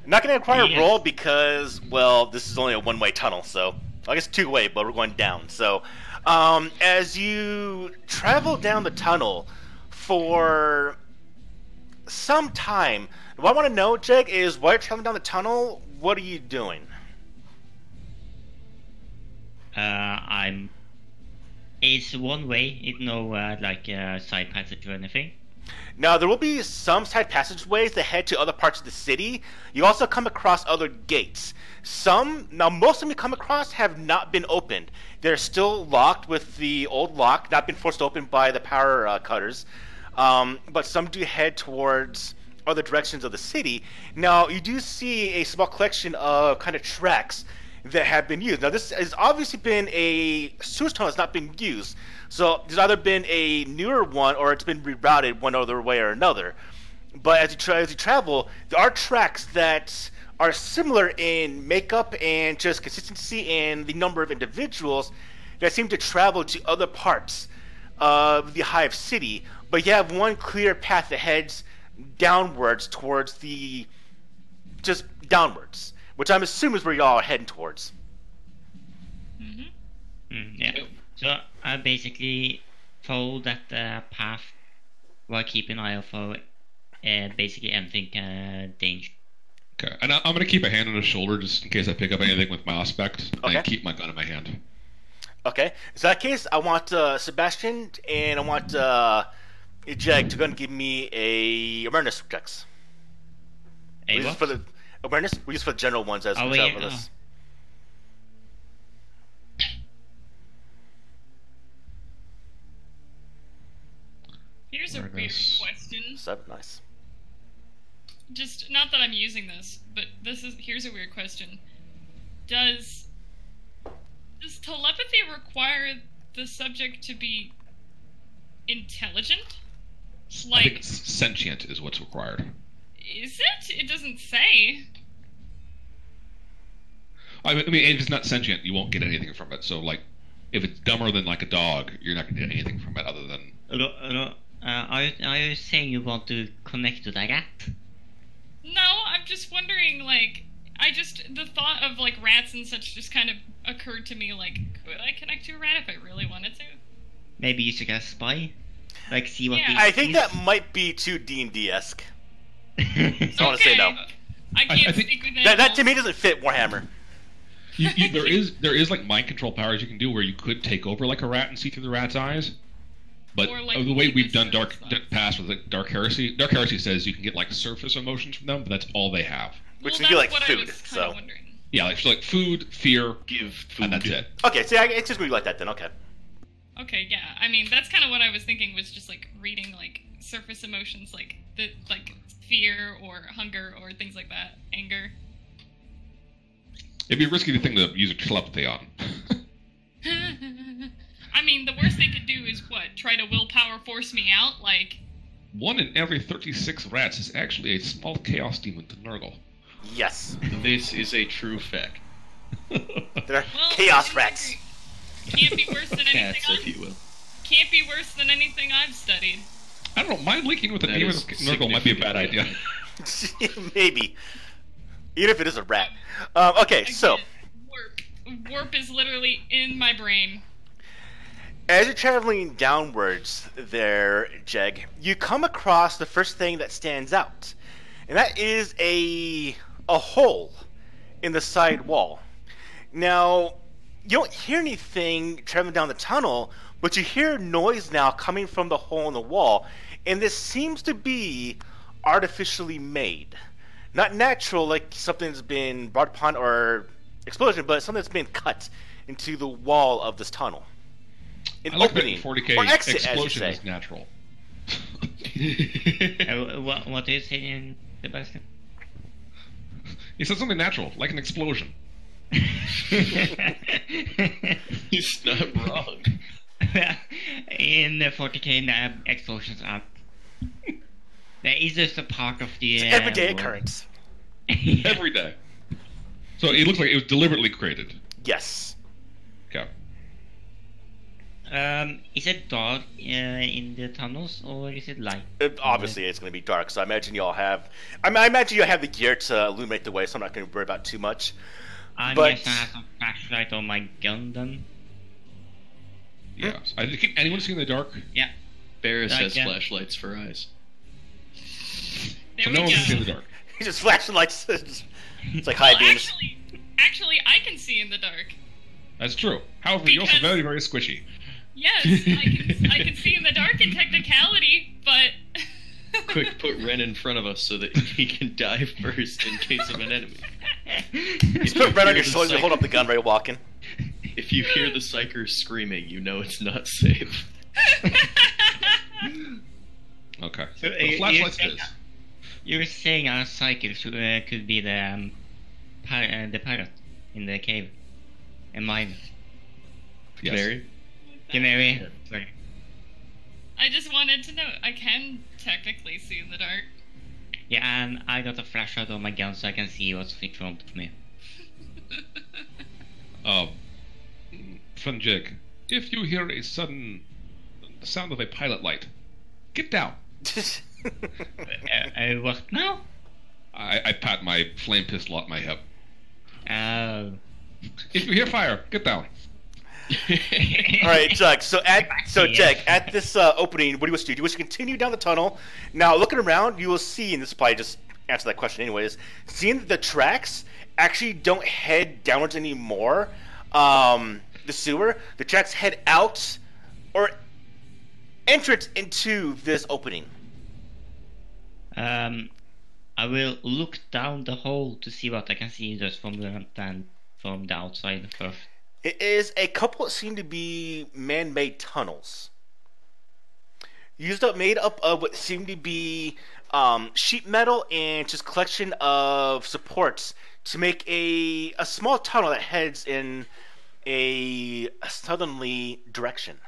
I'm not going to require Yes. a roll because, well, this is only a one-way tunnel, so I guess two-way, but we're going down. So, as you travel down the tunnel for some time, what I want to know, Jeg, is while you're traveling down the tunnel, what are you doing? It's one way. It's no side passage or anything. Now, there will be some side passageways that head to other parts of the city. You also come across other gates. Most of them you come across have not been opened. They're still locked with the old lock, not been forced open by the power cutters. But some do head towards other directions of the city. Now, you do see a small collection of kind of tracks that have been used. Now, this has obviously been a sewage tunnel that's not been used. So there's either been a newer one or it's been rerouted one other way or another. But as you travel, there are tracks that are similar in makeup and just consistency and the number of individuals that seem to travel to other parts of the Hive City. But you have one clear path that heads downwards towards just downwards, which I'm assuming is where y'all are heading towards. Yeah. So I basically follow that path while keeping an eye out for basically anything danger. Okay, and I'm going to keep a hand on his shoulder just in case I pick up anything with my aspect, Okay. and keep my gun in my hand. Okay, so in that case, I want Sebastian and I want Jeg to go and give me a awareness checks. Hey, This is what? for the awareness. We use for the general ones as Oh, we travel yeah, this. Here's a weird Awareness. question. 7, nice. Just not that I'm using this, but here's a weird question. Does telepathy require the subject to be intelligent? I think Like, sentient is what's required. is it? It doesn't say. I mean, if it's not sentient, you won't get anything from it. So, like, if it's dumber than like a dog, you're not going to get anything from it other than. Are you saying you want to connect to the rat? No, I'm just wondering, like, the thought of, like, rats and such just kind of occurred to me, like, could I connect to a rat if I really wanted to? Maybe you should get a spy? Like, see what Yeah. the... I think that might be too D&D-esque. I want to say no. I can't I think- speak with That to animals. me doesn't fit Warhammer. There is like mind control powers you can do where you could take over like a rat and see through the rat's eyes. But Or, like, the way we've witness done it Dark and stuff. Past with like, Dark Heresy says you can get like surface emotions from them, but that's all they have. Which Well, would be that's like what food, I was kinda so. wondering. Yeah, like food, fear, Give food. and that's it. Okay, see, it's just going to be like that then, okay. Okay, yeah. I mean, that's kind of what I was thinking was just like reading like surface emotions, like fear or hunger or things like that, anger. It'd be a risky thing to use a telepathy on. I mean, the worst they could do is what? Try to willpower force me out? Like, 1 in every 36 rats is actually a small chaos demon to Nurgle. Yes. This is a true fact. They're well, chaos I rats. disagree. Can't be worse than anything. Cats, if you will. Can't be worse than anything I've studied. I don't know, mind linking with a That demon is of Nurgle might be a bad idea. Maybe. Even if it is a rat. Okay, so, Again, warp is literally in my brain. as you're traveling downwards there, Jeg, you come across the first thing that stands out. And that is a hole in the side wall. Now, you don't hear anything traveling down the tunnel, but you hear noise now coming from the hole in the wall, and this seems to be artificially made. Not natural, like something's been brought upon or explosion, but something that's been cut into the wall of this tunnel. An I like that opening, in 40k or exit, as you explosion say. is natural. What are you saying, Sebastian? He said something natural, like an explosion. He's not wrong. In the 40k, explosions are. That is just a part of the. It's an everyday world. occurrence. Every day. So it looks like it was deliberately created. Yes. Okay. Is it dark in the tunnels or is it light? Obviously, it's going to be dark, so I imagine you all have. I imagine you have the gear to illuminate the way, so I'm not going to worry about too much. I'm But- guessing I have some flashlight on my gun then. Yeah. Can anyone see in the dark? Yeah. Barris has Yeah. flashlights for eyes. There So we no one go. can see in the dark. He's just flashing lights. It's like high Well, beams. actually, I can see in the dark. That's true. However, you're also Because- very, very squishy. Yes, I can see in the dark in technicality, but. Quick, put Ren in front of us so that he can die first in case of an enemy. Just put Ren on your shoulders and hold up the gun while you're walking. If you hear the psyker screaming, you know it's not safe. Okay. So, The flashlights it is. You're saying our psychic could be the pirate in the cave, and mine. Yes. Canary? Canary. Sorry. I just wanted to know, I can technically see in the dark. Yeah, and I got a flashlight on my gun so I can see what's in front of me. Friend Jig, if you hear a sudden sound of a pilot light, get down. What now? I pat my flame pistol at my hip. Oh. If you hear fire, get down. All right, Jack. So Jack, at this opening, what do you wish to do? Do you wish to continue down the tunnel? Now, looking around, you will see, and this will probably just answer that question anyways, seeing that the tracks actually don't head downwards anymore, the sewer, the tracks head out, or entrance into this opening. I will look down the hole to see what I can see just from the outside first. It is a couple that seem to be man-made tunnels. Made up of what seem to be sheet metal and just collection of supports to make a small tunnel that heads in a southerly direction.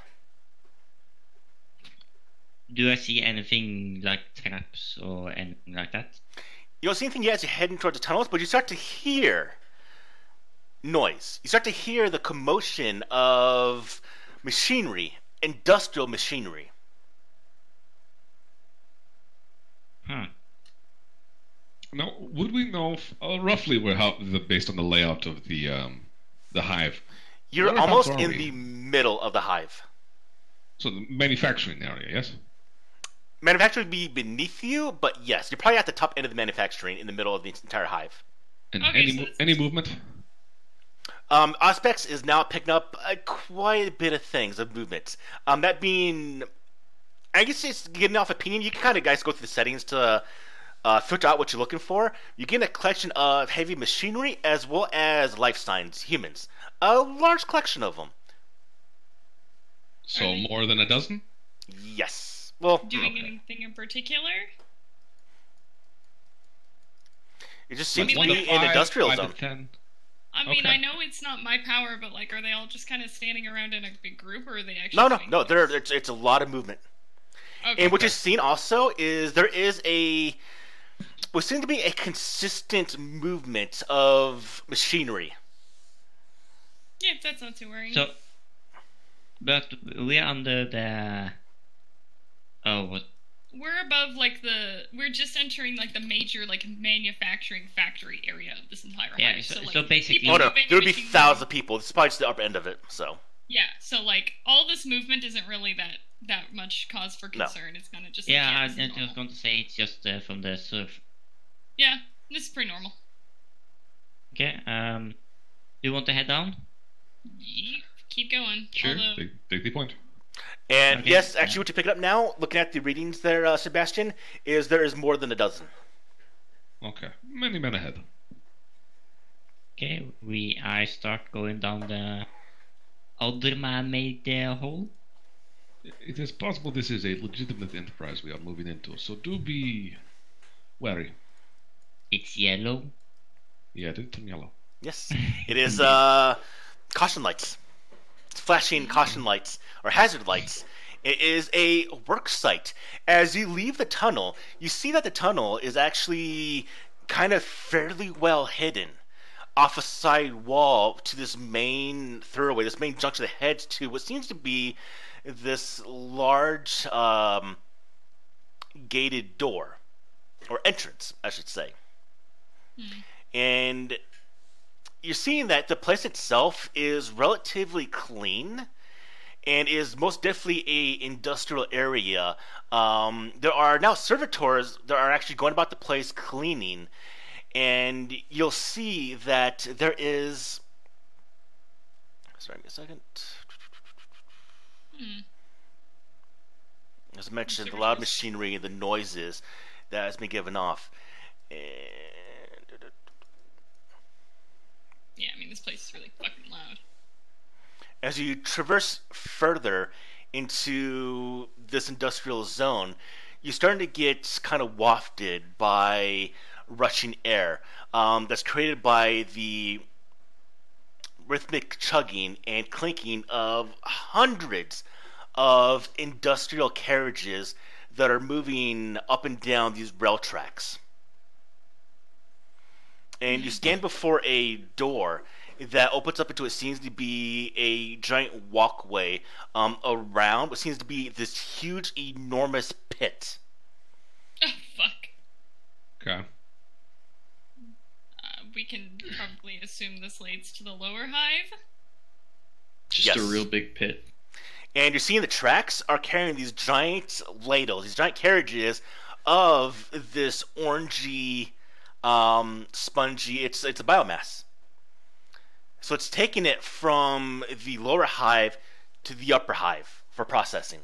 Do I see anything like traps or anything like that? You don't see anything yet as you're heading towards the tunnels, but you start to hear noise. You start to hear the commotion of machinery, industrial machinery. Huh. Now, would we know roughly based on the layout of the hive? You're Whereabouts almost are in we? the middle of the hive. So the manufacturing area, yes? Manufacturing would be beneath you, but yes, you're probably at the top end of the manufacturing in the middle of the entire hive. And Okay, so it's- any movement? Auspex is now picking up quite a bit of things, of movement. That being, I guess it's getting off opinion. You can kind of guys go through the settings to filter out what you're looking for. You get a collection of heavy machinery as well as life signs, humans. A large collection of them. So more than a dozen? Yes. Well, Doing anything in particular? it just seems to One be to an five, industrial 5 zone. to 10. I mean, Okay. I know it's not my power, but like, are they all just kind of standing around in a big group, or are they actually? No. doing It's a lot of movement. Okay. And what you're seeing also is there is what seems to be a consistent movement of machinery. Yeah, that's not too worrying. So, but we're under the. Oh, what? We're above we're just entering like the major like manufacturing factory area of this entire Yeah, hive. so- like, so basically- people Oh no, moving, there would be machines thousands of people. This is probably just the upper end of it. So Yeah, so like all this movement isn't really that much cause for No. concern. It's kind of just Yeah, I this is was normal. going to say it's just from the surf. Yeah, this is pretty normal. Okay. Do you want to head down? Keep going. Sure, Although, take the point. and Okay. yes, actually, what you're picking up now, looking at the readings there, Sebastian, is there is more than a dozen. Okay, many men ahead. Okay, I start going down the other man-made hole. It is possible this is a legitimate enterprise we are moving into, so do be wary. It's yellow. Yeah, it did turn yellow. Yes, it is caution lights. It's flashing caution lights or hazard lights. It is a work site. As you leave the tunnel, you see that the tunnel is actually kind of fairly well hidden off a side wall to this main thoroughway, this main junction that heads to what seems to be this large gated door, or entrance, I should say. And you're seeing that the place itself is relatively clean and is most definitely a industrial area. There are now servitors that are actually going about the place cleaning, and you'll see that there is... Sorry, give me a second. As I mentioned, the loud machinery and the noises that has been given off. And... Yeah, I mean, this place is really fucking loud. As you traverse further into this industrial zone, you're starting to get kind of wafted by rushing air that's created by the rhythmic chugging and clinking of hundreds of industrial carriages that are moving up and down these rail tracks. And you stand before a door that opens up into what seems to be a giant walkway around what seems to be this huge, enormous pit. Oh, fuck. Okay. We can probably assume this leads to the lower hive. Just Yes. a real big pit. And you're seeing the tracks are carrying these giant ladles, these giant carriages of this orangey, spongy, it's a biomass. So it's taking it from the lower hive to the upper hive for processing.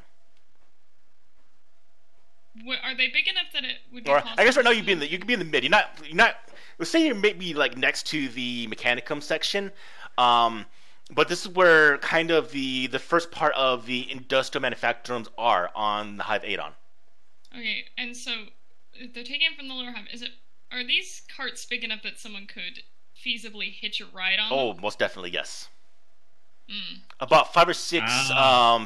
Are they big enough that it would be Or possible? I guess right now you could be in the mid. You're not. Let's say you're maybe like next to the Mechanicum section, but this is where kind of the first part of the industrial manufacturums are on the Hive Adon. Okay, and so if they're taking it from the lower hive. Are these carts big enough that someone could feasibly hitch a ride on? Oh, most definitely yes. Mm. About 5 or 6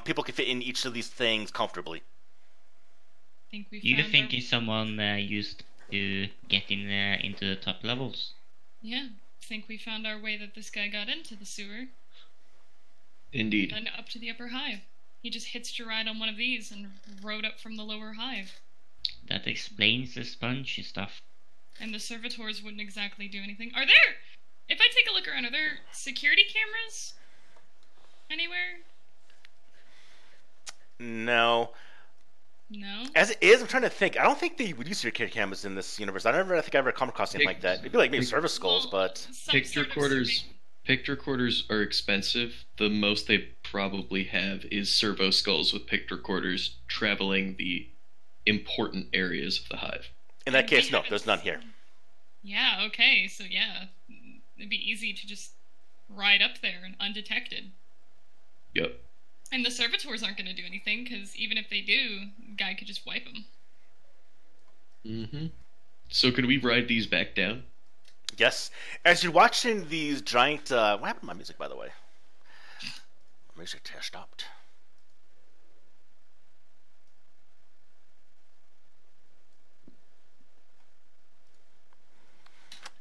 people can fit in each of these things comfortably. Think we Do you found think our... is someone used to get in into the top levels? Yeah, think we found our way that this guy got into the sewer Indeed. and up to the upper hive. He just hitched a ride on one of these and rode up from the lower hive. That explains the spongy stuff. And the servitors wouldn't exactly do anything. Are there... If I take a look around, are there security cameras anywhere? No. No? As it is, I'm trying to think. I don't think they would use security cameras in this universe. I think I ever come across anything like that. It'd be like maybe service skulls, Well, but some Picture sort of quarters. Picture quarters are expensive. The most they probably have is servo skulls with picture quarters traveling the important areas of the hive. in that We case, no, haven't there's none here. Yeah, okay, so yeah. It'd be easy to just ride up there and undetected. Yep. And the servitors aren't going to do anything, because even if they do, the guy could just wipe them. Mm-hmm. So could we ride these back down? Yes. As you're watching these giant... what happened to my music, by the way? My music has stopped.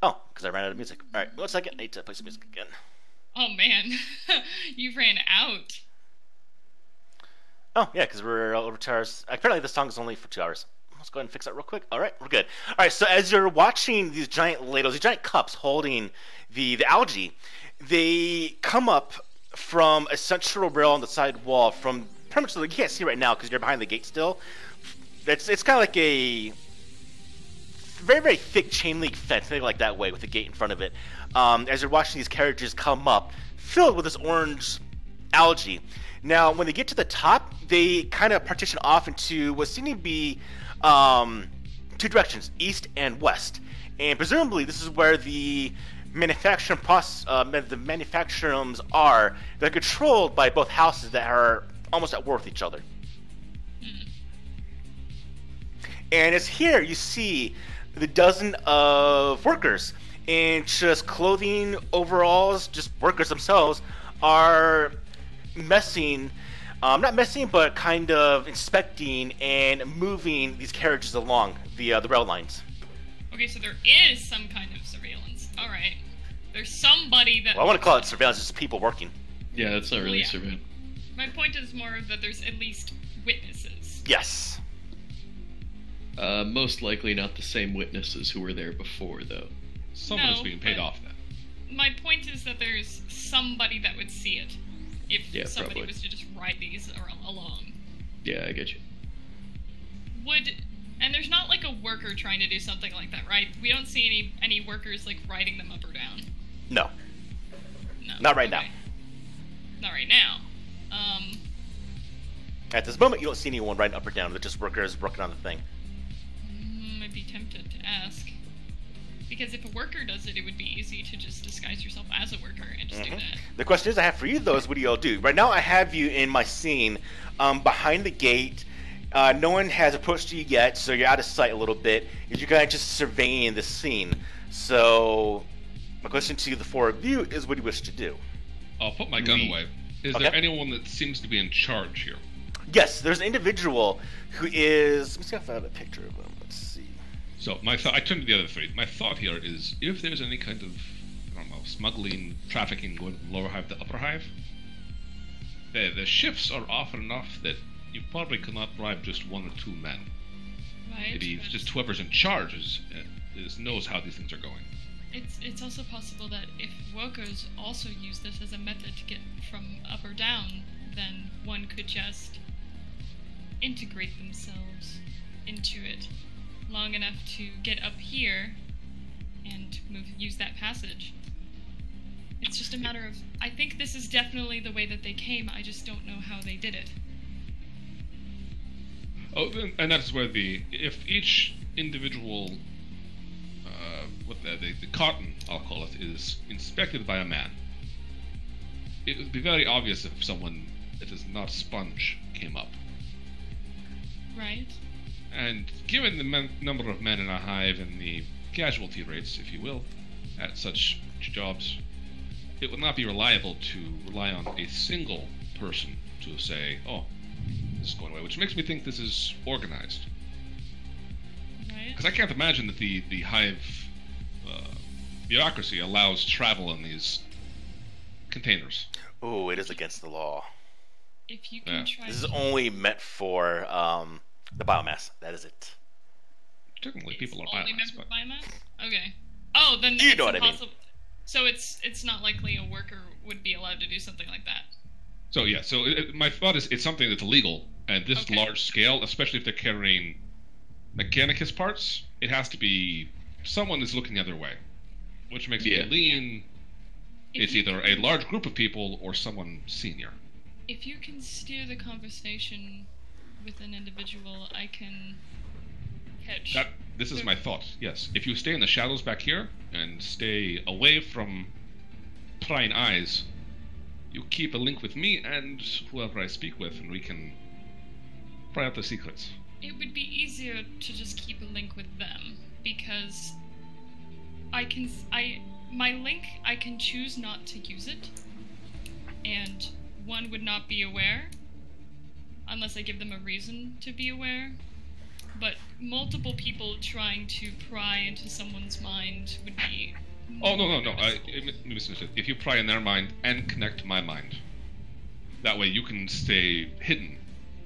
Oh, because I ran out of music. Alright, 1 second. I need to play some music again. Oh man, you ran out. Oh, yeah, because we're over 2 hours. Apparently this song is only for 2 hours. Let's go ahead and fix that real quick. Alright, we're good. Alright, so as you're watching these giant ladles, these giant cups holding the algae, they come up from a central rail on the side wall from pretty much, you can't see right now because you're behind the gate still. It's kind of like a very, very thick chain link fence, something like that way, with a gate in front of it. As you're watching these carriages come up, filled with this orange algae. Now, when they get to the top, they kind of partition off into what seem to be 2 directions, east and west. And presumably, this is where the manufacturing the manufacturums are. They're controlled by both houses that are almost at war with each other. And it's here you see the dozen of workers in just clothing, overalls, just workers themselves are messing, not messing, but kind of inspecting and moving these carriages along the rail lines. Okay, so there is some kind of surveillance. All right. There's somebody that... Well, I want to call it surveillance, just people working. Yeah, that's not really surveillance. My point is more that there's at least witnesses. Yes. Most likely not the same witnesses who were there before, though. Someone is being paid off then. My point is that there's somebody that would see it if somebody probably was to just ride these along. Yeah, I get you. And there's not like a worker trying to do something like that, right? We don't see any workers like riding them up or down. No. No. Not right now. Not right now. At this moment, you don't see anyone riding up or down. They're just workers working on the thing. I'd be tempted to ask. Because if a worker does it, it would be easy to just disguise yourself as a worker and just do that. The question is I have for you, though, is what do you all do? Right now, I have you in my scene behind the gate. No one has approached you yet, so you're out of sight a little bit. You're kind of just surveying the scene. So, my question to the four of you is what do you wish to do? I'll put my gun away. Is there anyone that seems to be in charge here? Yes, there's an individual who is... Let me see if I have a picture of him. Let's see. So, I turned to the other three. My thought here is, if there's any kind of, I don't know, smuggling, trafficking going from Lower Hive to Upper Hive, the shifts are often enough that you probably could not bribe just one or two men. Right. Maybe just whoever's in charge knows how these things are going. It's also possible that if workers also use this as a method to get from up or down, then one could just integrate themselves into it long enough to get up here and use that passage. It's just a matter of... I think this is definitely the way that they came, I just don't know how they did it. Oh, and that's where if each individual, the cotton, I'll call it, is inspected by a man, it would be very obvious if someone that is not sponge came up. Right. And given the number of men in a hive and the casualty rates, if you will, at such jobs, it would not be reliable to rely on a single person to say, oh, this is going away, which makes me think this is organized. Right. Because I can't imagine that the hive bureaucracy allows travel in these containers. Oh, it is against the law. If you can try... This is only meant for the biomass. That is it. Technically, people are only biomass, meant for but... biomass? Okay. Oh, then you it's know what impossible. I mean. So it's not likely a worker would be allowed to do something like that. So yeah, my thought is it's something that's illegal, and this large scale, especially if they're carrying Mechanicus parts, it has to be someone is looking the other way, which makes me lean. It's either a large group of people or someone senior. If you can steer the conversation with an individual, I can catch. This is my thought. Yes, if you stay in the shadows back here and stay away from prying eyes, you keep a link with me and whoever I speak with, and we can pry out the secrets. It would be easier to just keep a link with them, because my link, I can choose not to use it, and one would not be aware, unless I give them a reason to be aware. But multiple people trying to pry into someone's mind would be... Oh, no. I misunderstood. If you pry in their mind and connect to my mind, that way you can stay hidden.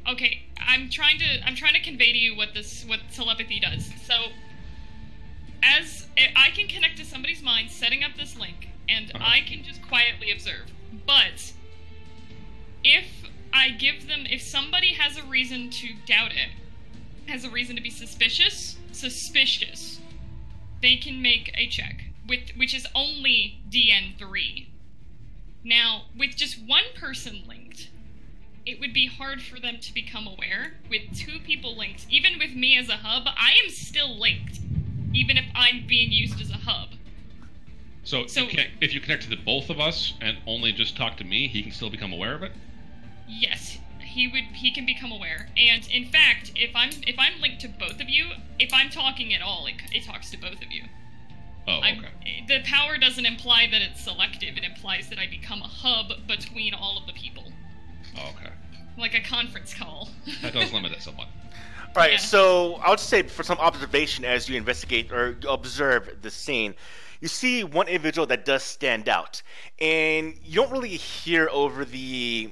Okay, I'm trying to convey to you what telepathy does. So, as I can connect to somebody's mind, setting up this link, and I can just quietly observe. But if somebody has a reason to doubt it, has a reason to be suspicious, they can make a check, which is only DN3. Now, with just one person linked, it would be hard for them to become aware. With two people linked, even with me as a hub, I am still linked, even if I'm being used as a hub. So if you connect to the both of us and only just talk to me, he can still become aware of it? Yes, he can become aware. And in fact, if I'm linked to both of you, if I'm talking at all, it talks to both of you. Oh, okay. The power doesn't imply that it's selective. It implies that I become a hub between all of the people. Oh, okay. Like a conference call. That does limit it somewhat. Right, Yeah. so I would say for some observation as you investigate or observe the scene, you see one individual that does stand out, and you don't really hear over the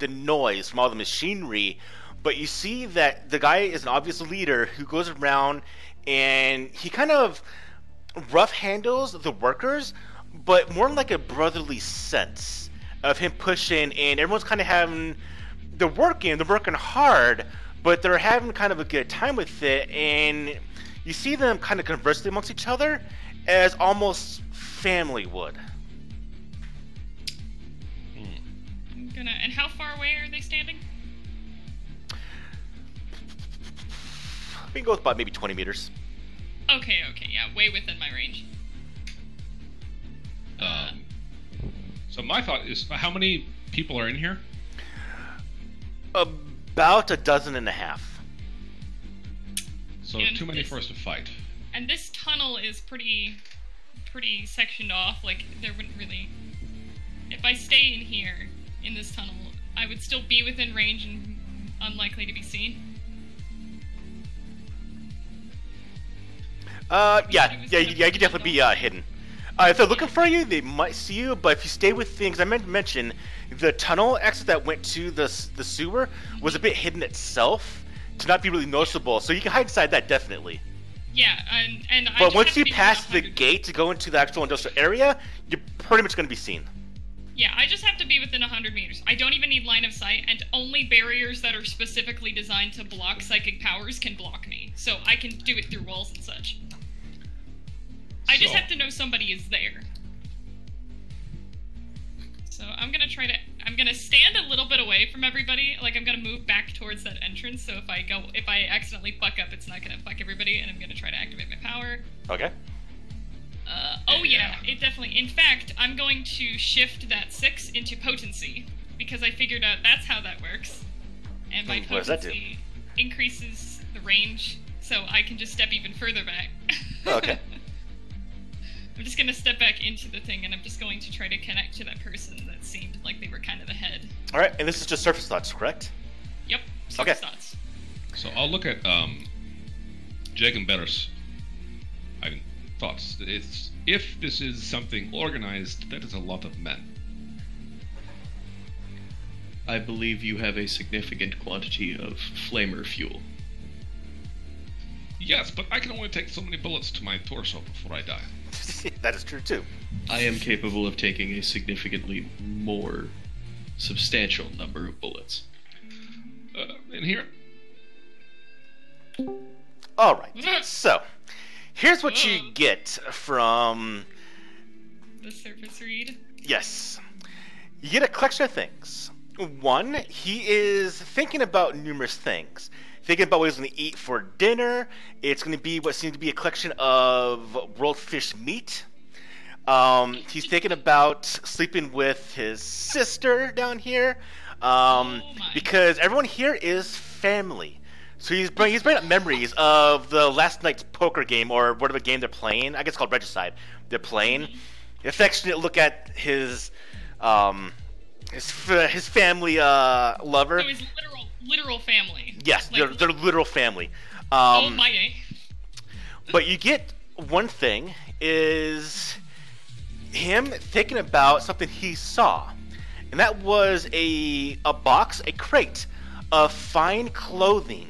noise from all the machinery, but you see that the guy is an obvious leader who goes around and he kind of rough handles the workers, but more like a brotherly sense of him pushing, and everyone's kind of having they're working hard, but they're having kind of a good time with it, and you see them kind of conversing amongst each other as almost family would. And how far away are they standing? We can go with about maybe 20 meters. Okay, yeah, way within my range. So my thought is, how many people are in here? About a dozen and a half. So And too many this- for us to fight. And this tunnel is pretty sectioned off. Like, there wouldn't really... If I stay in here, in this tunnel, I would still be within range and unlikely to be seen. Yeah, you could definitely be hidden. If they're looking for you, they might see you, but if you stay within, because I meant to mention, the tunnel exit that went to the sewer was a bit hidden itself to not be really noticeable, so you can hide inside that definitely. Yeah, and I But just once have to you be pass within the 100 gate to go into the actual industrial area, you're pretty much going to be seen. Yeah, I just have to be within 100 meters. I don't even need line of sight, and only barriers that are specifically designed to block psychic powers can block me. So I can do it through walls and such. I just So- have to know somebody is there. So I'm gonna stand a little bit away from everybody. Like, I'm gonna move back towards that entrance, so if I accidentally fuck up, it's not gonna fuck everybody, and I'm gonna try to activate my power. Okay. Oh yeah, it definitely. In fact, I'm going to shift that 6 into potency, because I figured out that's how that works. And my What does that do? potency increases the range, so I can just step even further back. Okay. I'm just gonna step back into the thing, and I'm just going to try to connect to that person that seemed like they were kind of the head. All right, and this is just surface thoughts, correct? Yep. Okay. Surface thoughts. So I'll look at Jake and Better's thoughts. If this is something organized, that is a lot of men. I believe you have a significant quantity of flamer fuel. Yes, but I can only take so many bullets to my torso before I die. That is true too. I am capable of taking a significantly more substantial number of bullets. In here? All right. So, here's what you get from The surface read. yes. You get a collection of things. One, he is thinking about numerous things. Thinking about what he's going to eat for dinner. It's going to be what seems to be a collection of rolled fish meat. He's thinking about sleeping with his sister down here. my. Because everyone here is family. So he's bringing up memories of the last night's poker game or whatever game they're playing. I guess it's called Regicide. They're playing. Affectionate look at his family lover. So his literal family. Yes, Like, they're literal family. oh my. But you get one thing is him thinking about something he saw, and that was a crate of fine clothing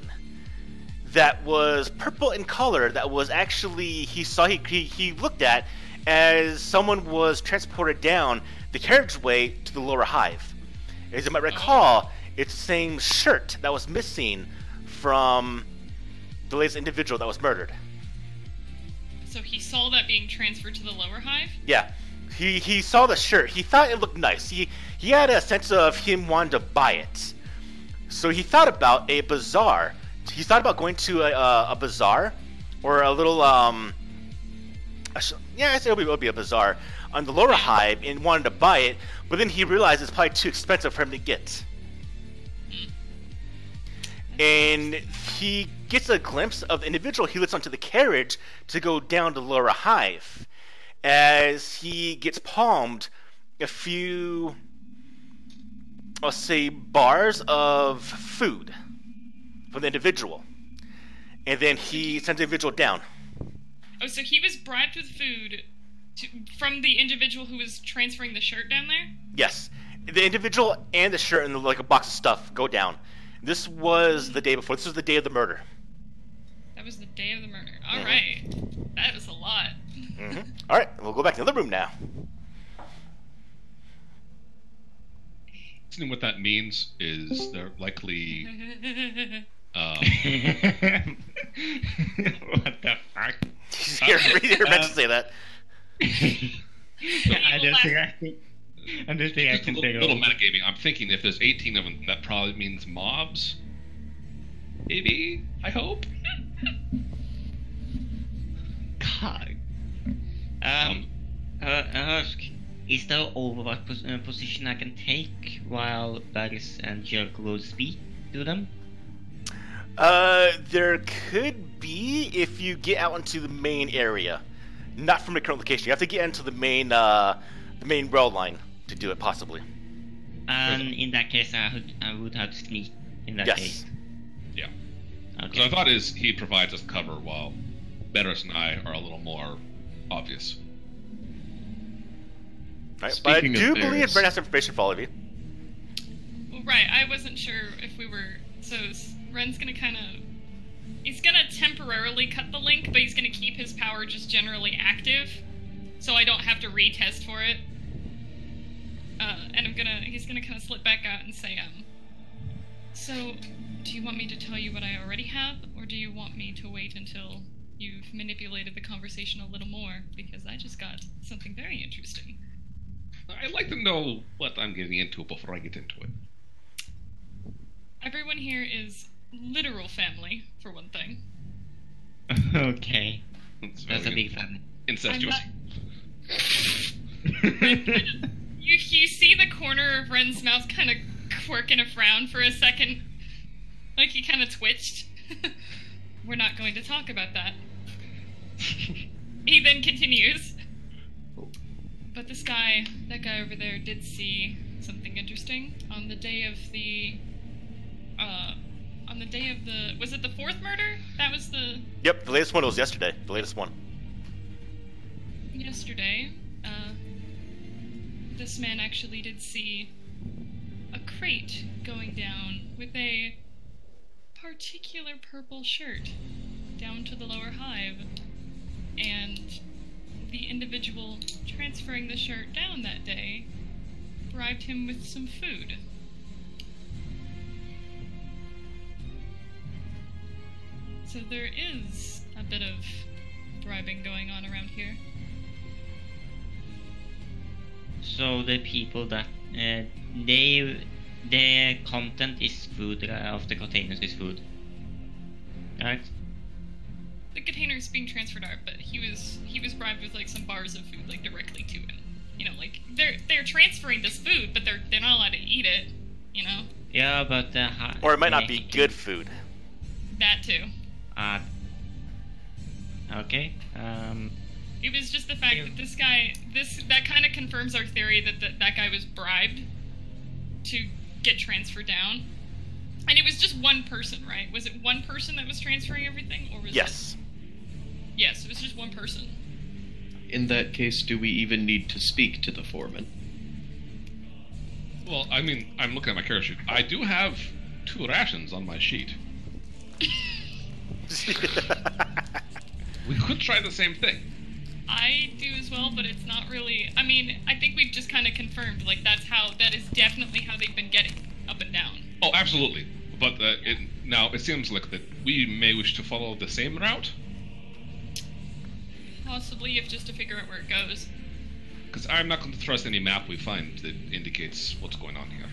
that was purple in color. That was actually he looked at as someone was transported down the carriageway to the lower hive. As you might recall, it's the same shirt that was missing from the latest individual that was murdered. So he saw that being transferred to the lower hive? Yeah, he saw the shirt. He thought it looked nice. He had a sense of him wanting to buy it. So he thought about a bazaar. He thought about going to a bazaar or a little I guess it would be a bazaar on the lower hive and wanted to buy it, but then he realized it's probably too expensive for him to get. and he gets a glimpse of the individual he lifts onto the carriage to go down to the lower hive. As he gets palmed a few, I'll say, bars of food from the individual. And then he sends the individual down. Oh, so he was bribed with food from the individual who was transferring the shirt down there? Yes. The individual and the shirt and like a box of stuff go down. This was the day before. This was the day of the murder. That was the day of the murder. All right. That was a lot. All right, we'll go back to the other room now. What that means is they're likely. What the fuck? You're meant to say that. I'm just reacting Just a little metagaming. I'm thinking if there's 18 of them, that probably means mobs. Maybe. I hope. God. Ask, is there over position I can take while Varys and Jericho speak to them? There could be if you get out into the main area, not from the current location. You have to get into the main rail line to do it, possibly. And in that case, I would have to sneak. In that case. Yeah. Okay. So I thought he provides us cover while Beres and I are a little more obvious. Right, but I Speaking do of believe Varys- Brent has information for all of you. Well, right, I wasn't sure if we were... So Ren's gonna kind of... He's gonna temporarily cut the link, but he's gonna keep his power just generally active, so I don't have to retest for it. And he's gonna kind of slip back out and say, so, do you want me to tell you what I already have, or do you want me to wait until you've manipulated the conversation a little more? Because I just got something very interesting. I'd like to know what I'm getting into before I get into it. Everyone here is literal family, for one thing. Okay. It's That's a very big family. incestuous. You see the corner of Ren's mouth kind of quirk in a frown for a second. Like he kind of twitched. We're not going to talk about that. He then continues. But that guy over there did see something interesting on the day of the... was it the fourth murder? That was the... Yep, the latest one was yesterday. The latest one. Yesterday, this man actually did see a crate going down with a particular purple shirt down to the lower hive, and the individual transferring the shirt down that day bribed him with some food. So there is a bit of bribing going on around here. So the people that their content is food, of the containers is food, right? The containers being transferred are, but he was bribed with like some bars of food like directly to him. You know, like they're transferring this food, but they're not allowed to eat it. You know. Yeah, but Or it might not be good food. That too. Okay. It was just the fact that this guy, that kind of confirms our theory that that guy was bribed to get transferred down. And it was just one person, right? Was it one person that was transferring everything, or was Yes. it... Yes, it was just one person. In that case, do we even need to speak to the foreman? Well, I mean, I'm looking at my character sheet. I do have 2 rations on my sheet. We could try the same thing. I do as well, but it's not really... I mean, I think we've just kind of confirmed, like, that is definitely how they've been getting up and down. Oh, absolutely. But now it seems like that we may wish to follow the same route. Possibly, if just to figure out where it goes. Because I'm not going to trust any map we find that indicates what's going on here.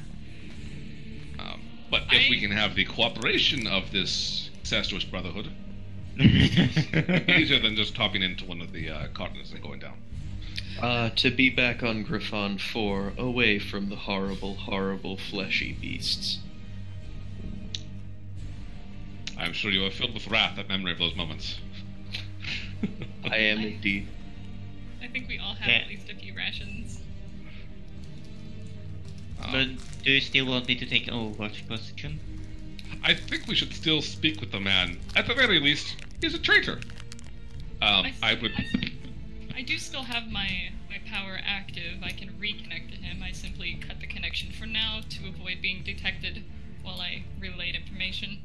But if we can have the cooperation of this incestuous brotherhood, easier than just hopping into one of the continents and going down. To be back on Griffon 4, away from the horrible, horrible fleshy beasts. sure you are filled with wrath at memory of those moments. I am indeed. I think we all have Yeah. at least a few rations. But do you still want me to take an Overwatch position? I think we should still speak with the man. At the very least, he's a traitor. I would. I do still have my power active. I can reconnect to him. I simply cut the connection for now to avoid being detected while I relayed information.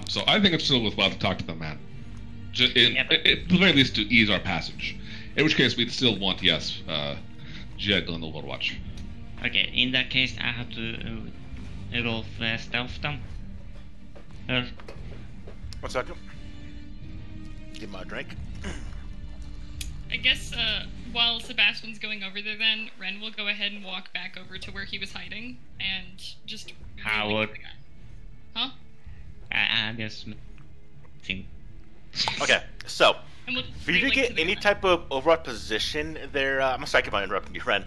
So I think it's still worthwhile to talk to the man. Yeah, but- At the very least, to ease our passage. In which case, we'd still want, yes, Jeg on Overwatch. Okay, in that case, I have to roll for stealth then. Or, 1 second. Get my drink. I guess while Sebastian's going over there, then Ren will go ahead and walk back over to where he was hiding and just. Howard. Huh? I just think. Okay, so And we'll for you to relink get the any guy. type of overwatch position there, I'm sorry about interrupting you, friend.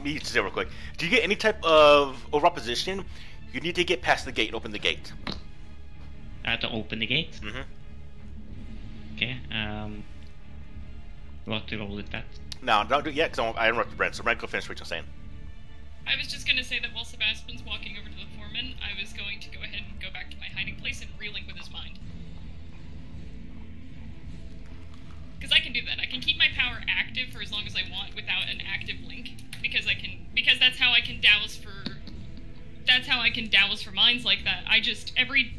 You say real quick. Do you get any type of overwatch position? You need to get past the gate and open the gate. I have to open the gate. Mm-hmm. Okay. What roll is that? No, don't do it yet, because I interrupted Brent. So Brent, go finish what you're saying. I was just gonna say that while Sebastian's walking over to the foreman, I was going to go ahead and go back to my hiding place and relink with his mind. Because I can do that. I can keep my power active for as long as I want without an active link. Because that's how I can douse for. That's how I can douse for minds like that.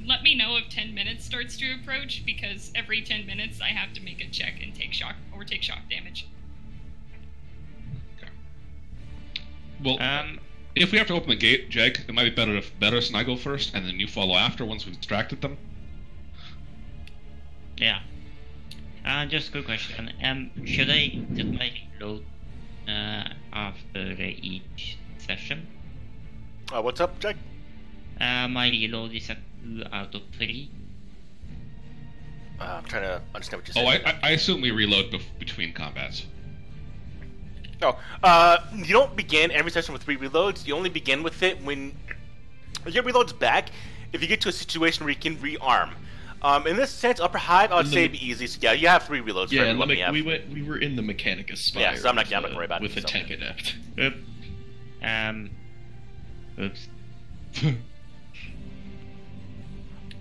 Let me know if 10 minutes starts to approach, because every 10 minutes I have to make a check and take shock damage. Well, if we have to open the gate, Jeg, it might be better if Betis and I go first, and then you follow after once we've distracted them. Yeah. Just a good question. Should I just like reload after each session? What's up, Jack? My reload is at 2 out of 3. I'm trying to understand what you're Oh, saying. I assume we reload between combats. No, you don't begin every session with 3 reloads. You only begin with it when your reload's back. If you get to a situation where you can rearm. In this sense, upper hive, I would say it'd be easy. So yeah, you have 3 reloads. for Yeah, every weapon you have. we were in the Mechanicus Spire. Yeah, so I'm not gonna worry about with it, a so. tech adept. Oops.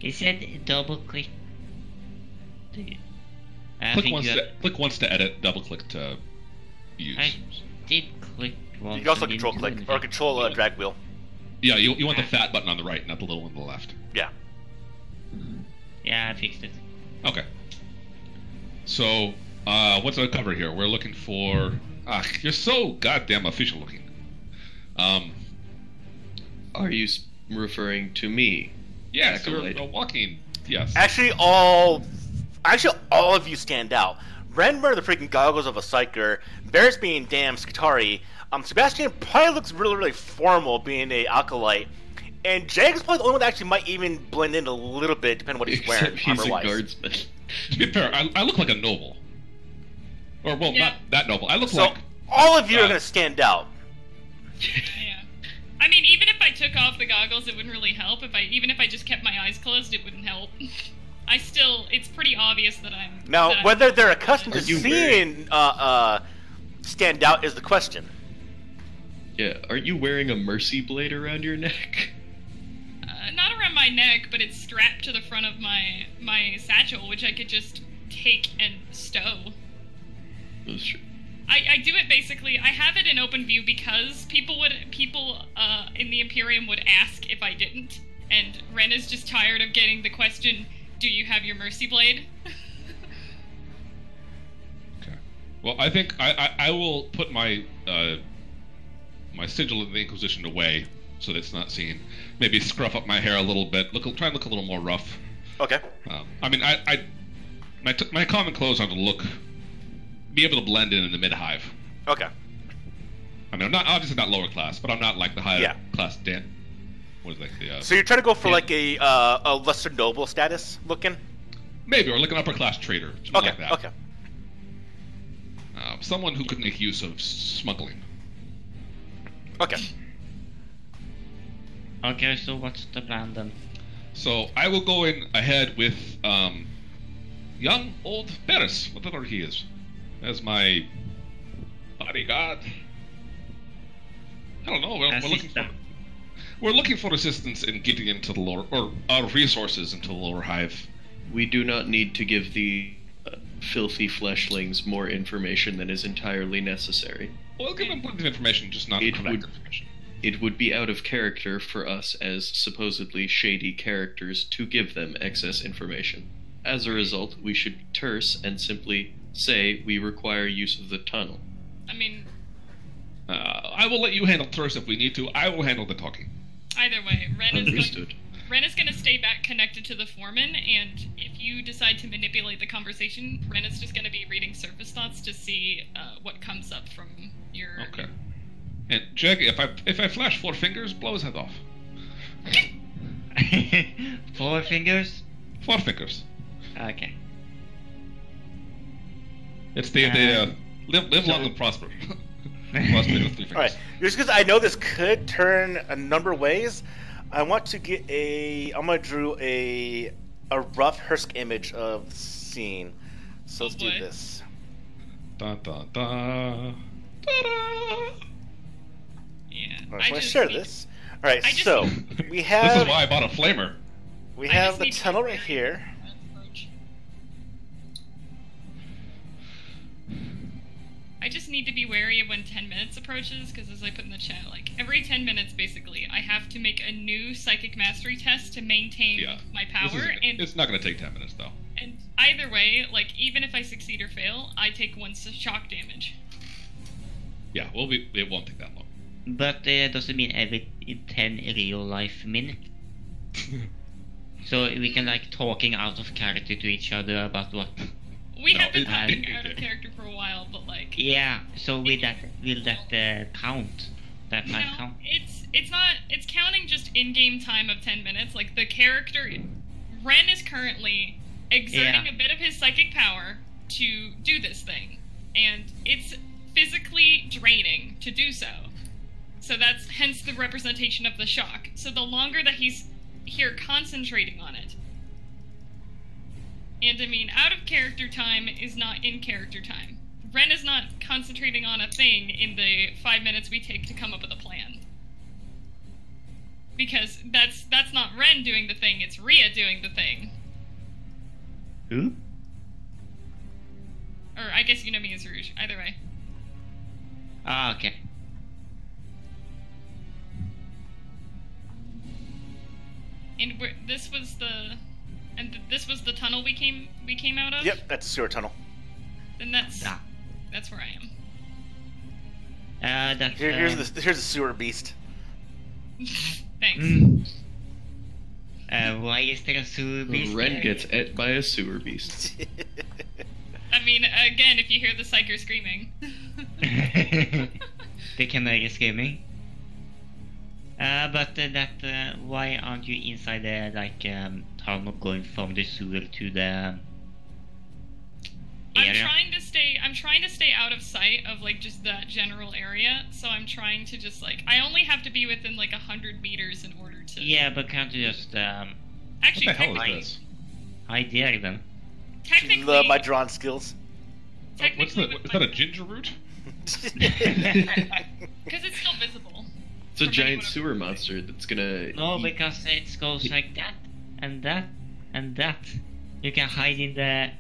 He said double click. Click once to edit, double click to use. I did click once. You can also and didn't control do click anything. or control drag wheel. Yeah, you want the fat button on the right, not the little one on the left. Yeah. Yeah, I fixed it. Okay. So, what's our cover here? We're looking for. You're so goddamn official looking. Are you referring to me? Yes, you're Acolyte? a walking. Yes. Actually, all of you stand out. Ren wearing the freaking goggles of a psyker. Barrett's being damn Skitari. Sebastian probably looks really, really formal, being a acolyte. And Jag's probably the only one that actually might even blend in a little bit, depending on what he's wearing, Except he's a armor-wise. guardsman. To be fair, I look like a noble. Or, well, Yeah. not that noble. I look So, like. all of you are going to stand out. Yeah. I mean, even if I took off the goggles, it wouldn't really help. Even if I just kept my eyes closed, it wouldn't help. It's pretty obvious that I'm. Now, that I'm- whether they're accustomed to Are you seeing stand out is the question. Yeah, aren't you wearing a mercy blade around your neck? Not around my neck, but it's strapped to the front of my satchel, which I could just take and stow. That's true. I do it basically. I have it in open view because people in the Imperium would ask if I didn't, and Ren is just tired of getting the question, "Do you have your mercy blade?" Okay. Well, I think I will put my my sigil of the Inquisition away so that it's not seen. Maybe scruff up my hair a little bit. Try and look a little more rough. Okay. I mean, my common clothes are to be able to blend in the mid-hive. Okay. I mean, I'm not obviously not lower class, but I'm not like the higher Yeah. class Dan. What is that? So you're trying to go for Yeah. like a lesser noble status looking? Maybe, or like an upper class trader, something Okay. like that. Okay. Someone who could make use of smuggling. Okay. Okay, so what's the plan then? So I will go in ahead with young old Beres, whatever he is, as my bodyguard. I don't know. We're looking for assistance in getting into the lower, or our resources into the lower hive. We do not need to give the filthy fleshlings more information than is entirely necessary. We'll give them plenty of information, just not correct information. It would be out of character for us as supposedly shady characters to give them excess information. As a result, we should be terse and simply say we require use of the tunnel. I mean, I will let you handle terse if we need to. I will handle the talking. either way, Understood. Ren is going to stay back connected to the foreman, and if you decide to manipulate the conversation, Ren is just going to be reading surface thoughts to see what comes up from your... Okay. And Jag, if I flash 4 fingers, blow his head off. 4 fingers? 4 fingers. Okay. It's the live long and prosper. Prosper with 3 fingers. Alright, just because I know this could turn a number of ways, I want to get I'm going to draw a rough Hursk image of the scene. So let's do boy. this. Dun dun dun. Ta-da! Yeah. Alright, so I share this. Alright, I just- so we have This is why I bought a flamer. we I have just the need to tunnel be right very here. careful with that approach. I just need to be wary of when 10 minutes approaches, because as I put in the chat, like, every 10 minutes, basically, I have to make a new psychic mastery test to maintain Yeah. my This power, isn't- it's not going to take 10 minutes, though. and either way, like, even if I succeed or fail, I take 1 shock damage. Yeah, it won't take that long. But does it mean every 10 real life minutes? So we can like talking out of character to each other about what? We No, have been it- talking it- out of character for a while, but, like... Yeah. So will that count? That might No, count. it's not. It's counting just in-game time of 10 minutes. Like the character, Ren is currently exerting Yeah. a bit of his psychic power to do this thing, and it's physically draining to do so. So that's hence the representation of the shock. So the longer that he's here concentrating on it, and I mean, out of character time is not in character time. Ren is not concentrating on a thing in the 5 minutes we take to come up with a plan. Because that's not Ren doing the thing, it's Rhea doing the thing. Who? Or I guess you know me as Rouge, either way. Ah, okay. And this was the tunnel we came out of? Yep, that's a sewer tunnel. Then that's Ah. that's where I am. That's Here's the sewer beast. Thanks. Mm. Why is there a sewer beast? Ren there? gets ate by a sewer beast. I mean, again, if you hear the psyker screaming. The canary screaming. But why aren't you inside the tunnel going from the sewer to the I'm area? trying to stay out of sight of like just that general area. So I'm trying to just like I only have to be within like 100 meters in order to. Yeah, but can't you just Actually, What the hell technically, is this? hide there then? technically, My drawn skills. What's technically, that? Is that a ginger root? because it's still visible. It's a From giant anyone- sewer monster that's gonna. No, eat- because it goes like that and that and that. You can hide in that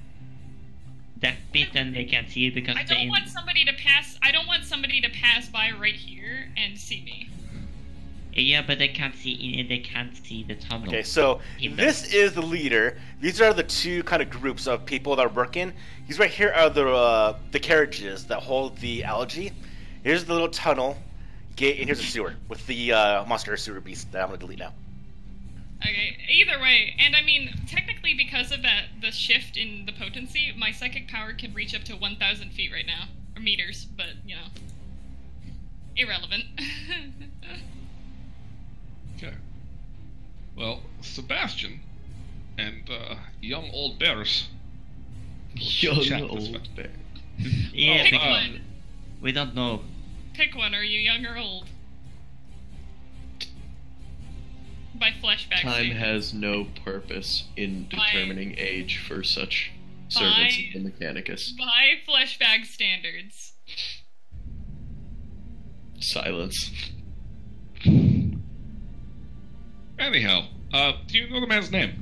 bit and they can't see you because I don't want somebody to pass. I don't want somebody to pass by right here and see me. Yeah, but they can't see they can't see the tunnel. Okay, so Keep this is the leader. These are the two kind of groups of people that are working. These right here are the carriages that hold the algae. Here's the little tunnel gate, and here's the sewer with the monster sewer beast that I'm gonna delete now. Okay, either way, and I mean, technically because of the shift in the potency, my psychic power can reach up to 1,000 feet right now. Or meters, but, you know. Irrelevant. Okay. Well, Sebastian and young old Beres. Young Chat this old back. bear. Yeah, Pick because one. we don't know. Pick one, are you young or old? By fleshback Time standards. has no purpose in determining age for such servants of the Mechanicus. By fleshbag standards. Silence. Anyhow, do you know the man's name?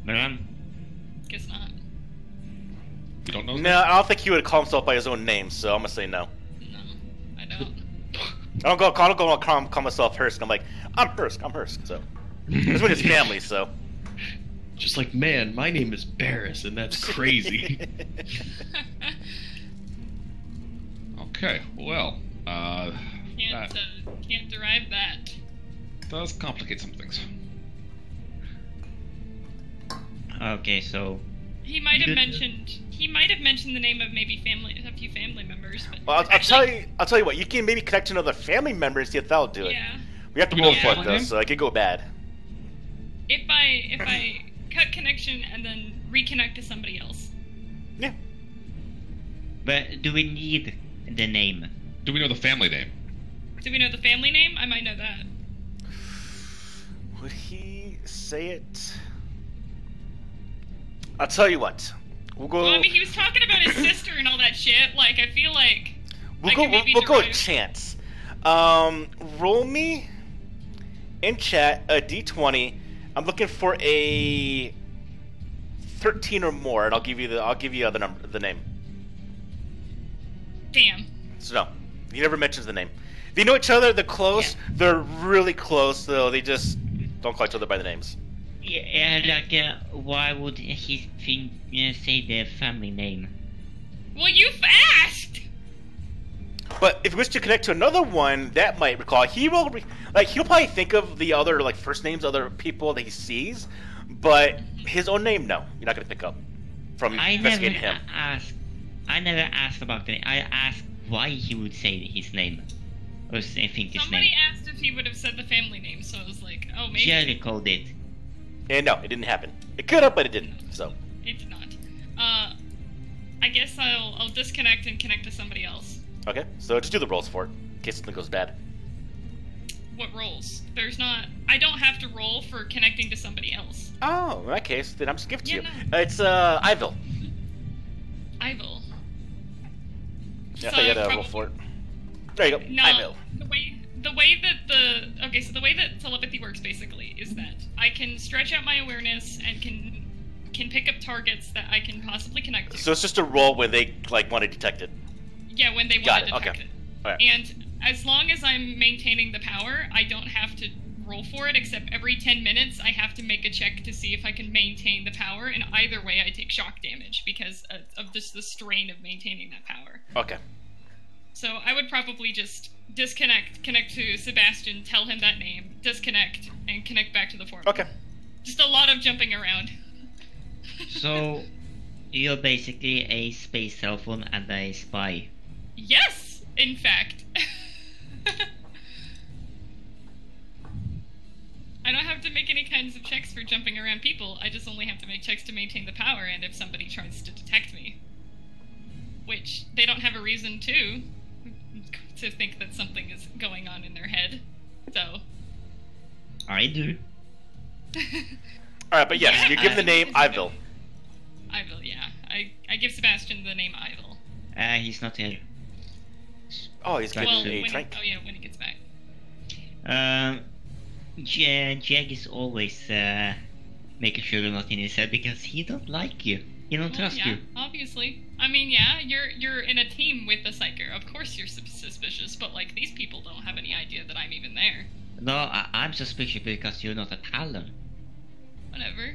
Moran? Guess not. You don't know his No, I don't think he would call himself by his own name, so I'm gonna say no. No, I don't. I don't call myself Hursk. I'm like, I'm Hursk. So it's with his family. So Just like, man, my name is Barris, and that's crazy. Okay, well, Can't derive that. does complicate some things. Okay, so He might have Good. mentioned the name of maybe a few family members. But well, I'll tell you what. You can maybe connect to another family member and see if that'll do it. Yeah. We have to Do we roll know for it the though, name? so it could go bad. If I cut connection and then reconnect to somebody else. Yeah. but do we need the name? Do we know the family name? Do we know the family name? I might know that. Would he say it? I'll tell you what. We'll go. Well, I mean, he was talking about his sister and all that shit. Like, I feel like We'll I go. can maybe We'll go with derive- chance. Roll me in chat a d20. I'm looking for a 13 or more, and I'll give you the number, the name. Damn. So no, he never mentions the name. They know each other. They're close. Yeah. They're really close, though. They just don't call each other by the names. Yeah, like, why would he say the family name? Well, you've asked. But if he was to connect to another one, that might recall. He will, he'll probably think of the other first names, other people that he sees, but his own name, no, you're not gonna pick up from I investigating him. I never asked about the name. I asked why he would say his name. Or think his Somebody name. asked if he would have said the family name, so I was like, oh, maybe. Jerry called it. And no, it didn't happen. It could have, but it didn't. So It did not. I guess I'll disconnect and connect to somebody else. okay, so just do the rolls for it in case something goes bad. What rolls? There's not. I don't have to roll for connecting to somebody else. Oh, in that case, then I'm just giving it to Yeah, you. It's Ivil. Ivil. Yeah, I So thought you had to roll probably- for it. There you go. No, Ivil. the way that telepathy works basically is that I can stretch out my awareness and can pick up targets that I can possibly connect to. So it's just a roll when they want to detect it. Yeah, when they Got want to it, detect okay. it. Alright. And as long as I'm maintaining the power, I don't have to roll for it, except every 10 minutes I have to make a check to see if I can maintain the power, and either way I take shock damage because of just the strain of maintaining that power. Okay. So I would probably just disconnect, connect to Sebastian, tell him that name, disconnect, and connect back to the foreman. Okay. Just a lot of jumping around. So, you're basically a space cell phone and a spy. Yes, in fact. I don't have to make any kinds of checks for jumping around people. I just only have to make checks to maintain the power and if somebody tries to detect me. Which they don't have a reason to think that something is going on in their head. So. I do. Alright, but yes, Yeah, you give the name Ivil. Ivil, yeah. I give Sebastian the name Ivil. He's not here. Oh, he's getting Well, a when drink. when he gets back. Jag is always making sure you're not in his head because he don't like you. He don't Well, trust yeah, you. obviously. I mean, yeah, you're in a team with the Psyker. Of course you're suspicious, but like these people don't have any idea that I'm even there. No, I'm suspicious because you're not a Talon. Whatever.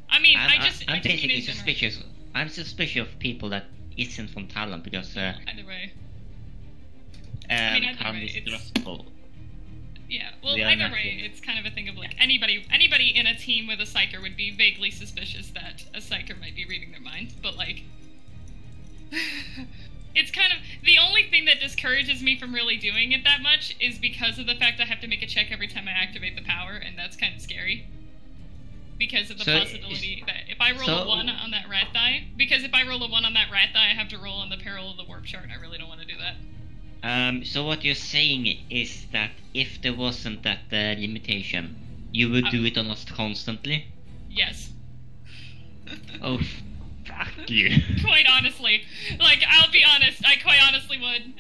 I mean, I I'm just mean basically in general. suspicious. I'm suspicious of people that isn't from Talon because Either way. mean, either Talon way, is it's- trustful. Yeah, well, They are either not way, human. it's kind of a thing of like anybody in a team with a Psyker would be vaguely suspicious that a Psyker might be reading their mind, but like it's kind of the only thing that discourages me from really doing it that much is because of the fact I have to make a check every time I activate the power, and that's kind of scary. Because of the So, possibility that if I roll so- a 1 on that rat die, I have to roll on the peril of the warp chart, and I really don't want to do that. So what you're saying is that if there wasn't that limitation, you would do it almost constantly? Yes. Oh, fuck you. Quite honestly. Like, I'll be honest, I quite honestly would.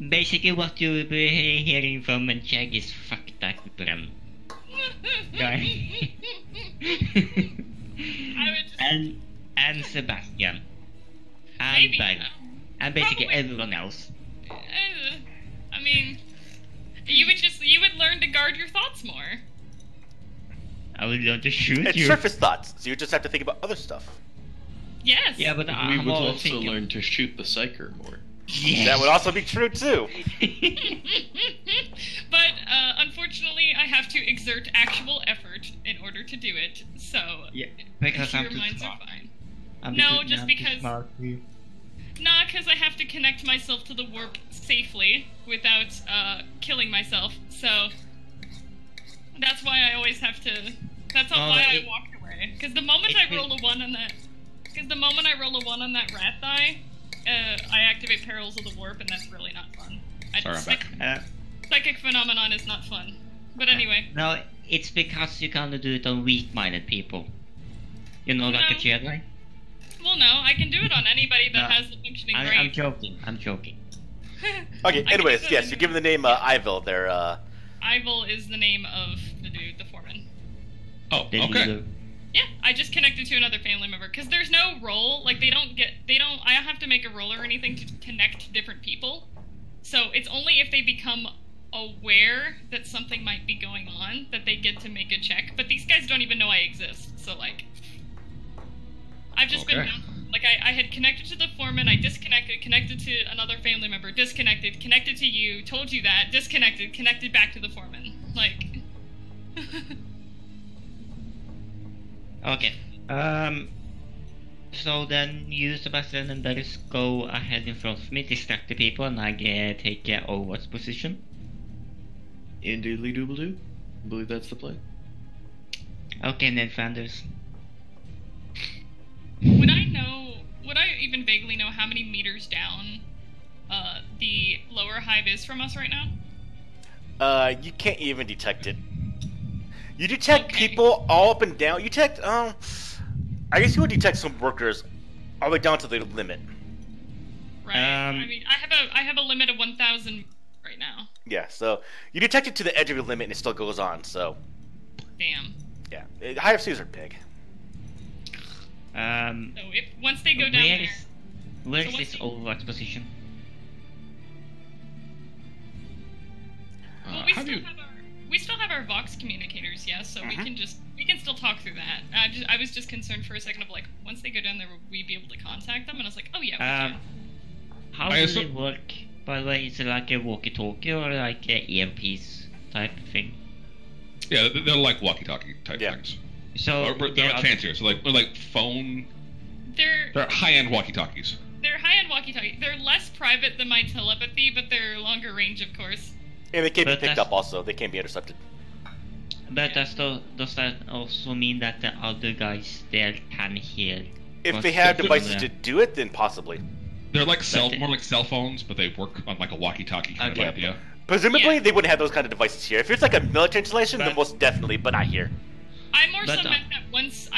Basically what you'll be hearing from Jag is fuck that Bren. Guy. I would just... and Sebastian. And Maybe. Berg. And basically Probably. everyone else. I mean, you would learn to guard your thoughts more. I would love to shoot It's you. surface thoughts, so you just have to think about other stuff. Yes. Yeah, but We I'm would all also thinking. learn to shoot the Psyker more. Yes. That would also be true too. But unfortunately, I have to exert actual effort in order to do it. So Yeah, because I'm your too minds smart. are fine. I'm No, too- just I'm too because- smart for you. Nah, because I have to connect myself to the warp safely without killing myself. So that's why I always have to. That's Oh, why I it- walked away. Because the moment I roll a 1 on that, rat die, I activate Perils of the Warp, and that's really not fun. Sorry, I'm back. Psychic phenomenon is not fun. But anyway, No, it's because you can't do it on weak-minded people. You know, like a No. Jedi? well, no, I can do it on anybody that No, has a functioning I'm brain. joking. I'm joking. Okay, I can anyways, do that yes, on you're given the name Ivil there. Ivil is the name of the dude, the foreman. Oh, The okay. leader. Yeah, I just connected to another family member because there's no role. Like I don't have to make a roll or anything to connect different people. So it's only if they become aware that something might be going on that they get to make a check. But these guys don't even know I exist. So like, I've just been Okay. like I had connected to the foreman, I disconnected, connected to another family member, disconnected, connected to you, told you that, disconnected, connected back to the foreman. Like. Okay. So then you, Sebastian, and Darius go ahead in front of me, distract the people, and I take Overwatch position. Indeedly doodle do. I believe that's the plan. Okay, Ned Flanders. Would I even vaguely know how many meters down the lower hive is from us right now? You can't even detect it. You detect Okay. people all up and down. You detect, I guess you would detect some workers all the way down to the limit. Right. I mean, I have a limit of 1,000 right now. Yeah, so you detect it to the edge of your limit and it still goes on, so, Damn. yeah. Hive seas are big. So once they go down there, Where So is what's this the- Overwatch position? well, How do you? we still have our Vox communicators, yes. So we can still talk through that. I was just concerned for a second of like, once they go down there, will we be able to contact them? And I was like, oh yeah. We can. How I does it assume- work? By the way, is it like a walkie-talkie or like a earpiece type thing? Yeah, they're like walkie-talkie type Yeah. things. So Or they're there like are- fancier. So they're like phone. They're They're high-end walkie-talkies. they're high-end walkie-talkie. They're less private than my telepathy, but they're longer range, of course. And they can be But picked that's- up also. They can be intercepted. But does that also mean that the other guys there can hear? If what's they have going devices on? to do it, then possibly. They're like But- more like cell phones, but they work on like a walkie-talkie kind Okay. of idea. Presumably, Yeah. they wouldn't have those kind of devices here. If it's like a military installation, then But- most definitely, but not here. I more But, so meant that once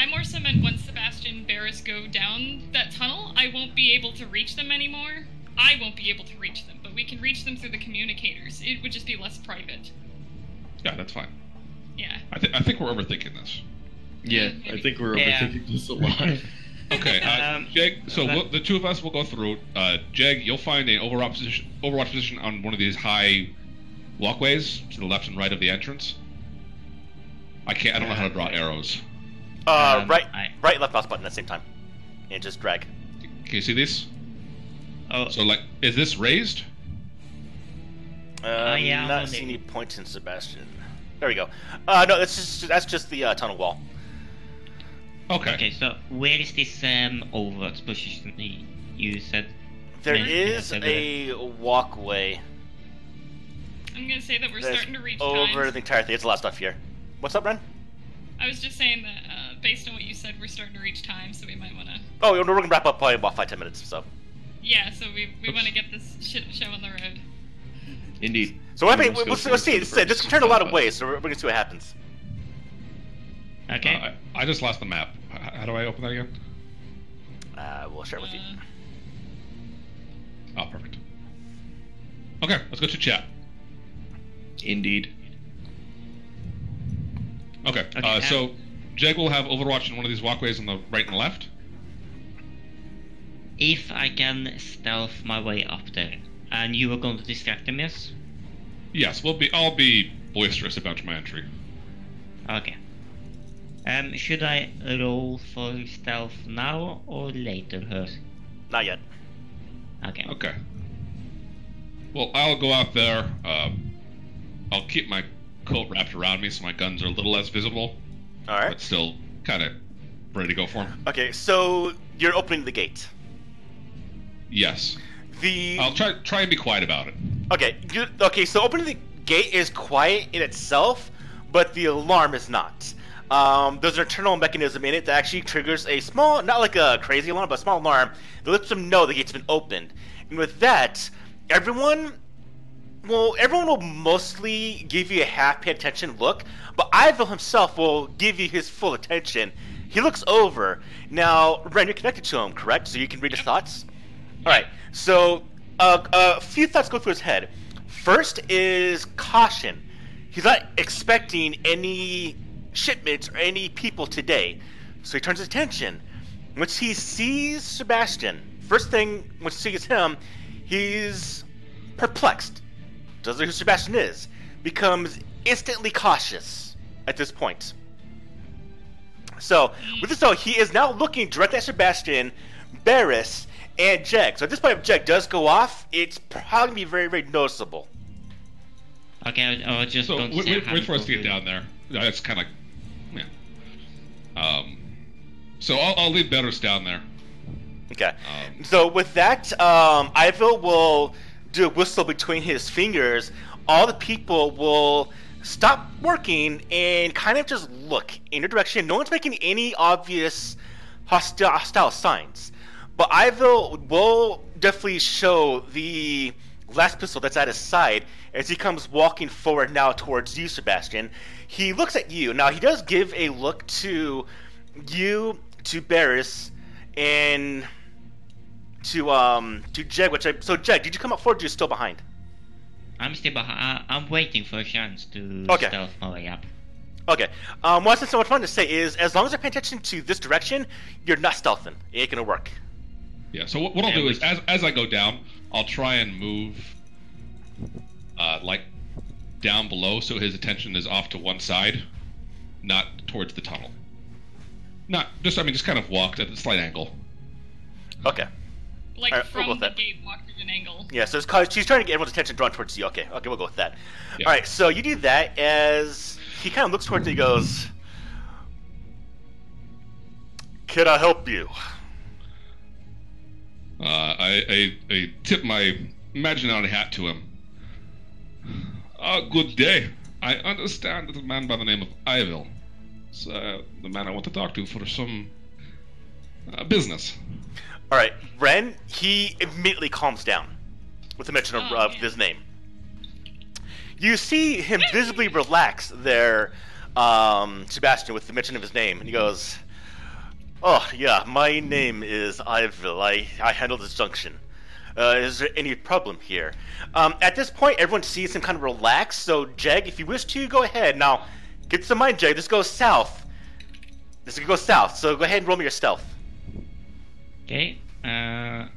Sebastian and Barris go down that tunnel, I won't be able to reach them anymore. I won't be able to reach them, but we can reach them through the communicators. It would just be less private. Yeah, that's fine. Yeah. I think we're overthinking this. Yeah, I think we're Yeah. overthinking this a lot. Okay, Jag. So but- the two of us will go through. Jag, you'll find an Overwatch position on one of these high walkways to the left and right of the entrance. I don't know how to draw arrows. Right, I- right, and left mouse button at the same time, and just drag. Can you see these? Oh, So like, is this raised? yeah, Not on see the- any points in Sebastian. There we go. No, that's just the tunnel wall. Okay. okay. So where is this Overwatch position you said? There Yeah, is yeah, a walkway I'm gonna say that we're that's starting to reach over times. the entire thing. It's a lot of stuff here. What's up, Ren? I was just saying that based on what you said, we're starting to reach time, so we might want to. Oh, we're gonna wrap up probably in about 5-10 minutes. So Yeah, so we want to get this shit show on the road. Indeed. So what happens? We must go We'll see. through the This can turn a lot of ways, so we're gonna see what happens. Okay. I just lost the map. How do I open that again? We'll share it with you. Oh, perfect. Okay, let's go to chat. Indeed. Okay, so Jeg will have Overwatch in one of these walkways on the right and left. If I can stealth my way up there, and you are going to distract them, yes? Yes, I'll be boisterous about my entry. Okay. Should I roll for stealth now or later, her? Not yet. Okay. Okay. Well, I'll go out there. I'll keep my coat wrapped around me so my guns are a little less visible, All right. but still kind of ready to go for them. Okay, so you're opening the gate. Yes. The I'll try and be quiet about it. okay. So opening the gate is quiet in itself, but the alarm is not. There's an internal mechanism in it that actually triggers a small, not like a crazy alarm, but a small alarm that lets them know the gate's been opened. And with that, everyone will mostly give you a half-paid attention look, but Ivil himself will give you his full attention. He looks over. Now, Ren, you're connected to him, correct? So you can read his thoughts? Alright, so a few thoughts go through his head. First is caution. He's not expecting any shipments or any people today, so he turns his attention. Once he sees Sebastian, first thing, once he sees him, he's perplexed. Doesn't know who Sebastian is. Becomes instantly cautious at this point. So, with this though, he is now looking directly at Sebastian, Barris, and Jeg. So at this point, if Jeg does go off, it's probably going to be very, very noticeable. Okay, I'll just So go wait for us to get down there. That's kind of, So I'll leave Barris down there. Okay. So with that, Ivil will do a whistle between his fingers. All the people will stop working and kind of just look in your direction. No one's making any obvious hostile signs. But Ivil will definitely show the last pistol that's at his side as he comes walking forward now towards you, Sebastian. He looks at you. Now, he does give a look to you, to Barris, and to Jeg. So, Jeg, did you come up forward or are you still behind? I'm still behind. I'm waiting for a chance to stealth my way up. Okay. What I wanted to say is, as long as you're paying attention to this direction, you're not stealthing. It ain't gonna work. Yeah, so what I'll do is, as I go down, I'll try and move, like, down below so his attention is off to one side, not towards the tunnel. Just kind of walk at a slight angle. Okay. Like right, from we'll the gate, walk at an angle. Yeah, so she's trying to get everyone's attention drawn towards you. Okay, we'll go with that. Yeah. Alright, so you do that as he kind of looks towards you and goes, "Can I help you?" I tip my imaginary hat to him. Good day. I understand that a man by the name of Ivil is the man I want to talk to for some business. Alright, Ren, he immediately calms down with the mention of his name. You see him visibly relax there, Sebastian, with the mention of his name, and he goes, "Oh, yeah, my name is Ivil. I handle this junction. Is there any problem here?" At this point, everyone sees him kind of relax, so Jeg, if you wish to, go ahead. Now, get some mind, Jeg, this goes south. This could go south, so go ahead and roll me your stealth. Okay, Come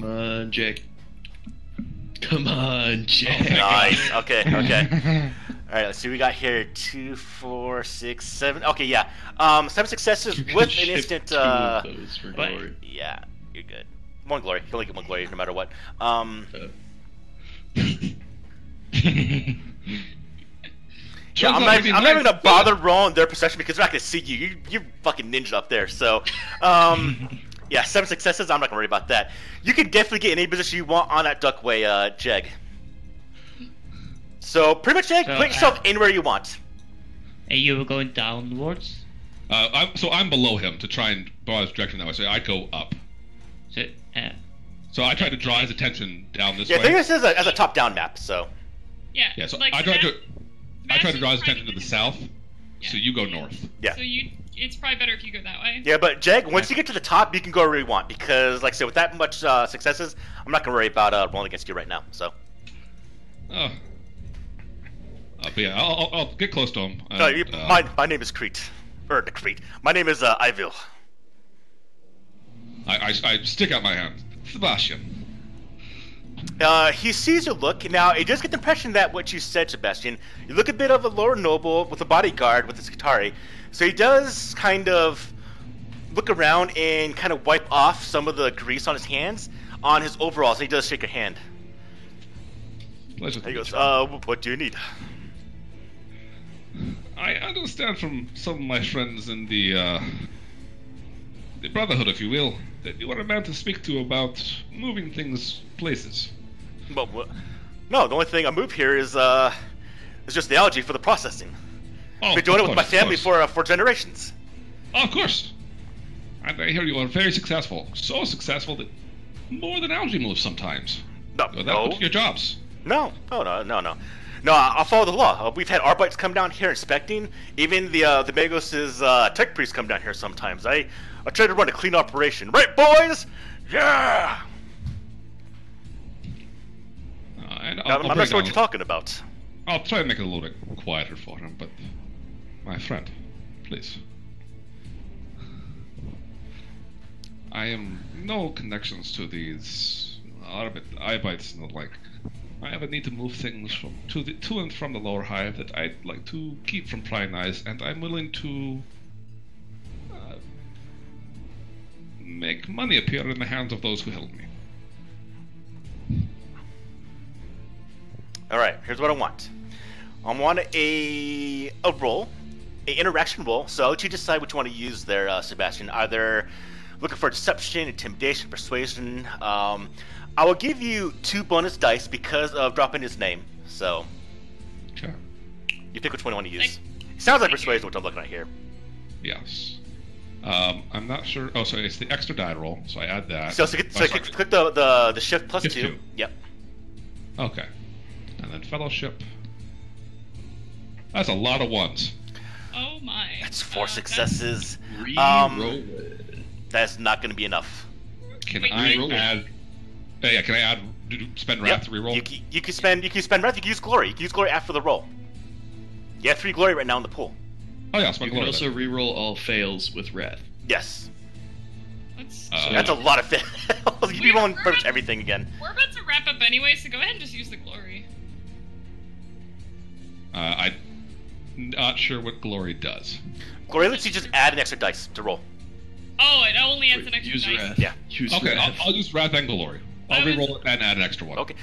on, Jake. Come on, Jake. Nice. Okay. Alright, let's see what we got here. 2, 4, 6, 7. Okay, yeah. 7 successes with an instant. Two of those for glory. Yeah, you're good. 1 glory. You can only get 1 glory no matter what. Yeah, I'm not even gonna bother rolling their perception because they're not gonna see you. You're fucking ninja up there. So, yeah, 7 successes. I'm not gonna worry about that. You can definitely get any position you want on that duckway, Jeg. So pretty much, Jeg, put yourself anywhere you want. Are you going downwards? I'm below him to try and draw his direction that way. So I'd go up. So So I tried to draw his attention down this Yeah, way. think of this as a top-down map. So Yeah. Yeah, so like, I tried to Sebastian's draw his trying attention to the get south, Yeah. so you go north. yeah. So it's probably better if you go that way. Yeah, but Jag, once you get to the top, you can go wherever you want because, like I said, with that much successes, I'm not gonna worry about rolling against you right now. So. Oh. But yeah, I'll get close to him. No, my name is Crete. Or the Crete. My name is Ivil. I stick out my hand. Sebastian. He sees your look. Now, it does get the impression that what you said, Sebastian, you look a bit of a lower noble with a bodyguard with his Skitarii. So he does kind of look around and kind of wipe off some of the grease on his hands on his overalls. And he does shake your hand. Pleasure to He meet goes, you. what do you need? I understand from some of my friends in the Brotherhood, if you will, that you are a man to speak to about moving things places. Well, no, the only thing I move here is just the algae for the processing. Oh, Been doing of it with my course, of family course. for generations. Oh, of course. And I hear you are very successful. So successful that more than algae moves sometimes. No, So no. that's your jobs. No. No, I'll follow the law. We've had Arbites come down here inspecting. Even the Magos' tech priests come down here sometimes. I try to run a clean operation. Right, boys? Yeah! And I'm not bring sure what down- you're talking about. I'll try to make it a little bit quieter for him, but my friend, please. I am no connections to these Arbites and the like. I have a need to move things to and from the lower hive that I'd like to keep from prying eyes, and I'm willing to make money appear in the hands of those who help me. Alright, here's what I want. I want a roll, an interaction roll. So I'll let you decide what you want to use there, Sebastian. Either looking for deception, intimidation, persuasion. I will give you 2 bonus dice because of dropping his name. So Sure. you pick which one you want to use. Sounds like persuasion, which I'm looking at here. Yes. I'm not sure. Oh, so it's the extra die roll, so I add that. So click the shift plus Shift 2. 2. Yep. Okay. And then fellowship. That's a lot of ones. Oh my. That's 4 successes. Re-roll it. That's not going to be enough. Can Wait, I re-roll it. add? Yeah, can I add? Spend wrath to reroll? You can spend wrath. You can use glory. You can use glory after the roll. You have 3 glory right now in the pool. Oh yeah, You spend can glory. also re-roll all fails with wrath. Yes. Let's, That's a lot of fails. You'd be rolling pretty much everything again. we're about to wrap up anyway, so go ahead and just use the glory. I'm not sure what glory does. Glory lets you just add an extra dice to roll. Oh, it only adds an extra Use dice. wrath. Yeah. Use Okay, wrath. I'll use wrath and glory. I'll I was- reroll it and add an extra one. Okay.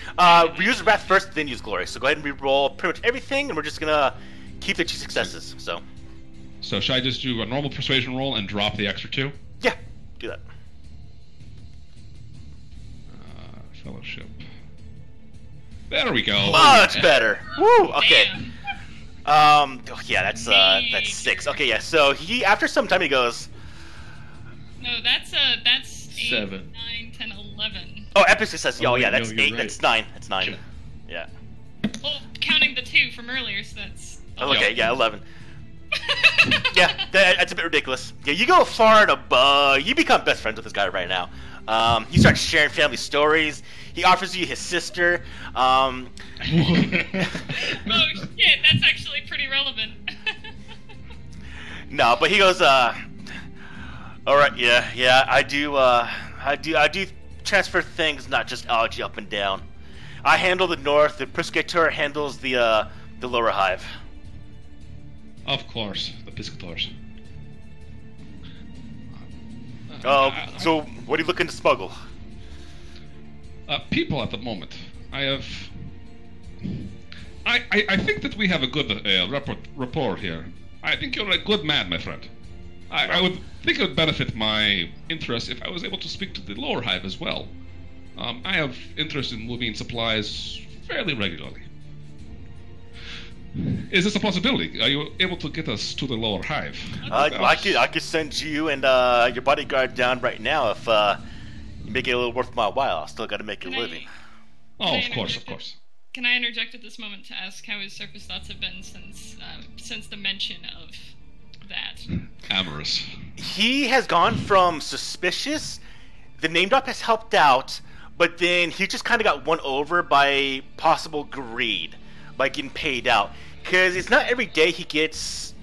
Use wrath first, then use glory. So go ahead and re-roll pretty much everything, and we're just gonna keep the 2 successes. So So should I just do a normal persuasion roll and drop the extra 2? yeah, do that. Fellowship. There we go. Much better. Woo. Okay. Damn. Oh, yeah, that's 6. Okay, yeah. So he, after some time, he goes, No, that's 8, 7. 9, 10, 11. "Oh, epic success. Oh, Oh, wait, yeah, no, that's you're 8. right. That's 9. That's 9. Sure. Yeah. Well, counting the 2 from earlier, so that's. Oh, okay, yeah, 11. Yeah, that's a bit ridiculous. Yeah, you go far and above. You become best friends with this guy right now. You start sharing family stories. He offers you his sister. Oh shit, that's actually pretty relevant. No, but he goes, all right, yeah, I do transfer things, not just algae up and down. I handle the north. The Piscator handles the lower hive. Of course, the Piscators. So what are you looking to smuggle? People at the moment. I think that we have a good rapport here. I think you're a good man, my friend. I would think it would benefit my interest if I was able to speak to the lower hive as well. I have interest in moving supplies fairly regularly. Is this a possibility? Are you able to get us to the lower hive? I could send you and your bodyguard down right now if You make it a little worth my while. I still got to make a living. Oh, of course, of course. Can I interject at this moment to ask how his surface thoughts have been since the mention of that? Amorous. He has gone from suspicious. The name drop has helped out, but then he just kind of got won over by possible greed, by getting paid out. Because it's not every day he gets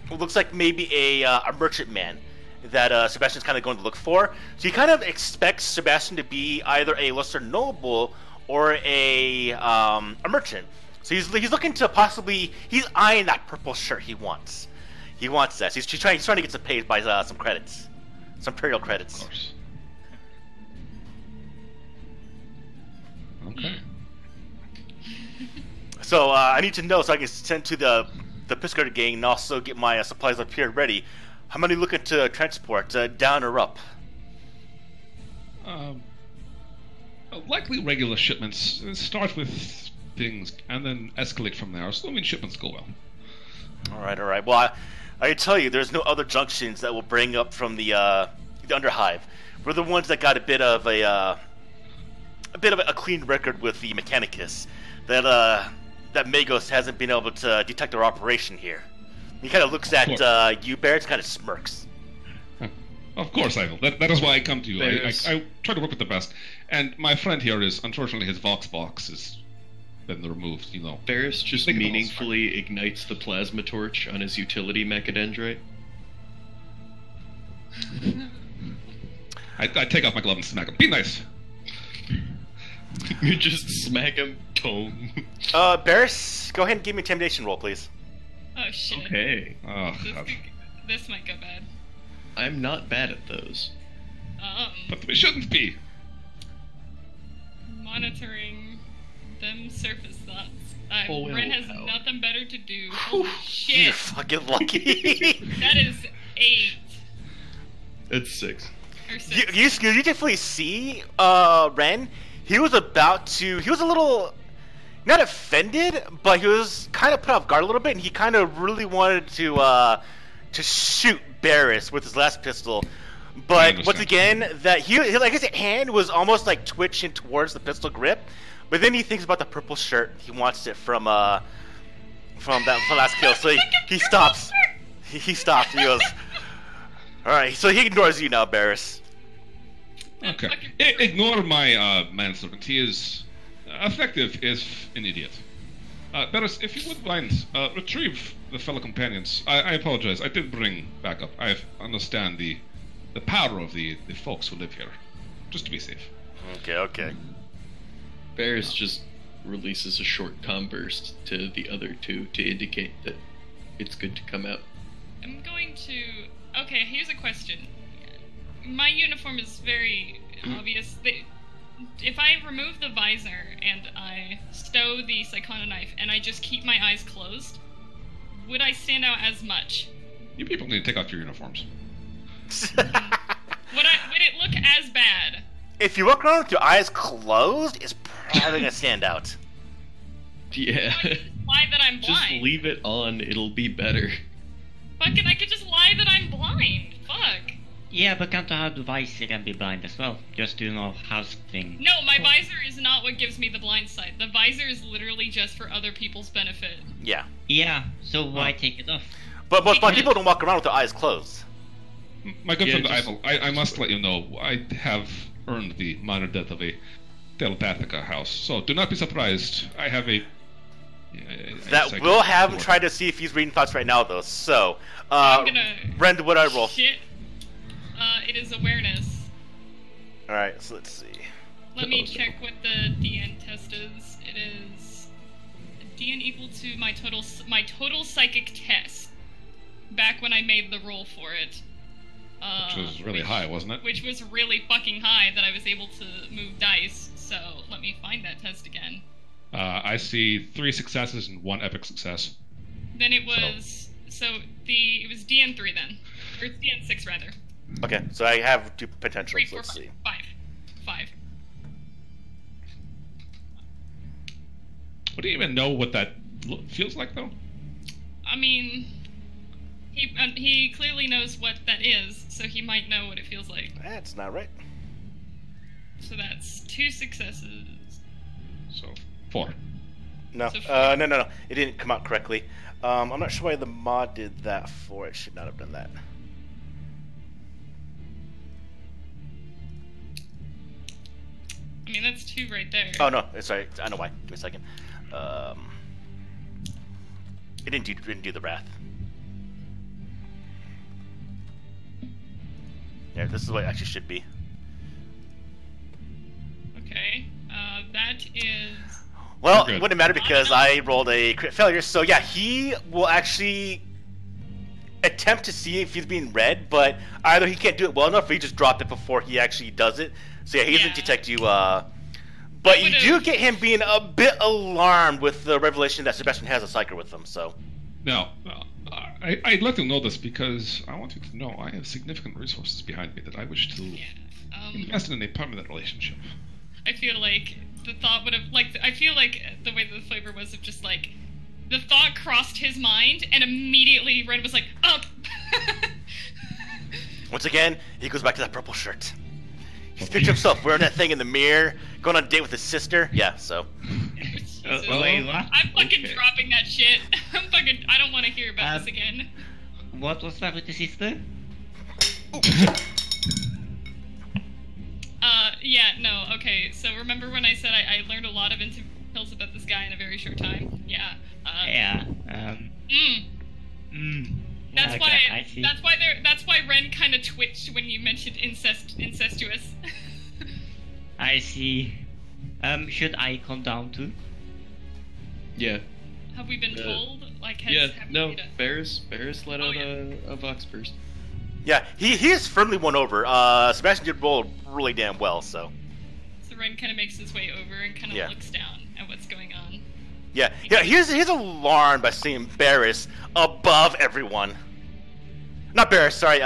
what looks like maybe a merchantman that Sebastian's kind of going to look for. So he kind of expects Sebastian to be either a lesser noble or a merchant. So he's looking to possibly, he's eyeing that purple shirt he wants. He wants that. So he's trying to get some paid by some credits, some imperial credits. Of course. Okay. So I need to know so I can send to the Piscator gang and also get my supplies up here ready. How many looking to transport, down or up? Likely regular shipments. Start with things and then escalate from there. Assuming shipments go well. All right. Well, I tell you, there's no other junctions that will bring up from the Underhive. We're the ones that got a bit of a clean record with the Mechanicus. That Magos hasn't been able to detect our operation here. He kind of looks at you, Barrett, kind of smirks. Of course I will. That is why I come to you. I try to work with the best. And my friend here is, unfortunately, his Vox box has been removed, you know. Barris just meaningfully ignites the plasma torch on his utility mechadendrite. I take off my glove and smack him. Be nice. You just smack him. Tone. Barris, go ahead and give me an intimidation roll, please. Oh shit. Okay. Oh, This might go bad. I'm not bad at those. But we shouldn't be. Monitoring them surface thoughts. Oh, Ren has wow. nothing better to do. Holy You're shit. fucking lucky. That is 8. It's 6. Or 6. You definitely see Ren. He was a little, not offended, but he was kind of put off guard a little bit, and he kind of really wanted to shoot Barris with his last pistol. But once again, that he like his hand was almost like twitching towards the pistol grip. But then he thinks about the purple shirt. He wants it from that last kill. So he stops. He stops. He goes, all right. So he ignores you now, Barris. Okay. Ignore my manservant. He is effective if an idiot. Barris, if you would mind, retrieve the fellow companions. I apologize. I did bring backup. I understand the power of the folks who live here. Just to be safe. Okay. Barris just releases a short comm burst to the other two to indicate that it's good to come out. I'm going to... Okay, here's a question. My uniform is very obvious. If I remove the visor and I stow the Psychona knife and I just keep my eyes closed, would I stand out as much? You people need to take off your uniforms. Would it look as bad? If you walk around with your eyes closed, it's probably gonna stand out. Yeah. Lie that I'm blind. Just leave it on, it'll be better. Fucking, I could just lie that I'm blind. Fuck. Yeah, but can't I have the visor and be blind as well? Just to know house thing. No, my visor is not what gives me the blind sight. The visor is literally just for other people's benefit. Yeah. Yeah, so why take it off? But people don't walk around with their eyes closed. My good friend just- Eiffel, I must let you know, I have earned the minor death of a telepathica house, so do not be surprised. I have a That will have him try to see if he's reading thoughts right now, though. So, I'm gonna... Ren, what I roll? Shit. It is awareness. Alright, so let's see. Let me check what the DN test is. It is DN equal to my total psychic test. Back when I made the roll for it. Which was really high, wasn't it? Which was really fucking high that I was able to move dice. So let me find that test again. I see 3 successes and 1 epic success. Then it was it was DN3 then, or it's DN6 rather. Okay, so I have 2 potentials. 3, 4, Let's 5. see. 5. Would you even know what that feels like, though? I mean, he clearly knows what that is, so he might know what it feels like. That's not right. So that's 2 successes. So 4. No, So no. It didn't come out correctly. I'm not sure why the mod did that for. It should not have done that. I mean, that's 2 right there. Oh no, sorry. I know why. Give me a second. It didn't do the wrath. Yeah, this is what it actually should be. Okay. That is. Well, You're it good. wouldn't matter because I rolled a crit failure. So yeah, he will actually attempt to see if he's being read, but either he can't do it well enough, or he just dropped it before he actually does it. So yeah, he doesn't Yeah. detect you. But you do get him being a bit alarmed with the revelation that Sebastian has a psyker with him. So Now, I'd like to know this because I want you to know I have significant resources behind me that I wish to invest in a permanent relationship. I feel like the thought would have, like, I feel like the way the flavor was of just, like, the thought crossed his mind, and immediately Ren was like, up! once again, he goes back to that purple shirt. He's pictured himself wearing that thing in the mirror, going on a date with his sister. Yeah, so. Jesus. Wait, what? I'm fucking Okay. dropping that shit. I don't want to hear about this again. What was that with the sister? Yeah, no, okay, so remember when I said I learned a lot of intel about this guy in a very short time? Yeah. Yeah. That's Okay, why. I see. That's why Ren kind of twitched when you mentioned incestuous. I see. Should I come down too? Yeah. Have we been told? Like, Yeah, have no, we done- Barris let Oh, out yeah. a Vox burst. Yeah, he is firmly won over. Sebastian did roll really damn well, so. So Ren kind of makes his way over and kind of Yeah. looks down at what's going on. Yeah, he's alarmed by seeing Barris above everyone. Not Barris, sorry,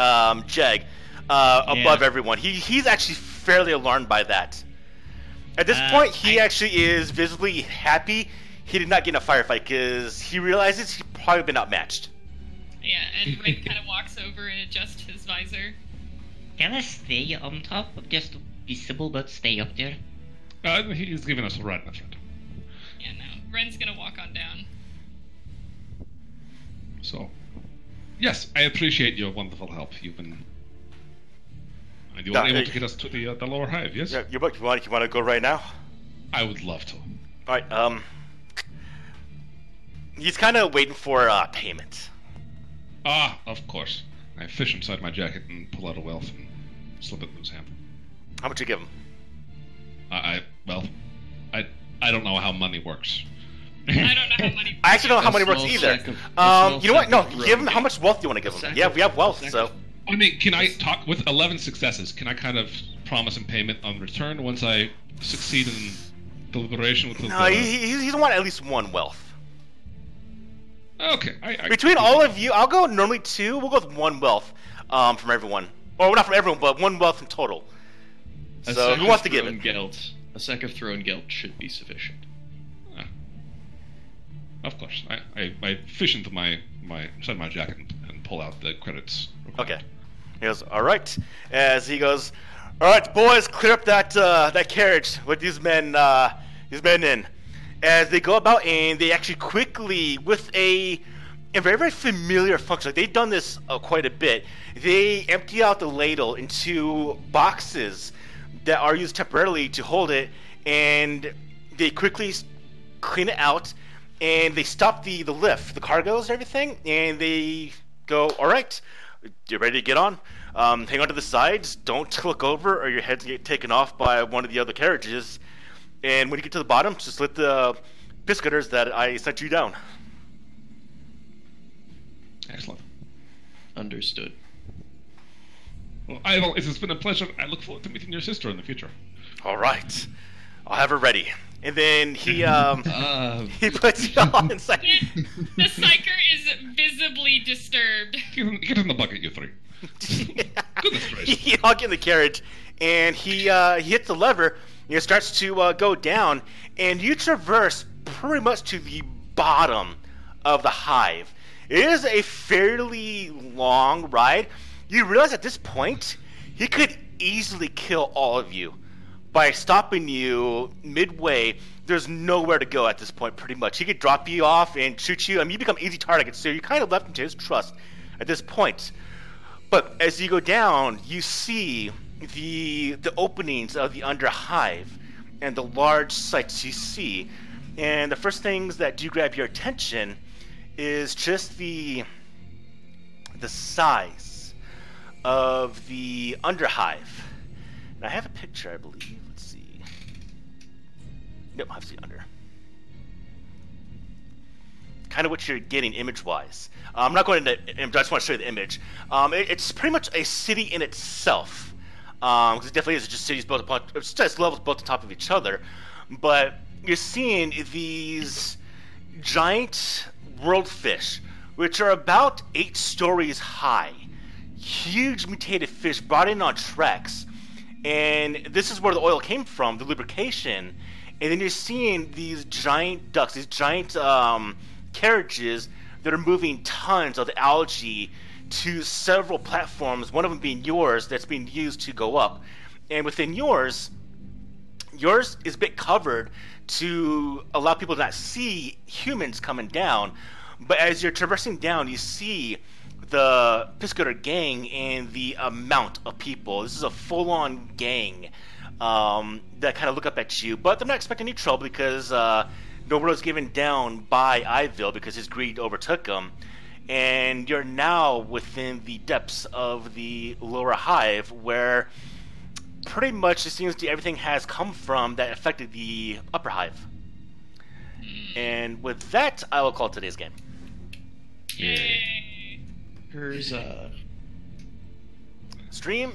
Jeg. Above everyone. He's actually fairly alarmed by that. At this point, he actually is visibly happy he did not get in a firefight because he realizes he's probably been outmatched. Yeah, and Ren kind of walks over and adjusts his visor. Can I stay on top? Just visible, but stay up there. He's giving us a ride, my friend. Yeah, no. Ren's gonna walk on down. So, yes, I appreciate your wonderful help. You've been. And you were able to get us to the lower hive, yes? Yeah, you want to go right now? I would love to. All right. He's kind of waiting for payment. Ah, of course. I fish inside my jacket and pull out a wealth and slip it in his hand. How much you give him? I don't know how money works. I don't know how many. I actually don't know how A money works small either. sack of- You know what? No, sack of give him road how meat. much wealth do you want to give him? Sack Yeah, of- we have wealth, sack so. of- I mean, can I talk with 11 successes? Can I kind of promise him payment on return once I succeed in deliberation with the? No, he doesn't want at least one wealth. Okay. Between all of you, I'll go normally 2. We'll go with 1 wealth from everyone. Or not from everyone, but 1 wealth in total. A So sack who of wants to give thrown it? Gelt. A sack of thrown gelt should be sufficient. Of course. I fish into inside my jacket and pull out the credits. Okay. He goes, all right. As he goes, all right, boys, clear up that carriage with these men in. As they go about and they actually quickly, with a very, very familiar function, like they've done this quite a bit, they empty out the ladle into boxes that are used temporarily to hold it, and they quickly clean it out, and they stop the lift, the cargoes and everything, and they go, all right, you're ready to get on. Hang on to the sides, don't look over or your head's get taken off by one of the other carriages. And when you get to the bottom, just let the biscuiters that I sent you down. Excellent. Understood. Well, it's been a pleasure. I look forward to meeting your sister in the future. All right, I'll have her ready. And then he he puts you all inside. The psyker is visibly disturbed. Get in the bucket, you 3. Goodness gracious. You all get in the carriage, and he hits the lever. And it starts to go down, and you traverse pretty much to the bottom of the hive. It is a fairly long ride. You realize at this point he could easily kill all of you, by stopping you midway. There's nowhere to go at this point, pretty much. He could drop you off and shoot you. I mean, you become easy targets, so you're kind of left into his trust at this point. But as you go down, you see the openings of the Underhive and the large sites you see. And the first things that do grab your attention is just the size of the Underhive. And I have a picture, I believe. Let's see. Nope, I have to see under. Kind of what you're getting image-wise. I'm not going into image, I just want to show you the image. It's pretty much a city in itself. Because it definitely is just cities built upon, it's just levels built on top of each other. But you're seeing these giant world fish, which are about 8 stories high. Huge mutated fish brought in on tracks. And this is where the oil came from, the lubrication. And then you're seeing these giant ducks, these giant carriages that are moving tons of the algae to several platforms, one of them being yours, that's being used to go up. And within yours is a bit covered to allow people to not see humans coming down. But as you're traversing down, you see the Piscator gang and the amount of people. This is a full-on gang that kind of look up at you, but they're not expecting any trouble because nobody was given down by Iville because his greed overtook him. And you're now within the depths of the lower hive, where pretty much it seems everything has come from that affected the upper hive. And with that, I will call today's game. Here's Stream